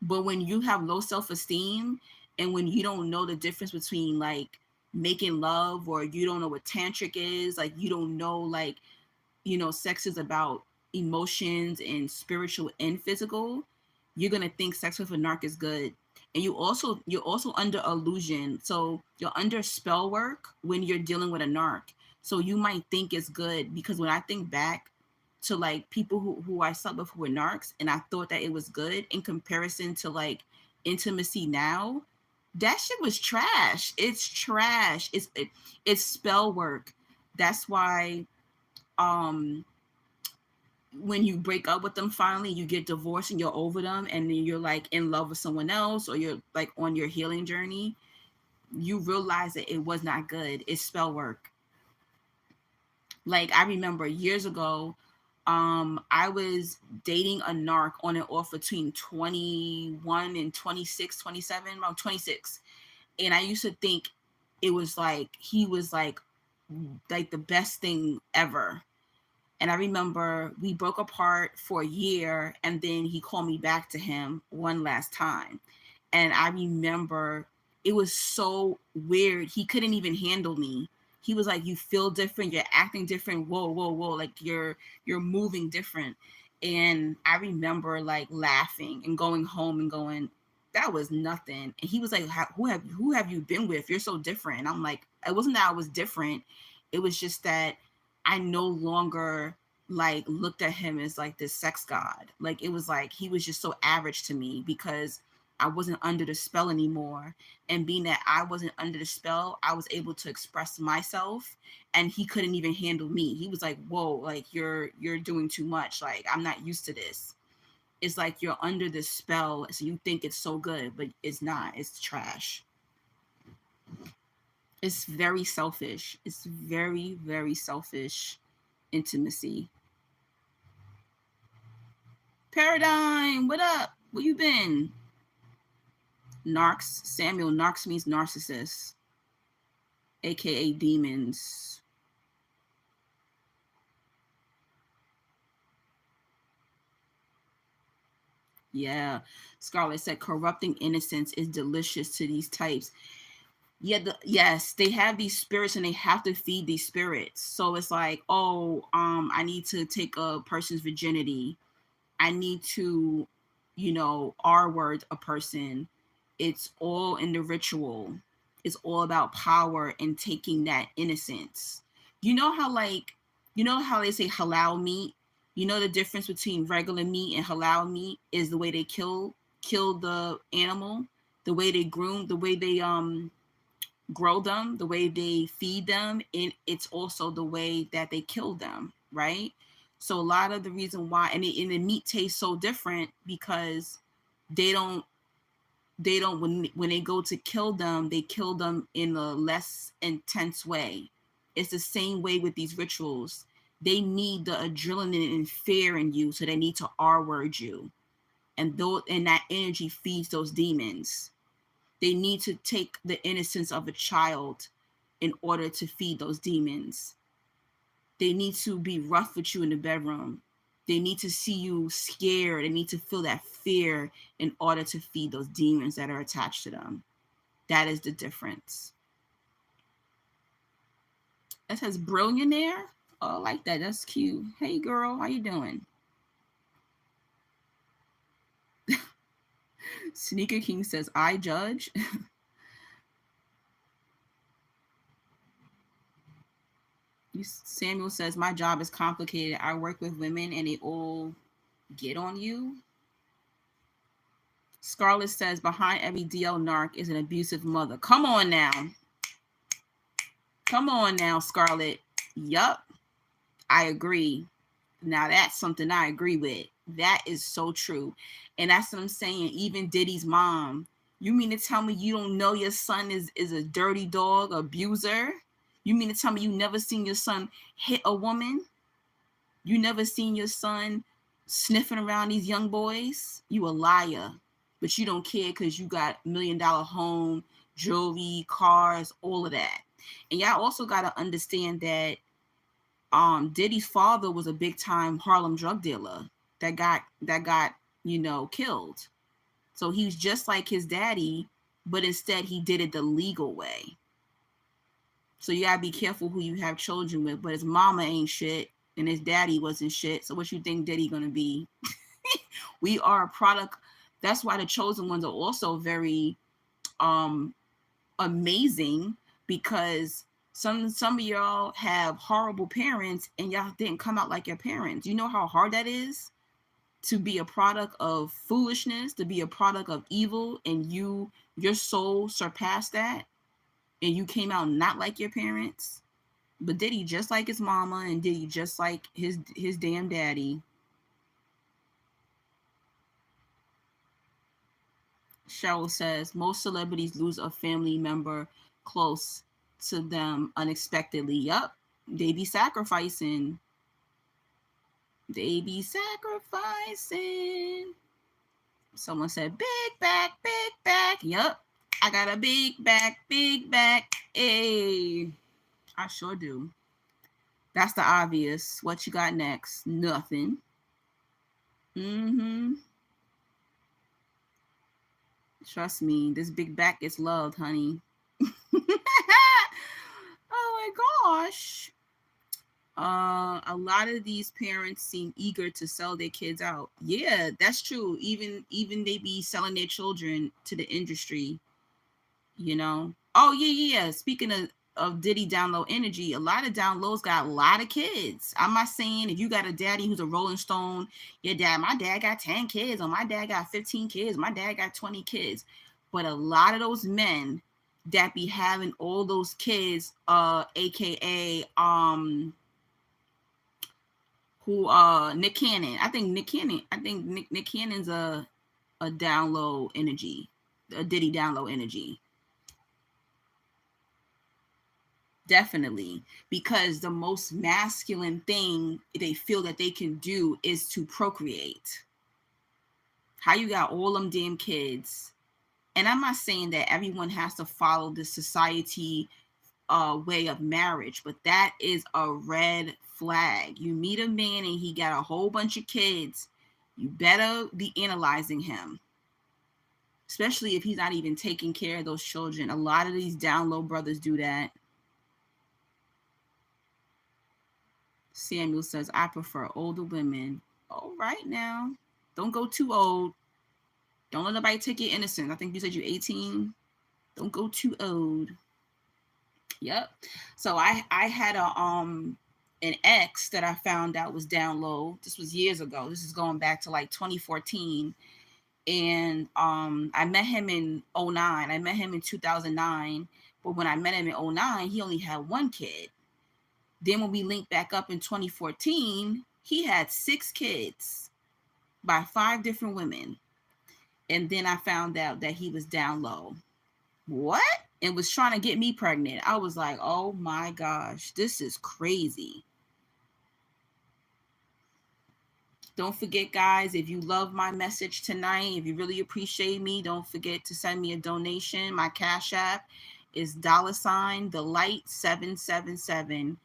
But when you have low self-esteem and when you don't know the difference between like making love, or you don't know what tantric is, like you don't know, like, you know, sex is about emotions and spiritual and physical, you're gonna think sex with a narc is good. And you're also under illusion. So you're under spell work when you're dealing with a narc. So you might think it's good, because when I think back to like people who I slept with who were narcs, and I thought that it was good in comparison to like intimacy now, that shit was trash. It's trash. It's spell work. That's why um when you break up with them, finally you get divorced and you're over them, and then you're like in love with someone else, or you're like on your healing journey, you realize that it was not good. It's spell work. Like I remember years ago, I was dating a narc on and off between 21 and 26, 27, about 26. And I used to think it was like he was like the best thing ever. And I remember we broke apart for a year, and then he called me back to him one last time. And I remember it was so weird. He couldn't even handle me. He was like, you feel different, you're acting different, whoa, whoa, whoa, like you're moving different. And I remember like laughing and going home and going, that was nothing. And he was like, who have you been with? You're so different. And I'm like, it wasn't that I was different. It was just that I no longer like looked at him as like this sex god. Like it was like he was just so average to me because I wasn't under the spell anymore. And being that I wasn't under the spell, I was able to express myself, and he couldn't even handle me. He was like, whoa, like you're doing too much. Like I'm not used to this. It's like you're under this spell, so you think it's so good, but it's not. It's trash. It's very selfish. It's very, very selfish intimacy. Paradigm, what up? Where you been? Narcs, Samuel, narcs means narcissist, aka demons. Yeah. Scarlett said corrupting innocence is delicious to these types. Yeah, yes, they have these spirits and they have to feed these spirits. So it's like, oh, I need to take a person's virginity. I need to, R-word a person. It's all in the ritual. It's all about power and taking that innocence. You know how they say halal meat? You know the difference between regular meat and halal meat is the way they kill the animal, the way they groom, the way they grow them, the way they feed them, and it's also the way that they kill them, right? So a lot of the reason why, and the meat tastes so different because they don't when they go to kill them, they kill them in a less intense way. It's the same way with these rituals. They need the adrenaline and fear in you, so they need to R-word you, and that energy feeds those demons. They need to take the innocence of a child in order to feed those demons. They need to be rough with you in the bedroom. They need to see you scared. They need to feel that fear in order to feed those demons that are attached to them. That is the difference. That says billionaire. Oh, I like that. That's cute. Hey, girl, how you doing? Sneaker King says, I judge. Samuel says, my job is complicated. I work with women and they all get on you. Scarlett says, behind every DL narc is an abusive mother. Come on now. Come on now, Scarlett. Yup. I agree. Now that's something I agree with. That is so true. And that's what I'm saying. Even Diddy's mom. You mean to tell me you don't know your son is a dirty dog, abuser? You mean to tell me you never seen your son hit a woman? You never seen your son sniffing around these young boys? You a liar. But you don't care because you got $1 million home, jewelry, cars, all of that. And y'all also got to understand that Diddy's father was a big time Harlem drug dealer that got killed. So he was just like his daddy, but instead he did it the legal way. So you gotta be careful who you have children with. But his mama ain't shit and his daddy wasn't shit. So what you think Diddy gonna be? We are a product. That's why the chosen ones are also very amazing, because some of y'all have horrible parents and y'all didn't come out like your parents. You know how hard that is to be a product of foolishness, to be a product of evil, and your soul surpassed that and you came out not like your parents. But Diddy just like his mama, and Diddy just like his damn daddy. Cheryl says most celebrities lose a family member close to them unexpectedly. Yup, they be sacrificing. They be sacrificing. Someone said big back, big back. Yup, I got a big back, big back. Hey, I sure do. That's the obvious. What you got next? Nothing. Mm-hmm. Trust me, this big back is loved, honey. Oh my gosh. A lot of these parents seem eager to sell their kids out. Yeah, that's true. Even they be selling their children to the industry, you know. Oh yeah. Speaking of Diddy down low energy, a lot of down lows got a lot of kids. I'm not saying if you got a daddy who's a Rolling Stone, my dad got 10 kids, or my dad got 15 kids, my dad got 20 kids. But a lot of those men that be having all those kids, aka Nick Cannon. I think Nick Cannon's a down low energy, a Diddy down low energy. Definitely, because the most masculine thing they feel that they can do is to procreate. How you got all them damn kids? And I'm not saying that everyone has to follow the society way of marriage, but that is a red flag. You meet a man and he got a whole bunch of kids, you better be analyzing him, especially if he's not even taking care of those children. A lot of these down low brothers do that. Samuel says, I prefer older women. All right now. Don't go too old. Don't let nobody take your innocence. I think you said you're 18. Don't go too old. Yep. So I had an ex that I found out was down low. This was years ago. This is going back to like 2014. And I met him in 2009. I met him in 2009. But when I met him in 2009, he only had one kid. Then when we linked back up in 2014, he had 6 kids by 5 different women. And then I found out that he was down low. What? And was trying to get me pregnant. I was like, oh my gosh, this is crazy. Don't forget, guys, if you love my message tonight, if you really appreciate me, don't forget to send me a donation. My Cash App is $the light777.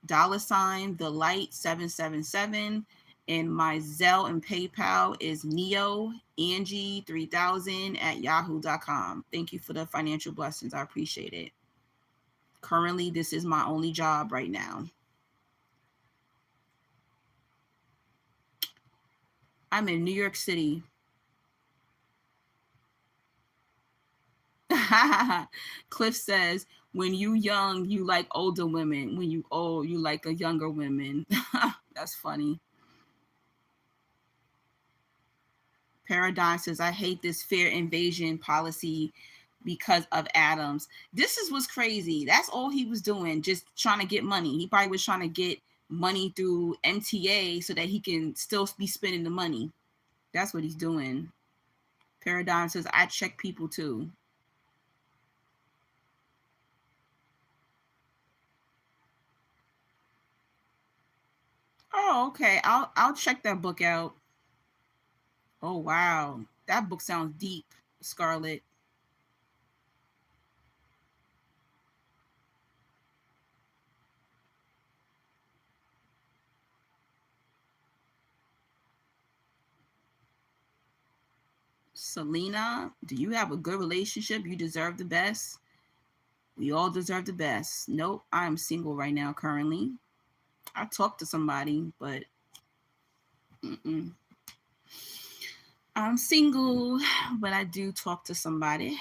$the light777, and my Zelle and PayPal is neoangie3000@yahoo.com. Thank you for the financial blessings. I appreciate it. Currently, this is my only job right now. I'm in New York City. Cliff says, when you young, you like older women. When you old, you like the younger women. That's funny. Paradigm says, I hate this fair invasion policy because of Adams. This is what's crazy. That's all he was doing, just trying to get money. He probably was trying to get money through MTA so that he can still be spending the money. That's what he's doing. Paradigm says, I check people too. Oh, okay. I'll check that book out. Oh wow, that book sounds deep, Scarlett. Selena, do you have a good relationship? You deserve the best. We all deserve the best. Nope, I am single right now currently. I talked to somebody, but I'm single, but I do talk to somebody.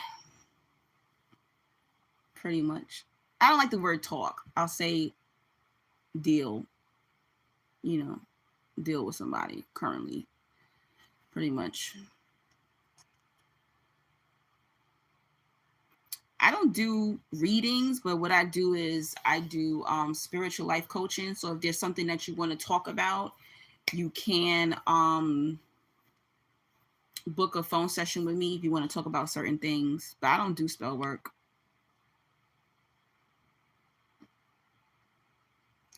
Pretty much. I don't like the word talk. I'll say deal. Deal with somebody currently. Pretty much. I don't do readings, but what I do is I do spiritual life coaching. So if there's something that you want to talk about, you can book a phone session with me if you want to talk about certain things. But I don't do spell work.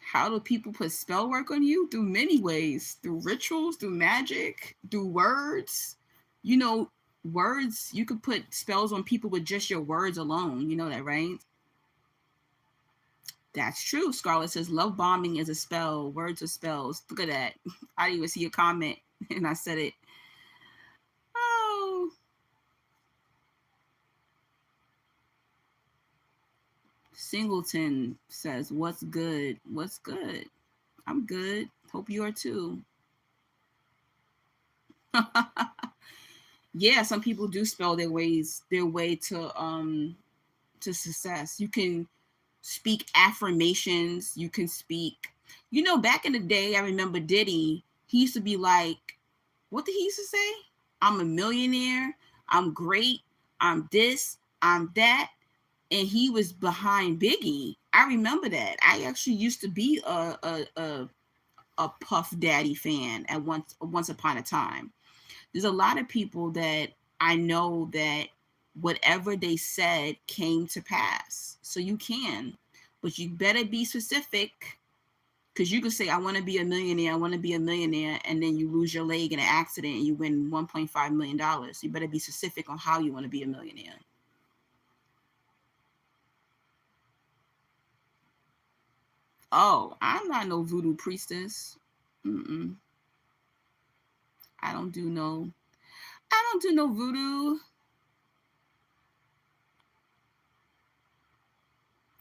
How do people put spell work on you? Through many ways. Through rituals, through magic, through words. Words, you could put spells on people with just your words alone. You know that, right? That's true. Scarlett says, love bombing is a spell. Words are spells. Look at that. I didn't even see a comment and I said it. Oh. Singleton says, "What's good? What's good? I'm good. Hope you are too." Yeah, some people do spell their way to success. You can speak affirmations. You can speak. Back in the day, I remember Diddy. He used to be like, what did he used to say? I'm a millionaire. I'm great. I'm this. I'm that. And he was behind Biggie. I remember that. I actually used to be a Puff Daddy fan at once upon a time. There's a lot of people that I know that whatever they said came to pass. So you can, but you better be specific, because you could say, I want to be a millionaire, I want to be a millionaire, and then you lose your leg in an accident and you win $1.5 million. You better be specific on how you want to be a millionaire. Oh, I'm not no voodoo priestess. Mm-mm. I don't do no voodoo.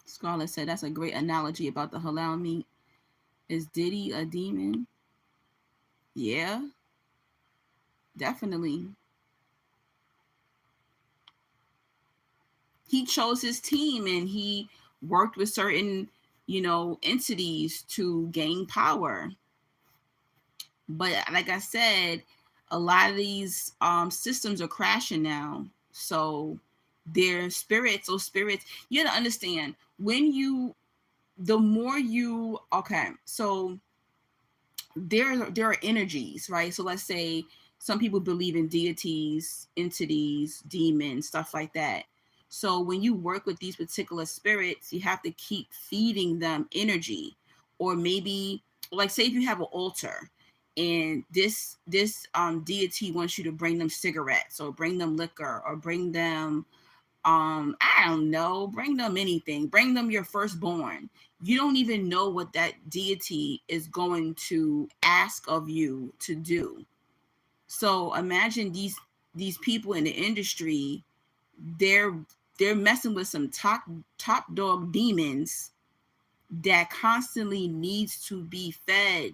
Scarlett said that's a great analogy about the halal meat. Is Diddy a demon? Yeah, definitely. He chose his team and he worked with certain, entities to gain power. But like I said, a lot of these systems are crashing now. So their spirits, you have to understand, so there are energies, right? So let's say some people believe in deities, entities, demons, stuff like that. So when you work with these particular spirits, you have to keep feeding them energy. Or maybe, like, say if you have an altar and this deity wants you to bring them cigarettes or bring them liquor or bring them I don't know, bring them anything, bring them your firstborn. You don't even know what that deity is going to ask of you to do. So imagine these people in the industry, they're messing with some top dog demons that constantly needs to be fed,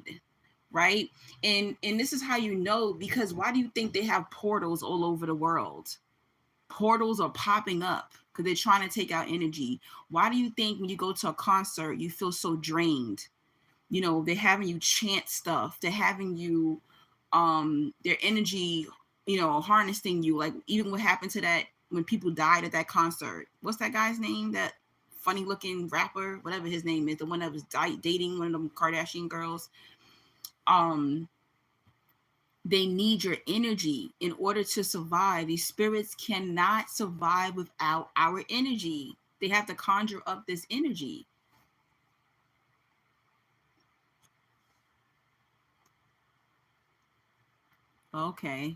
right? And this is how you know, because why do you think they have portals all over the world? Portals are popping up because they're trying to take out energy. Why do you think when you go to a concert you feel so drained? They're having you chant stuff, they're having you their energy, harnessing you. Like, even what happened to that when people died at that concert, what's that guy's name, that funny looking rapper, whatever his name is, the one that was dating one of them Kardashian girls. They need your energy in order to survive. These spirits cannot survive without our energy. They have to conjure up this energy. Okay.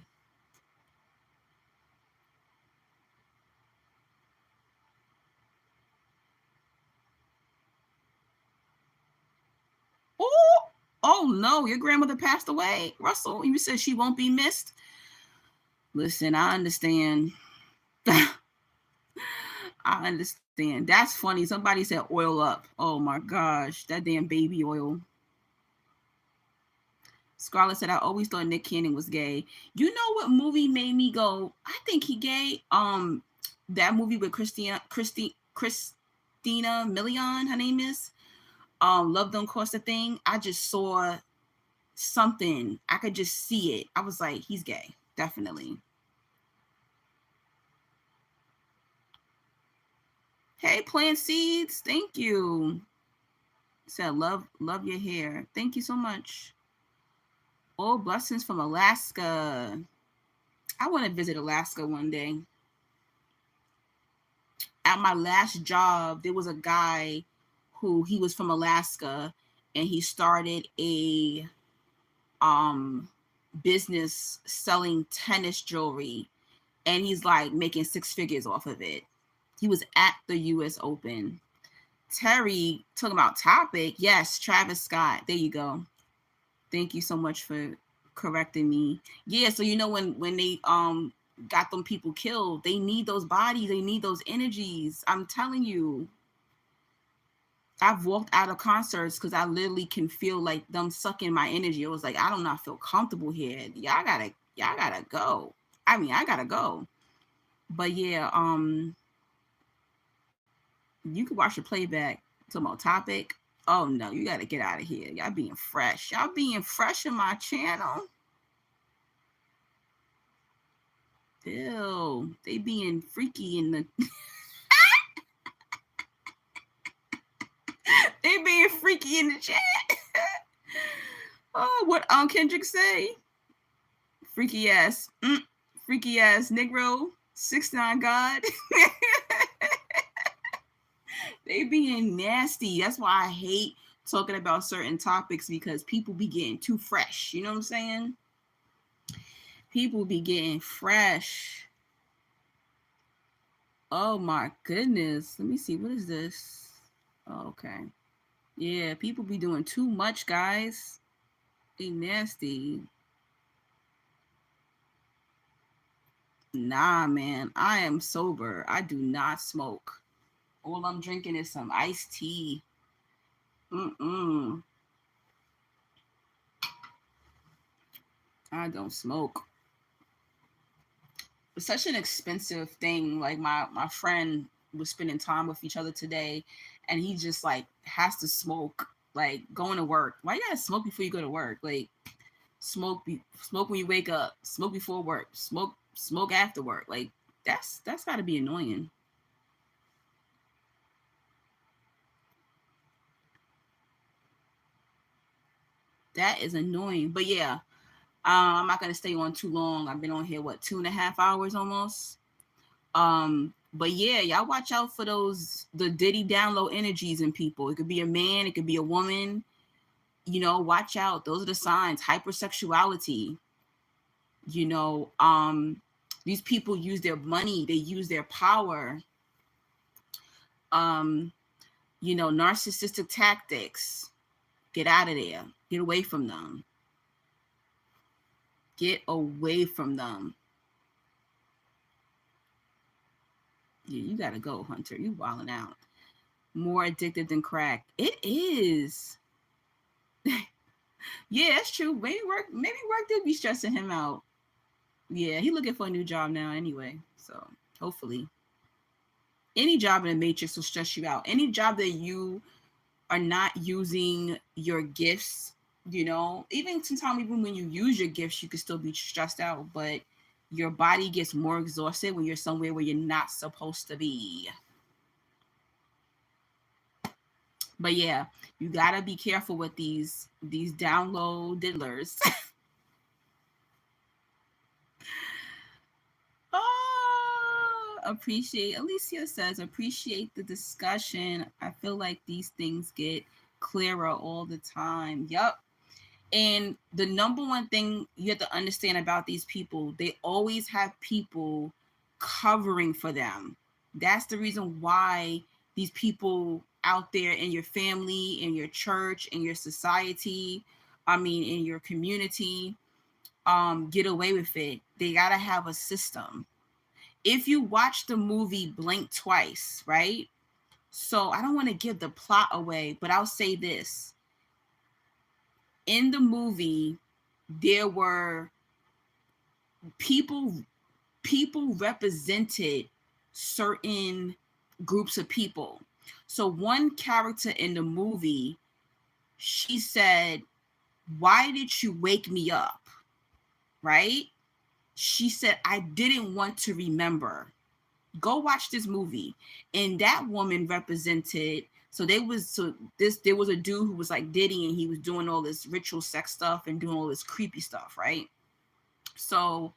Oh no, your grandmother passed away, Russell. You said she won't be missed. Listen, I understand. I understand. That's funny. Somebody said oil up. Oh my gosh, that damn baby oil. Scarlett said, I always thought Nick Cannon was gay. You know what movie made me go, I think he gay? That movie with Christina Milian, her name is. Love Don't Cost a Thing. I just saw something. I could just see it. I was like, he's gay. Definitely. Hey, plant seeds. Thank you. Said love your hair. Thank you so much. All blessings from Alaska. I want to visit Alaska one day. At my last job, there was a guy who, he was from Alaska, and he started a business selling tennis jewelry, and he's like making 6 figures off of it. He was at the US Open. Terry, talking about topic. Yes, Travis Scott. There you go. Thank you so much for correcting me. Yeah, so when they got them people killed, they need those bodies, they need those energies. I'm telling you. I've walked out of concerts because I literally can feel like them sucking my energy. It was like, I do not feel comfortable here. Y'all gotta go. I mean, I gotta go. But yeah, you can watch the playback. Talking about topic. Oh no, you gotta get out of here. Y'all being fresh. Y'all being fresh in my channel. Ew, they being freaky in the they being freaky in the chat. Oh, what Kendrick say? Freaky ass. Freaky ass Negro. 6ix9ine God. They being nasty. That's why I hate talking about certain topics, because people be getting too fresh. You know what I'm saying? People be getting fresh. Oh my goodness. Let me see. What is this? Oh, okay. Yeah, people be doing too much, guys. They nasty. Nah, man. I am sober. I do not smoke. All I'm drinking is some iced tea. I don't smoke. It's such an expensive thing. Like my friend was spending time with each other today, and he just like has to smoke, like going to work. Why you gotta smoke before you go to work? Like smoke when you wake up, smoke before work, smoke after work. Like that's gotta be annoying. That is annoying. But yeah, I'm not gonna stay on too long. I've been on here 2.5 hours almost. But yeah, y'all watch out for the Diddy download energies in people. It could be a man, it could be a woman. You know, watch out. Those are the signs. Hypersexuality. You know, these people use their money, they use their power. You know, narcissistic tactics. Get out of there. Get away from them. Get away from them. Yeah, you gotta go, Hunter. You wilding out. More addictive than crack. It is. Yeah, that's true. Maybe work did be stressing him out. Yeah, he looking for a new job now anyway. So hopefully. Any job in the matrix will stress you out. Any job that you are not using your gifts, you know, even sometimes even when you use your gifts, you can still be stressed out, but your body gets more exhausted when you're somewhere where you're not supposed to be. But yeah, you gotta be careful with these download diddlers. Alicia says, appreciate the discussion. I feel like these things get clearer all the time. Yup. And the number one thing you have to understand about these people, they always have people covering for them. That's the reason why these people out there in your family, in your church, in your society, in your community, get away with it. They gotta have a system. If you watch the movie Blink Twice, right? So I don't want to give the plot away, but I'll say this. In the movie, there were people represented certain groups of people. So one character in the movie, she said, "Why did you wake me up?" Right? She said, "I didn't want to remember." Go watch this movie. And that woman represented, there was a dude who was like Diddy, and he was doing all this ritual sex stuff and doing all this creepy stuff, right? So,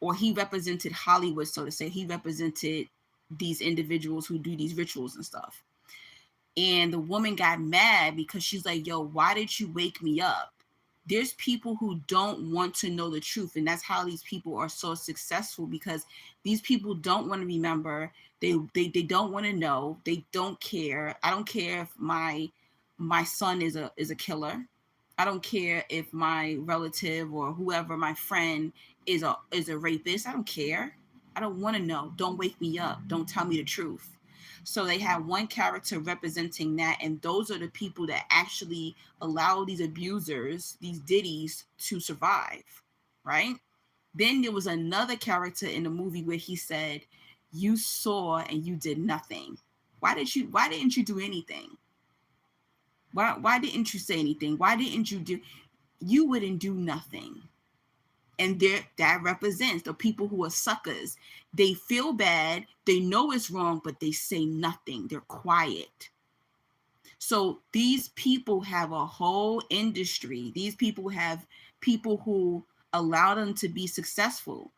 or he represented Hollywood, so to say. He represented these individuals who do these rituals and stuff. And the woman got mad because she's like, "Yo, why did you wake me up?" There's people who don't want to know the truth. And that's how these people are so successful, because these people don't want to remember. They don't want to know. They don't care. I don't care if my son is a killer. I don't care if my relative or whoever, my friend, is a rapist. I don't care. I don't want to know. Don't wake me up. Don't tell me the truth. So they have one character representing that, and those are the people that actually allow these abusers, these Diddies, to survive, right? Then there was another character in the movie where he said, "You saw and you did nothing. Why didn't you do anything? Why didn't you say anything? Why didn't you do? You wouldn't do nothing." And that represents the people who are suckers. They feel bad, they know it's wrong, but they say nothing. They're quiet. So these people have a whole industry. These people have people who allow them to be successful.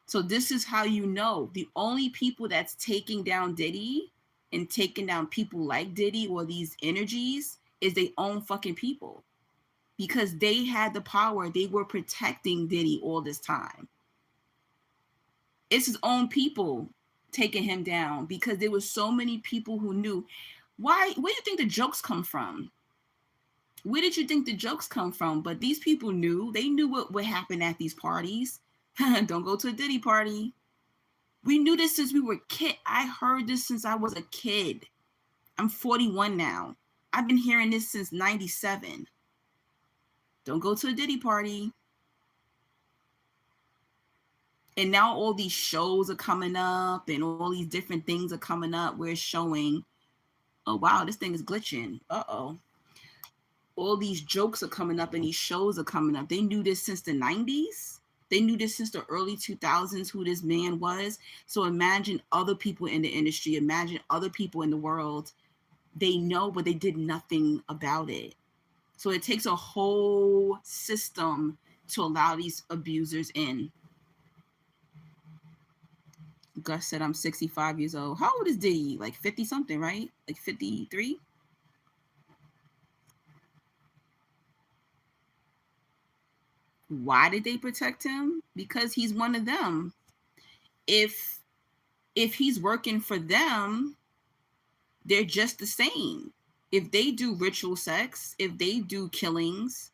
So this is how you know the only people that's taking down Diddy and taking down people like Diddy or these energies is their own fucking people, because they had the power. They were protecting Diddy all this time. It's his own people taking him down because there were so many people who knew. Where do you think the jokes come from? Where did you think the jokes come from? But these people knew. They knew what would happen at these parties. Don't go to a Diddy party. We knew this since we were kids. I heard this since I was a kid. I'm 41 now. I've been hearing this since 97. Don't go to a Diddy party. And now all these shows are coming up and all these different things are coming up where it's showing, oh, wow, this thing is glitching. Uh-oh. All these jokes are coming up and these shows are coming up. They knew this since the 90s. They knew this since the early 2000s, who this man was. So imagine other people in the industry. Imagine other people in the world. They know, but they did nothing about it. So it takes a whole system to allow these abusers in. Gus said, I'm 65 years old. How old is Diddy? Like 50 something, right? Like 53? Why did they protect him? Because he's one of them. If he's working for them, they're just the same. If they do ritual sex, if they do killings,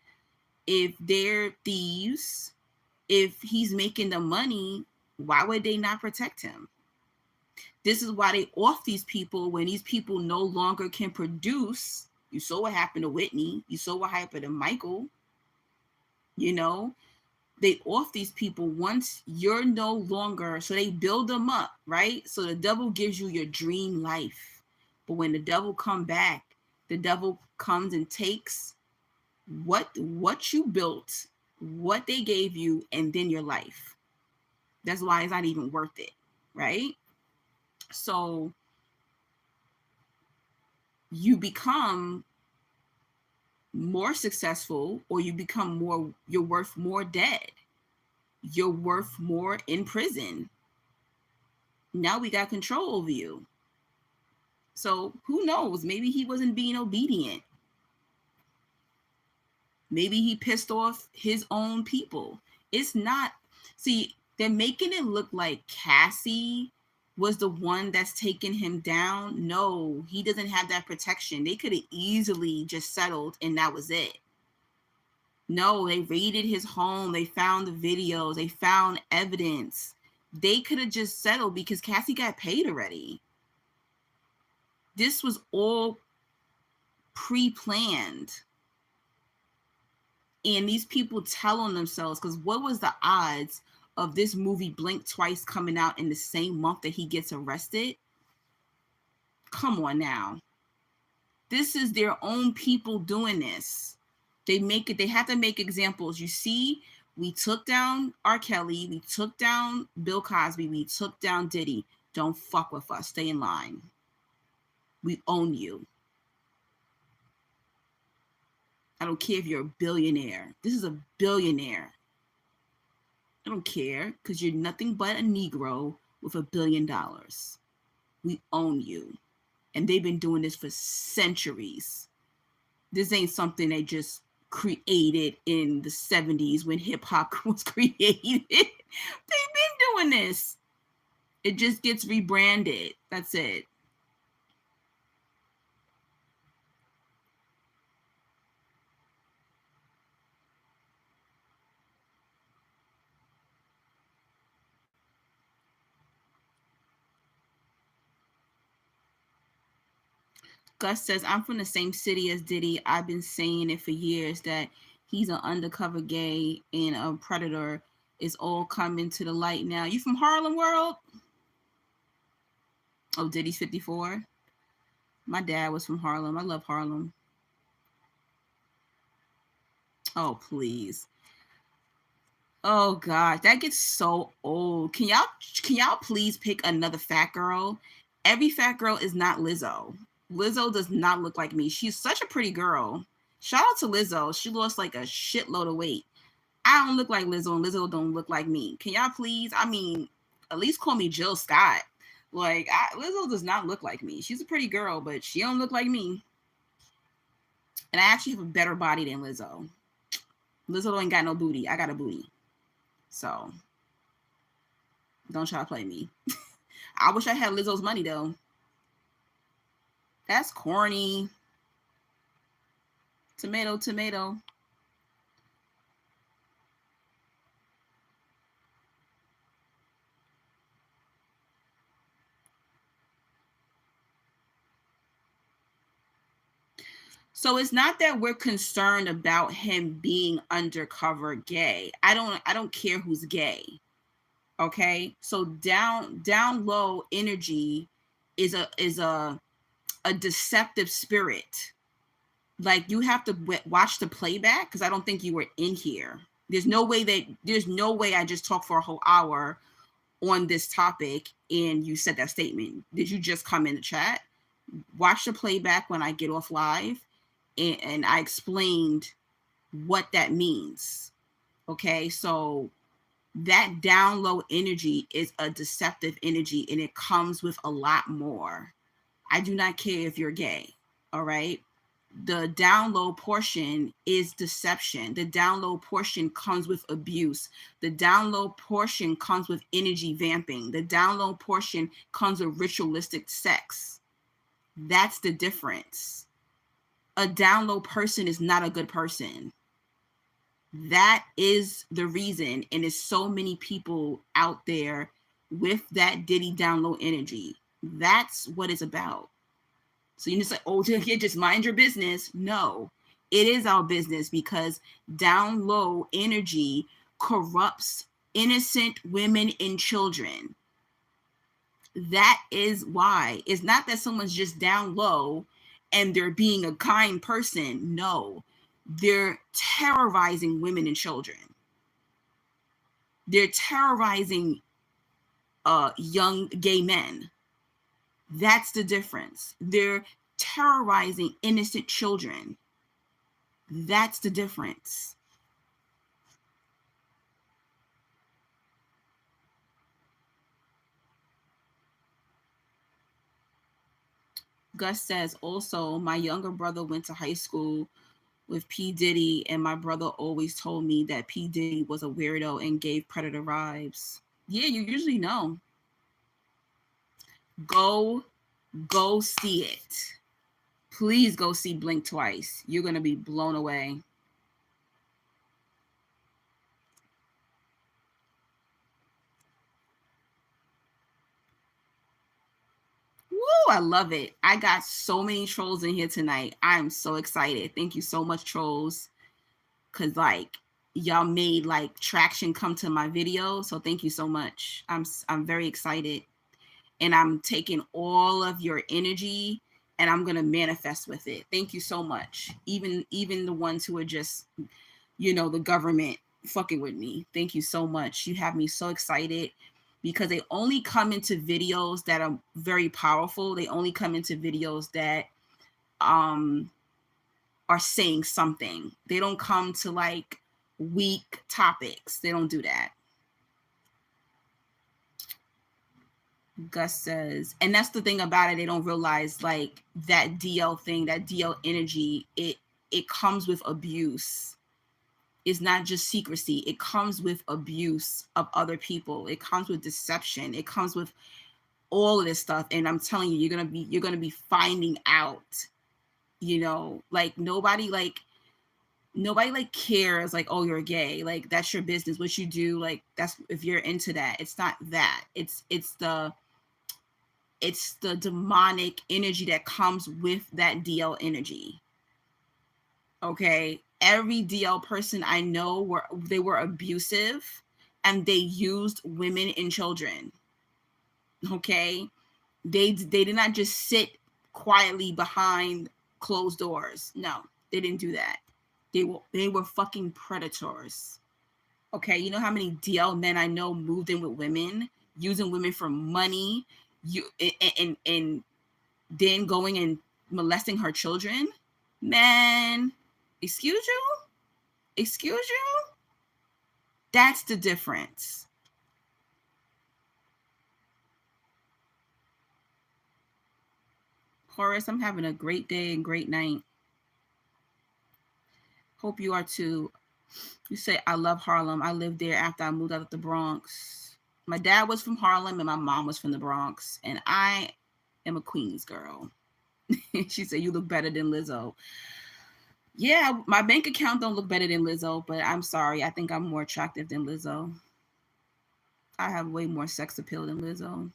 if they're thieves, if he's making the money, why would they not protect him? This is why they off these people when these people no longer can produce. You saw what happened to Whitney. You saw what happened to Michael. You know, they off these people once you're no longer. So they build them up, right? So the devil gives you your dream life. But when the devil come back, the devil comes and takes what you built, what they gave you, and then your life. That's why it's not even worth it, right? So you become more successful, or you become more, you're worth more dead. You're worth more in prison. Now we got control over you. So who knows? Maybe he wasn't being obedient. Maybe he pissed off his own people. It's not, see, they're making it look like Cassie was the one that's taking him down. No, he doesn't have that protection. They could have easily just settled and that was it. No, they raided his home. They found the videos. They found evidence. They could have just settled because Cassie got paid already. This was all pre-planned. And these people tell on themselves, because what was the odds of this movie Blink Twice coming out in the same month that he gets arrested? Come on now. This is their own people doing this. They have to make examples. You see, we took down R. Kelly, we took down Bill Cosby, we took down Diddy. Don't fuck with us. Stay in line. We own you. I don't care if you're a billionaire. This is a billionaire. I don't care, because you're nothing but a Negro with $1 billion. We own you. And they've been doing this for centuries. This ain't something they just created in the 70s when hip hop was created. They've been doing this. It just gets rebranded. That's it. Gus says, I'm from the same city as Diddy. I've been saying it for years that he's an undercover gay and a predator. Is all coming to the light now. You from Harlem World? Oh, Diddy's 54. My dad was from Harlem. I love Harlem. Oh, please. Oh God, that gets so old. Can y'all please pick another fat girl? Every fat girl is not Lizzo. Lizzo does not look like me. She's such a pretty girl. Shout out to Lizzo. She lost like a shitload of weight. I don't look like Lizzo, and Lizzo don't look like me. Can y'all please? I mean, at least call me Jill Scott. Like, Lizzo does not look like me. She's a pretty girl, but she don't look like me. And I actually have a better body than Lizzo. Lizzo ain't got no booty. I got a booty. So, don't try to play me. I wish I had Lizzo's money, though. That's corny. Tomato, tomato. So it's not that we're concerned about him being undercover gay. I don't care who's gay. Okay? So down low energy is a deceptive spirit. Like, you have to watch the playback, because I don't think you were in here. There's no way I just talked for a whole hour on this topic and you said that statement. Did you just come in the chat? Watch the playback when I get off live, and I explained what that means. Okay, so that down low energy is a deceptive energy, and it comes with a lot more. I do not care if you're gay. All right. The down low portion is deception. The down low portion comes with abuse. The down low portion comes with energy vamping. The down low portion comes with ritualistic sex. That's the difference. A down low person is not a good person. That is the reason. And there's so many people out there with that Diddy down low energy. That's what it's about. So you just like, oh, just mind your business. No, it is our business, because down low energy corrupts innocent women and children. That is why. It's not that someone's just down low and they're being a kind person. No, they're terrorizing women and children. They're terrorizing young gay men. That's the difference. They're terrorizing innocent children. That's the difference. Gus says, also, my younger brother went to high school with P. Diddy, and my brother always told me that P. Diddy was a weirdo and gave predator vibes. Yeah, you usually know. Go see it. Please go see Blink twice. You're going to be blown away. Woo, I love it. I got so many trolls in here tonight. I'm so excited. Thank you so much, trolls. Because, like, y'all made, like, traction come to my video. So thank you so much. I'm very excited. And I'm taking all of your energy and I'm going to manifest with it. Thank you so much. Even the ones who are just, the government fucking with me. Thank you so much. You have me so excited, because they only come into videos that are very powerful. They only come into videos that are saying something. They don't come to like weak topics. They don't do that. Gus says, and that's the thing about it. They don't realize, like, that DL thing, that DL energy, it comes with abuse. It's not just secrecy. It comes with abuse of other people. It comes with deception. It comes with all of this stuff. And I'm telling you, you're gonna be finding out. Like, nobody cares, like, oh, you're gay, like, that's your business, what you do, like, that's, if you're into that. It's not that. It's the it's the demonic energy that comes with that DL energy. Okay, every DL person I know were abusive, and they used women and children. Okay, they did not just sit quietly behind closed doors. No, they didn't do that. They were fucking predators. Okay, you know how many DL men I know moved in with women, using women for money, and then going and molesting her children? Man, excuse you? That's the difference. Horace, I'm having a great day and great night. Hope you are too. You say, I love Harlem. I lived there after I moved out of the Bronx. My dad was from Harlem and my mom was from the Bronx. And I am a Queens girl. She said, you look better than Lizzo. Yeah, my bank account don't look better than Lizzo, but I'm sorry. I think I'm more attractive than Lizzo. I have way more sex appeal than Lizzo.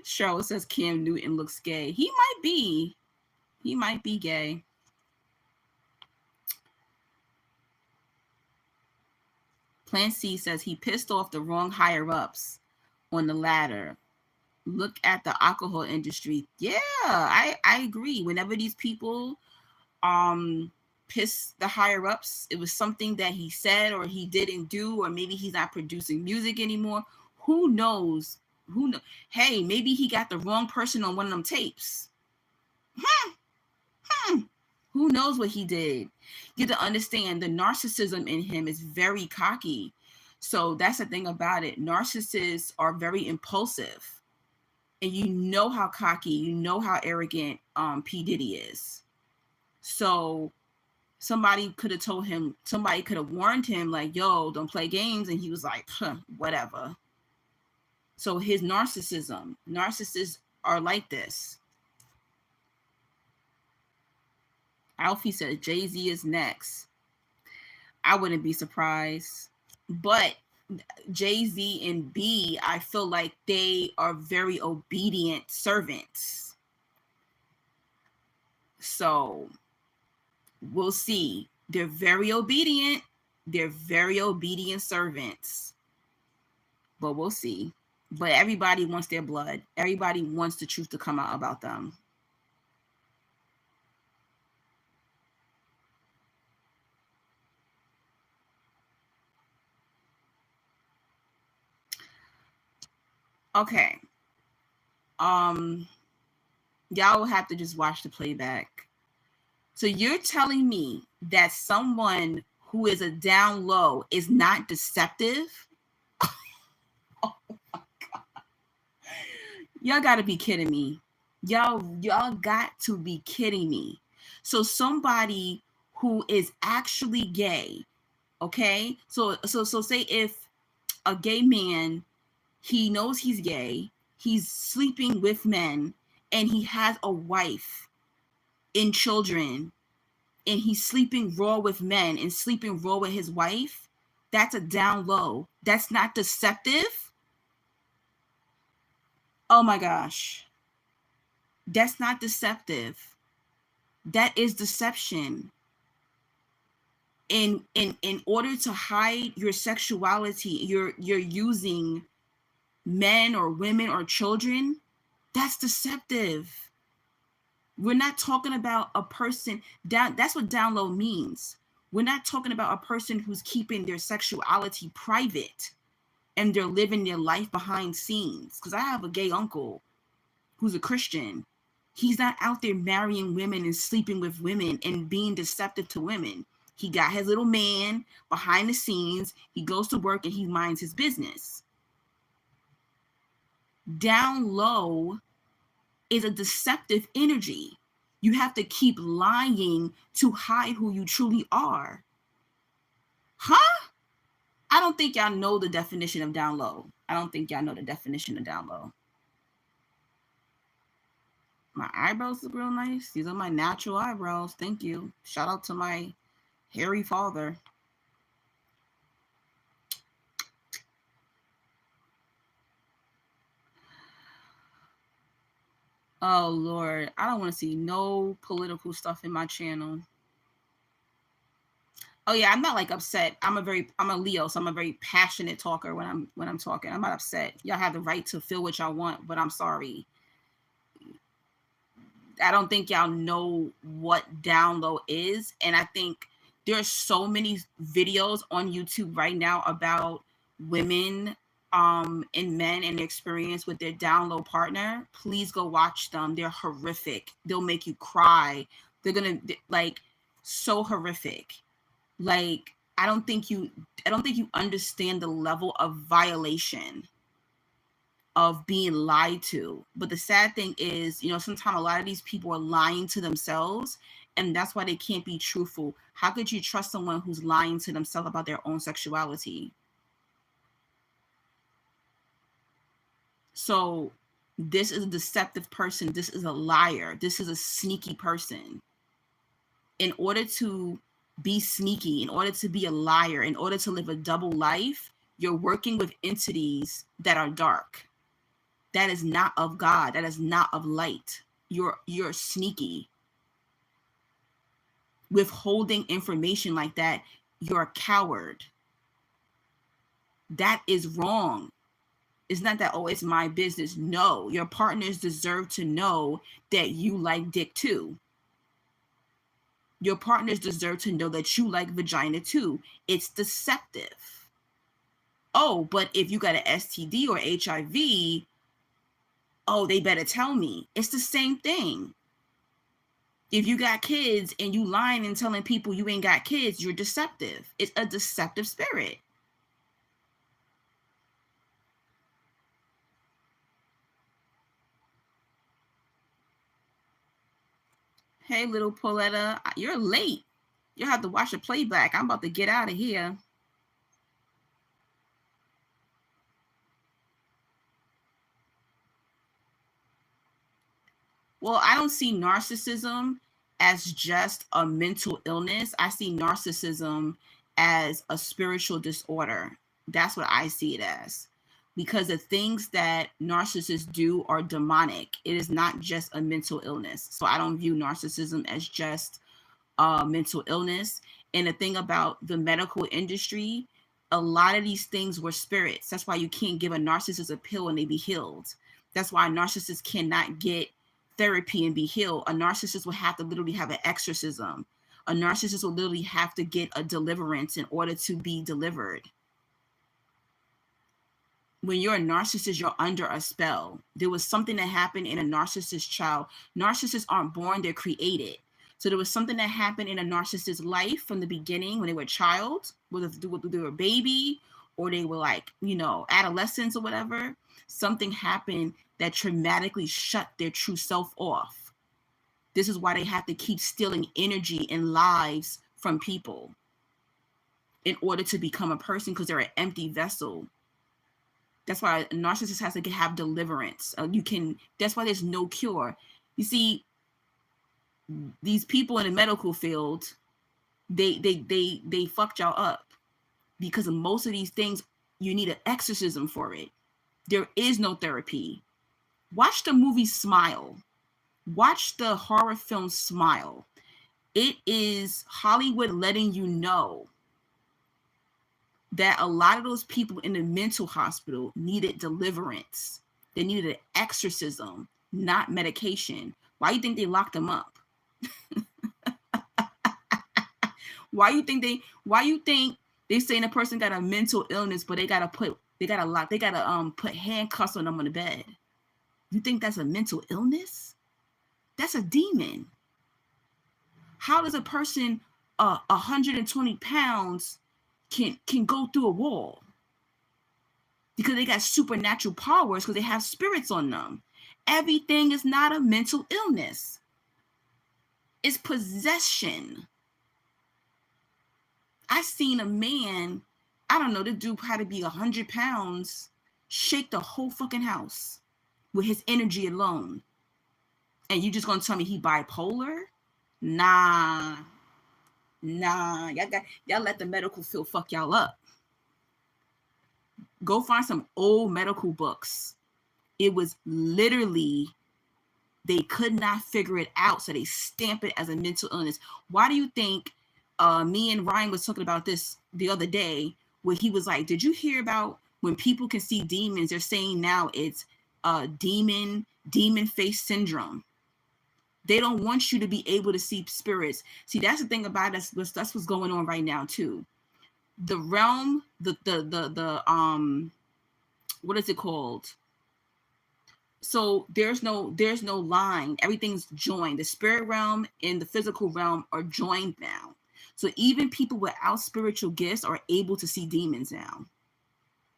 Cheryl says Cam Newton looks gay. He might be. He might be gay. Plan C says he pissed off the wrong higher-ups on the ladder. Look at the alcohol industry. Yeah, I agree. Whenever these people piss the higher-ups, it was something that he said or he didn't do, or maybe he's not producing music anymore. Who knows? Hey, maybe he got the wrong person on one of them tapes. Who knows what he did? You have to understand the narcissism in him is very cocky. So that's the thing about it. Narcissists are very impulsive. And you know how cocky, you know how arrogant P. Diddy is. So somebody could have told him, somebody could have warned him, like, yo, don't play games. And he was like, whatever. So his narcissists are like this. Alfie said Jay-Z is next. I wouldn't be surprised. But Jay-Z and B, I feel like they are very obedient servants. So we'll see. They're very obedient. They're very obedient servants. But we'll see. But everybody wants their blood. Everybody wants the truth to come out about them. Okay. Y'all will have to just watch the playback. So you're telling me that someone who is a down low is not deceptive? Oh my God. Y'all gotta be kidding me. Y'all got to be kidding me. So somebody who is actually gay, okay? So say if a gay man, he knows he's gay, he's sleeping with men, and he has a wife and children, and he's sleeping raw with men and sleeping raw with his wife, that's a down low. That's not deceptive. Oh my gosh. That's not deceptive. That is deception. In order to hide your sexuality, you're using men or women or children. That's deceptive. We're not talking about a person down. That's what down low means. We're not talking about a person who's keeping their sexuality private and they're living their life behind scenes. Because I have a gay uncle who's a Christian. He's not out there marrying women and sleeping with women and being deceptive to women. He got his little man behind the scenes. He goes to work and he minds his business. Down low is a deceptive energy. You have to keep lying to hide who you truly are. Huh? I don't think y'all know the definition of down low. I don't think y'all know the definition of down low. My eyebrows look real nice. These are my natural eyebrows. Thank you. Shout out to my hairy father. Oh Lord, I don't want to see no political stuff in my channel. Oh yeah, I'm not like upset. I'm a Leo, so I'm a very passionate talker when I'm talking. I'm not upset. Y'all have the right to feel what y'all want, but I'm sorry. I don't think y'all know what down low is. And I think there's so many videos on YouTube right now about women and men and their experience with their down low partner. Please go watch them. They're horrific. They'll make you cry. They're gonna like so horrific. Like I don't think you understand the level of violation of being lied to. But the sad thing is, sometimes a lot of these people are lying to themselves, and that's why they can't be truthful. How could you trust someone who's lying to themselves about their own sexuality? So this is a deceptive person. This is a liar. This is a sneaky person. In order to be sneaky, in order to be a liar, in order to live a double life, you're working with entities that are dark. That is not of God. That is not of light. You're sneaky. Withholding information like that, you're a coward. That is wrong. It's not that, oh, it's my business. No, your partners deserve to know that you like dick too. Your partners deserve to know that you like vagina too. It's deceptive. Oh, but if you got an STD or HIV, oh, they better tell me. It's the same thing. If you got kids and you lying and telling people you ain't got kids, you're deceptive. It's a deceptive spirit. Hey, little Pauletta, you're late. You'll have to watch the playback. I'm about to get out of here. Well, I don't see narcissism as just a mental illness. I see narcissism as a spiritual disorder. That's what I see it as. Because the things that narcissists do are demonic. It is not just a mental illness. So I don't view narcissism as just mental illness. And the thing about the medical industry, a lot of these things were spirits. That's why you can't give a narcissist a pill and they be healed. That's why narcissists cannot get therapy and be healed. A narcissist will have to literally have an exorcism. A narcissist will literally have to get a deliverance in order to be delivered. When you're a narcissist, you're under a spell. There was something that happened in a narcissist child. Narcissists aren't born, they're created. So there was something that happened in a narcissist's life from the beginning when they were a child, whether they were a baby or they were like, adolescents or whatever. Something happened that traumatically shut their true self off. This is why they have to keep stealing energy and lives from people in order to become a person, because they're an empty vessel. That's why a narcissist has to have deliverance. That's why there's no cure. You see, these people in the medical field, they fucked y'all up, because of most of these things, you need an exorcism for it. There is no therapy. Watch the movie Smile. Watch the horror film Smile. It is Hollywood letting you know that a lot of those people in the mental hospital needed deliverance. They needed an exorcism, not medication. Why do you think they locked them up? Why you think they saying a person got a mental illness, but they gotta put handcuffs on them on the bed? You think that's a mental illness? That's a demon. How does a person 120 pounds can go through a wall? Because they got supernatural powers, because they have spirits on them. Everything is not a mental illness. It's possession. I seen a man, I don't know, the dude had to be 100 pounds, shake the whole fucking house with his energy alone. And you just gonna tell me he bipolar? Nah. Y'all let the medical field fuck y'all up. Go find some old medical books. It was literally They could not figure it out, so they stamp it as a mental illness. Why do you think me and Ryan was talking about this the other day, where he was like, did you hear about when people can see demons, they're saying now it's demon face syndrome. They don't want you to be able to see spirits. See, that's the thing about us. That's what's going on right now too. The realm, the what is it called? So there's no line. Everything's joined. The spirit realm and the physical realm are joined now. So even people without spiritual gifts are able to see demons now.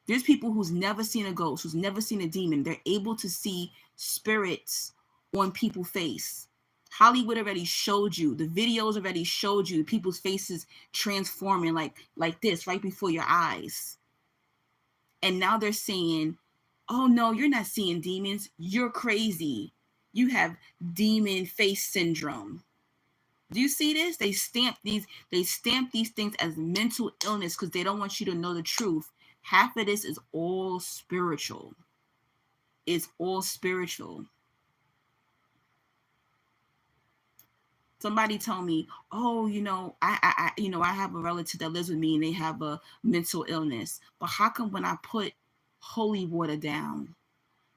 There's people who's never seen a ghost, who's never seen a demon. They're able to see spirits on people's face. Hollywood already showed you. The videos already showed you people's faces transforming like this right before your eyes. And now they're saying, oh no, you're not seeing demons. You're crazy. You have demon face syndrome. Do you see this? They stamp these things as mental illness because they don't want you to know the truth. Half of this is all spiritual. It's all spiritual. Somebody told me, oh, I have a relative that lives with me and they have a mental illness. But how come when I put holy water down?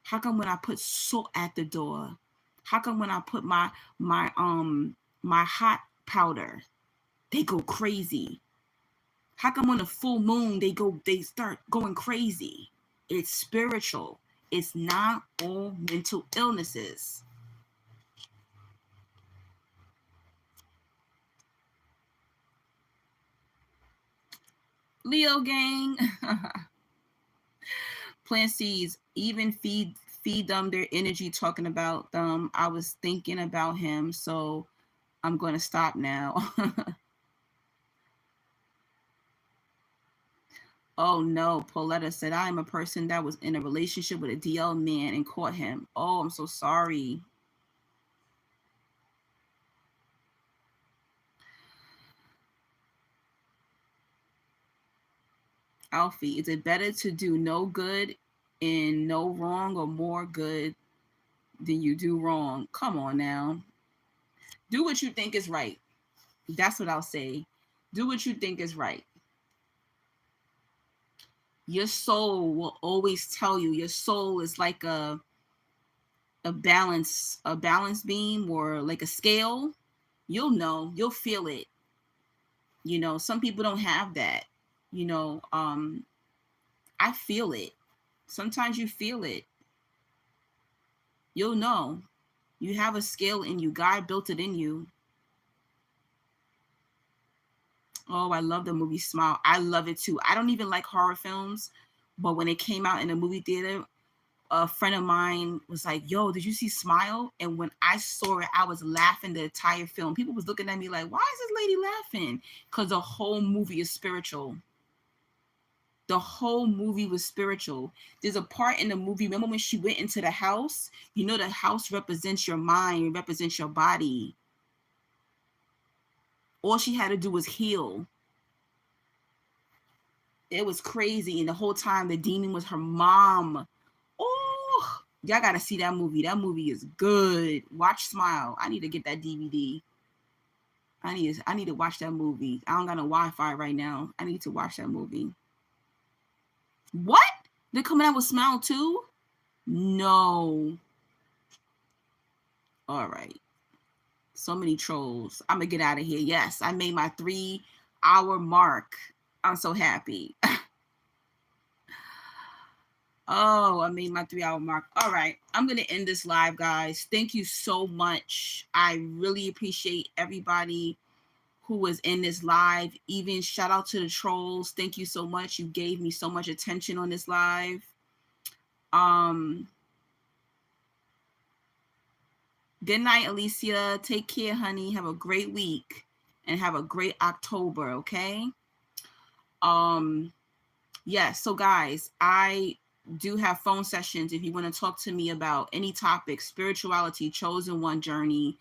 How come when I put salt at the door? How come when I put my hot powder, they go crazy? How come on the full moon they start going crazy? It's spiritual. It's not all mental illnesses. Leo gang. Plant seeds, even feed them their energy talking about them. I was thinking about him, so I'm going to stop now. Oh no, Pauletta said, I am a person that was in a relationship with a DL man and caught him. Oh, I'm so sorry. Alfie, is it better to do no good and no wrong or more good than you do wrong? Come on now. Do what you think is right. That's what I'll say. Do what you think is right. Your soul will always tell you. Your soul is like a balance beam or like a scale. You'll know. You'll feel it. Some people don't have that. I feel it. Sometimes you feel it. You'll know. You have a scale in you. God built it in you. Oh, I love the movie Smile. I love it too. I don't even like horror films, but when it came out in the movie theater, a friend of mine was like, yo, did you see Smile? And when I saw it, I was laughing the entire film. People was looking at me like, why is this lady laughing? Because the whole movie is spiritual. The whole movie was spiritual. There's a part in the movie, remember when she went into the house? The house represents your mind, it represents your body. All she had to do was heal. It was crazy. And the whole time the demon was her mom. Oh, y'all got to see that movie. That movie is good. Watch Smile. I need to get that DVD. I need to watch that movie. I don't got no Wi-Fi right now. I need to watch that movie. What? They're coming out with Smile too? No. All right. So many trolls. I'm going to get out of here. Yes, I made my 3-hour mark. I'm so happy. Oh, I made my 3-hour mark. All right. I'm going to end this live, guys. Thank you so much. I really appreciate everybody who was in this live. Even shout out to the trolls. Thank you so much. You gave me so much attention on this live. Good night, Alicia. Take care, honey. Have a great week and have a great October, okay? Yes, so guys, I do have phone sessions if you want to talk to me about any topic, spirituality, chosen one journey,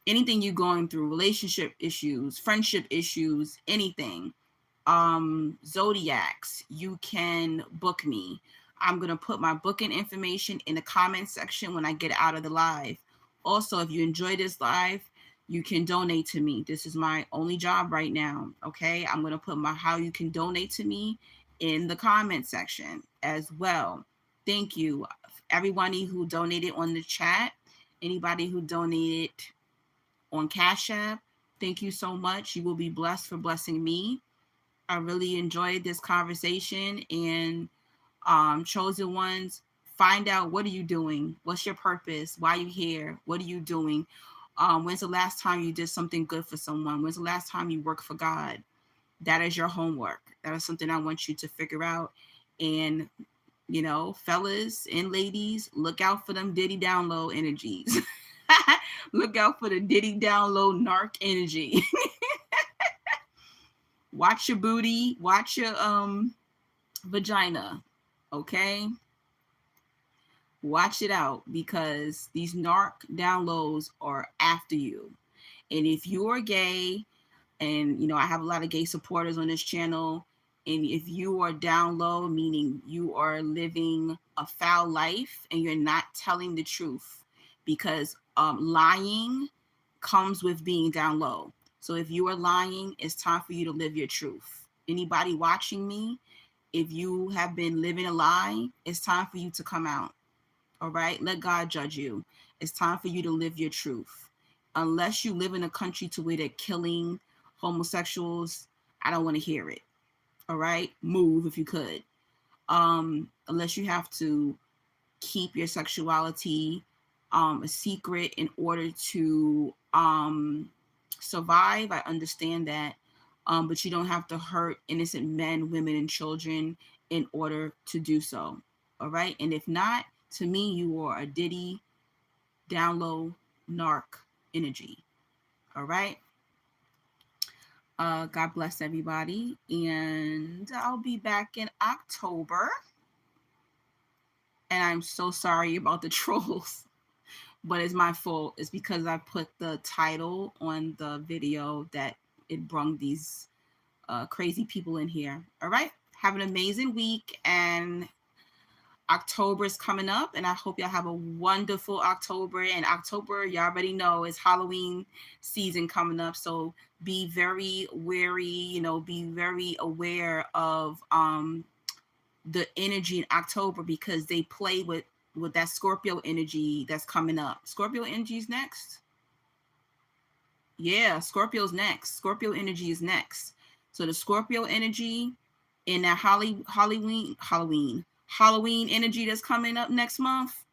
anything you're going through, relationship issues, friendship issues, anything. Zodiacs, you can book me. I'm going to put my booking information in the comment section when I get out of the live. Also, if you enjoy this live, you can donate to me. This is my only job right now. Okay. I'm going to put my how you can donate to me in the comment section as well. Thank you. Everybody who donated on the chat, anybody who donated on Cash App, thank you so much. You will be blessed for blessing me. I really enjoyed this conversation. And chosen ones, find out, what are you doing? What's your purpose? Why are you here? What are you doing? When's the last time you did something good for someone? When's the last time you worked for God? That is your homework. That is something I want you to figure out. And, you know, fellas and ladies, look out for them Diddy download energies. Look out for the Diddy download narc energy. Watch your booty. Watch your vagina. Okay? Watch it out, because these narc downloads are after you. And if you're gay, and you know, I have a lot of gay supporters on this channel, and if you are down low, meaning you are living a foul life and you're not telling the truth, because lying comes with being down low. So if you are lying, it's time for you to live your truth. Anybody watching me, if you have been living a lie, it's time for you to come out. All right. Let God judge you. It's time for you to live your truth. Unless you live in a country to where they're killing homosexuals, I don't want to hear it. All right. Move if you could. Unless you have to keep your sexuality a secret in order to survive, I understand that. But you don't have to hurt innocent men, women, and children in order to do so. All right. And if not, to me, you are a Diddy download narc energy. All right. God bless everybody. And I'll be back in October. And I'm so sorry about the trolls, but it's my fault. It's because I put the title on the video that it brought these crazy people in here. All right. Have an amazing week. And October is coming up, and I hope y'all have a wonderful October. And October, y'all already know, is Halloween season coming up. So be very wary, you know, be very aware of the energy in October, because they play with that Scorpio energy that's coming up. Scorpio energy is next. Yeah, Scorpio's next. Scorpio energy is next. So the Scorpio energy and that Halloween energy that's coming up next month.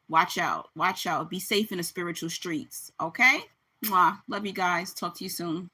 Watch out. Watch out. Be safe in the spiritual streets. Okay? Mwah. Love you guys. Talk to you soon.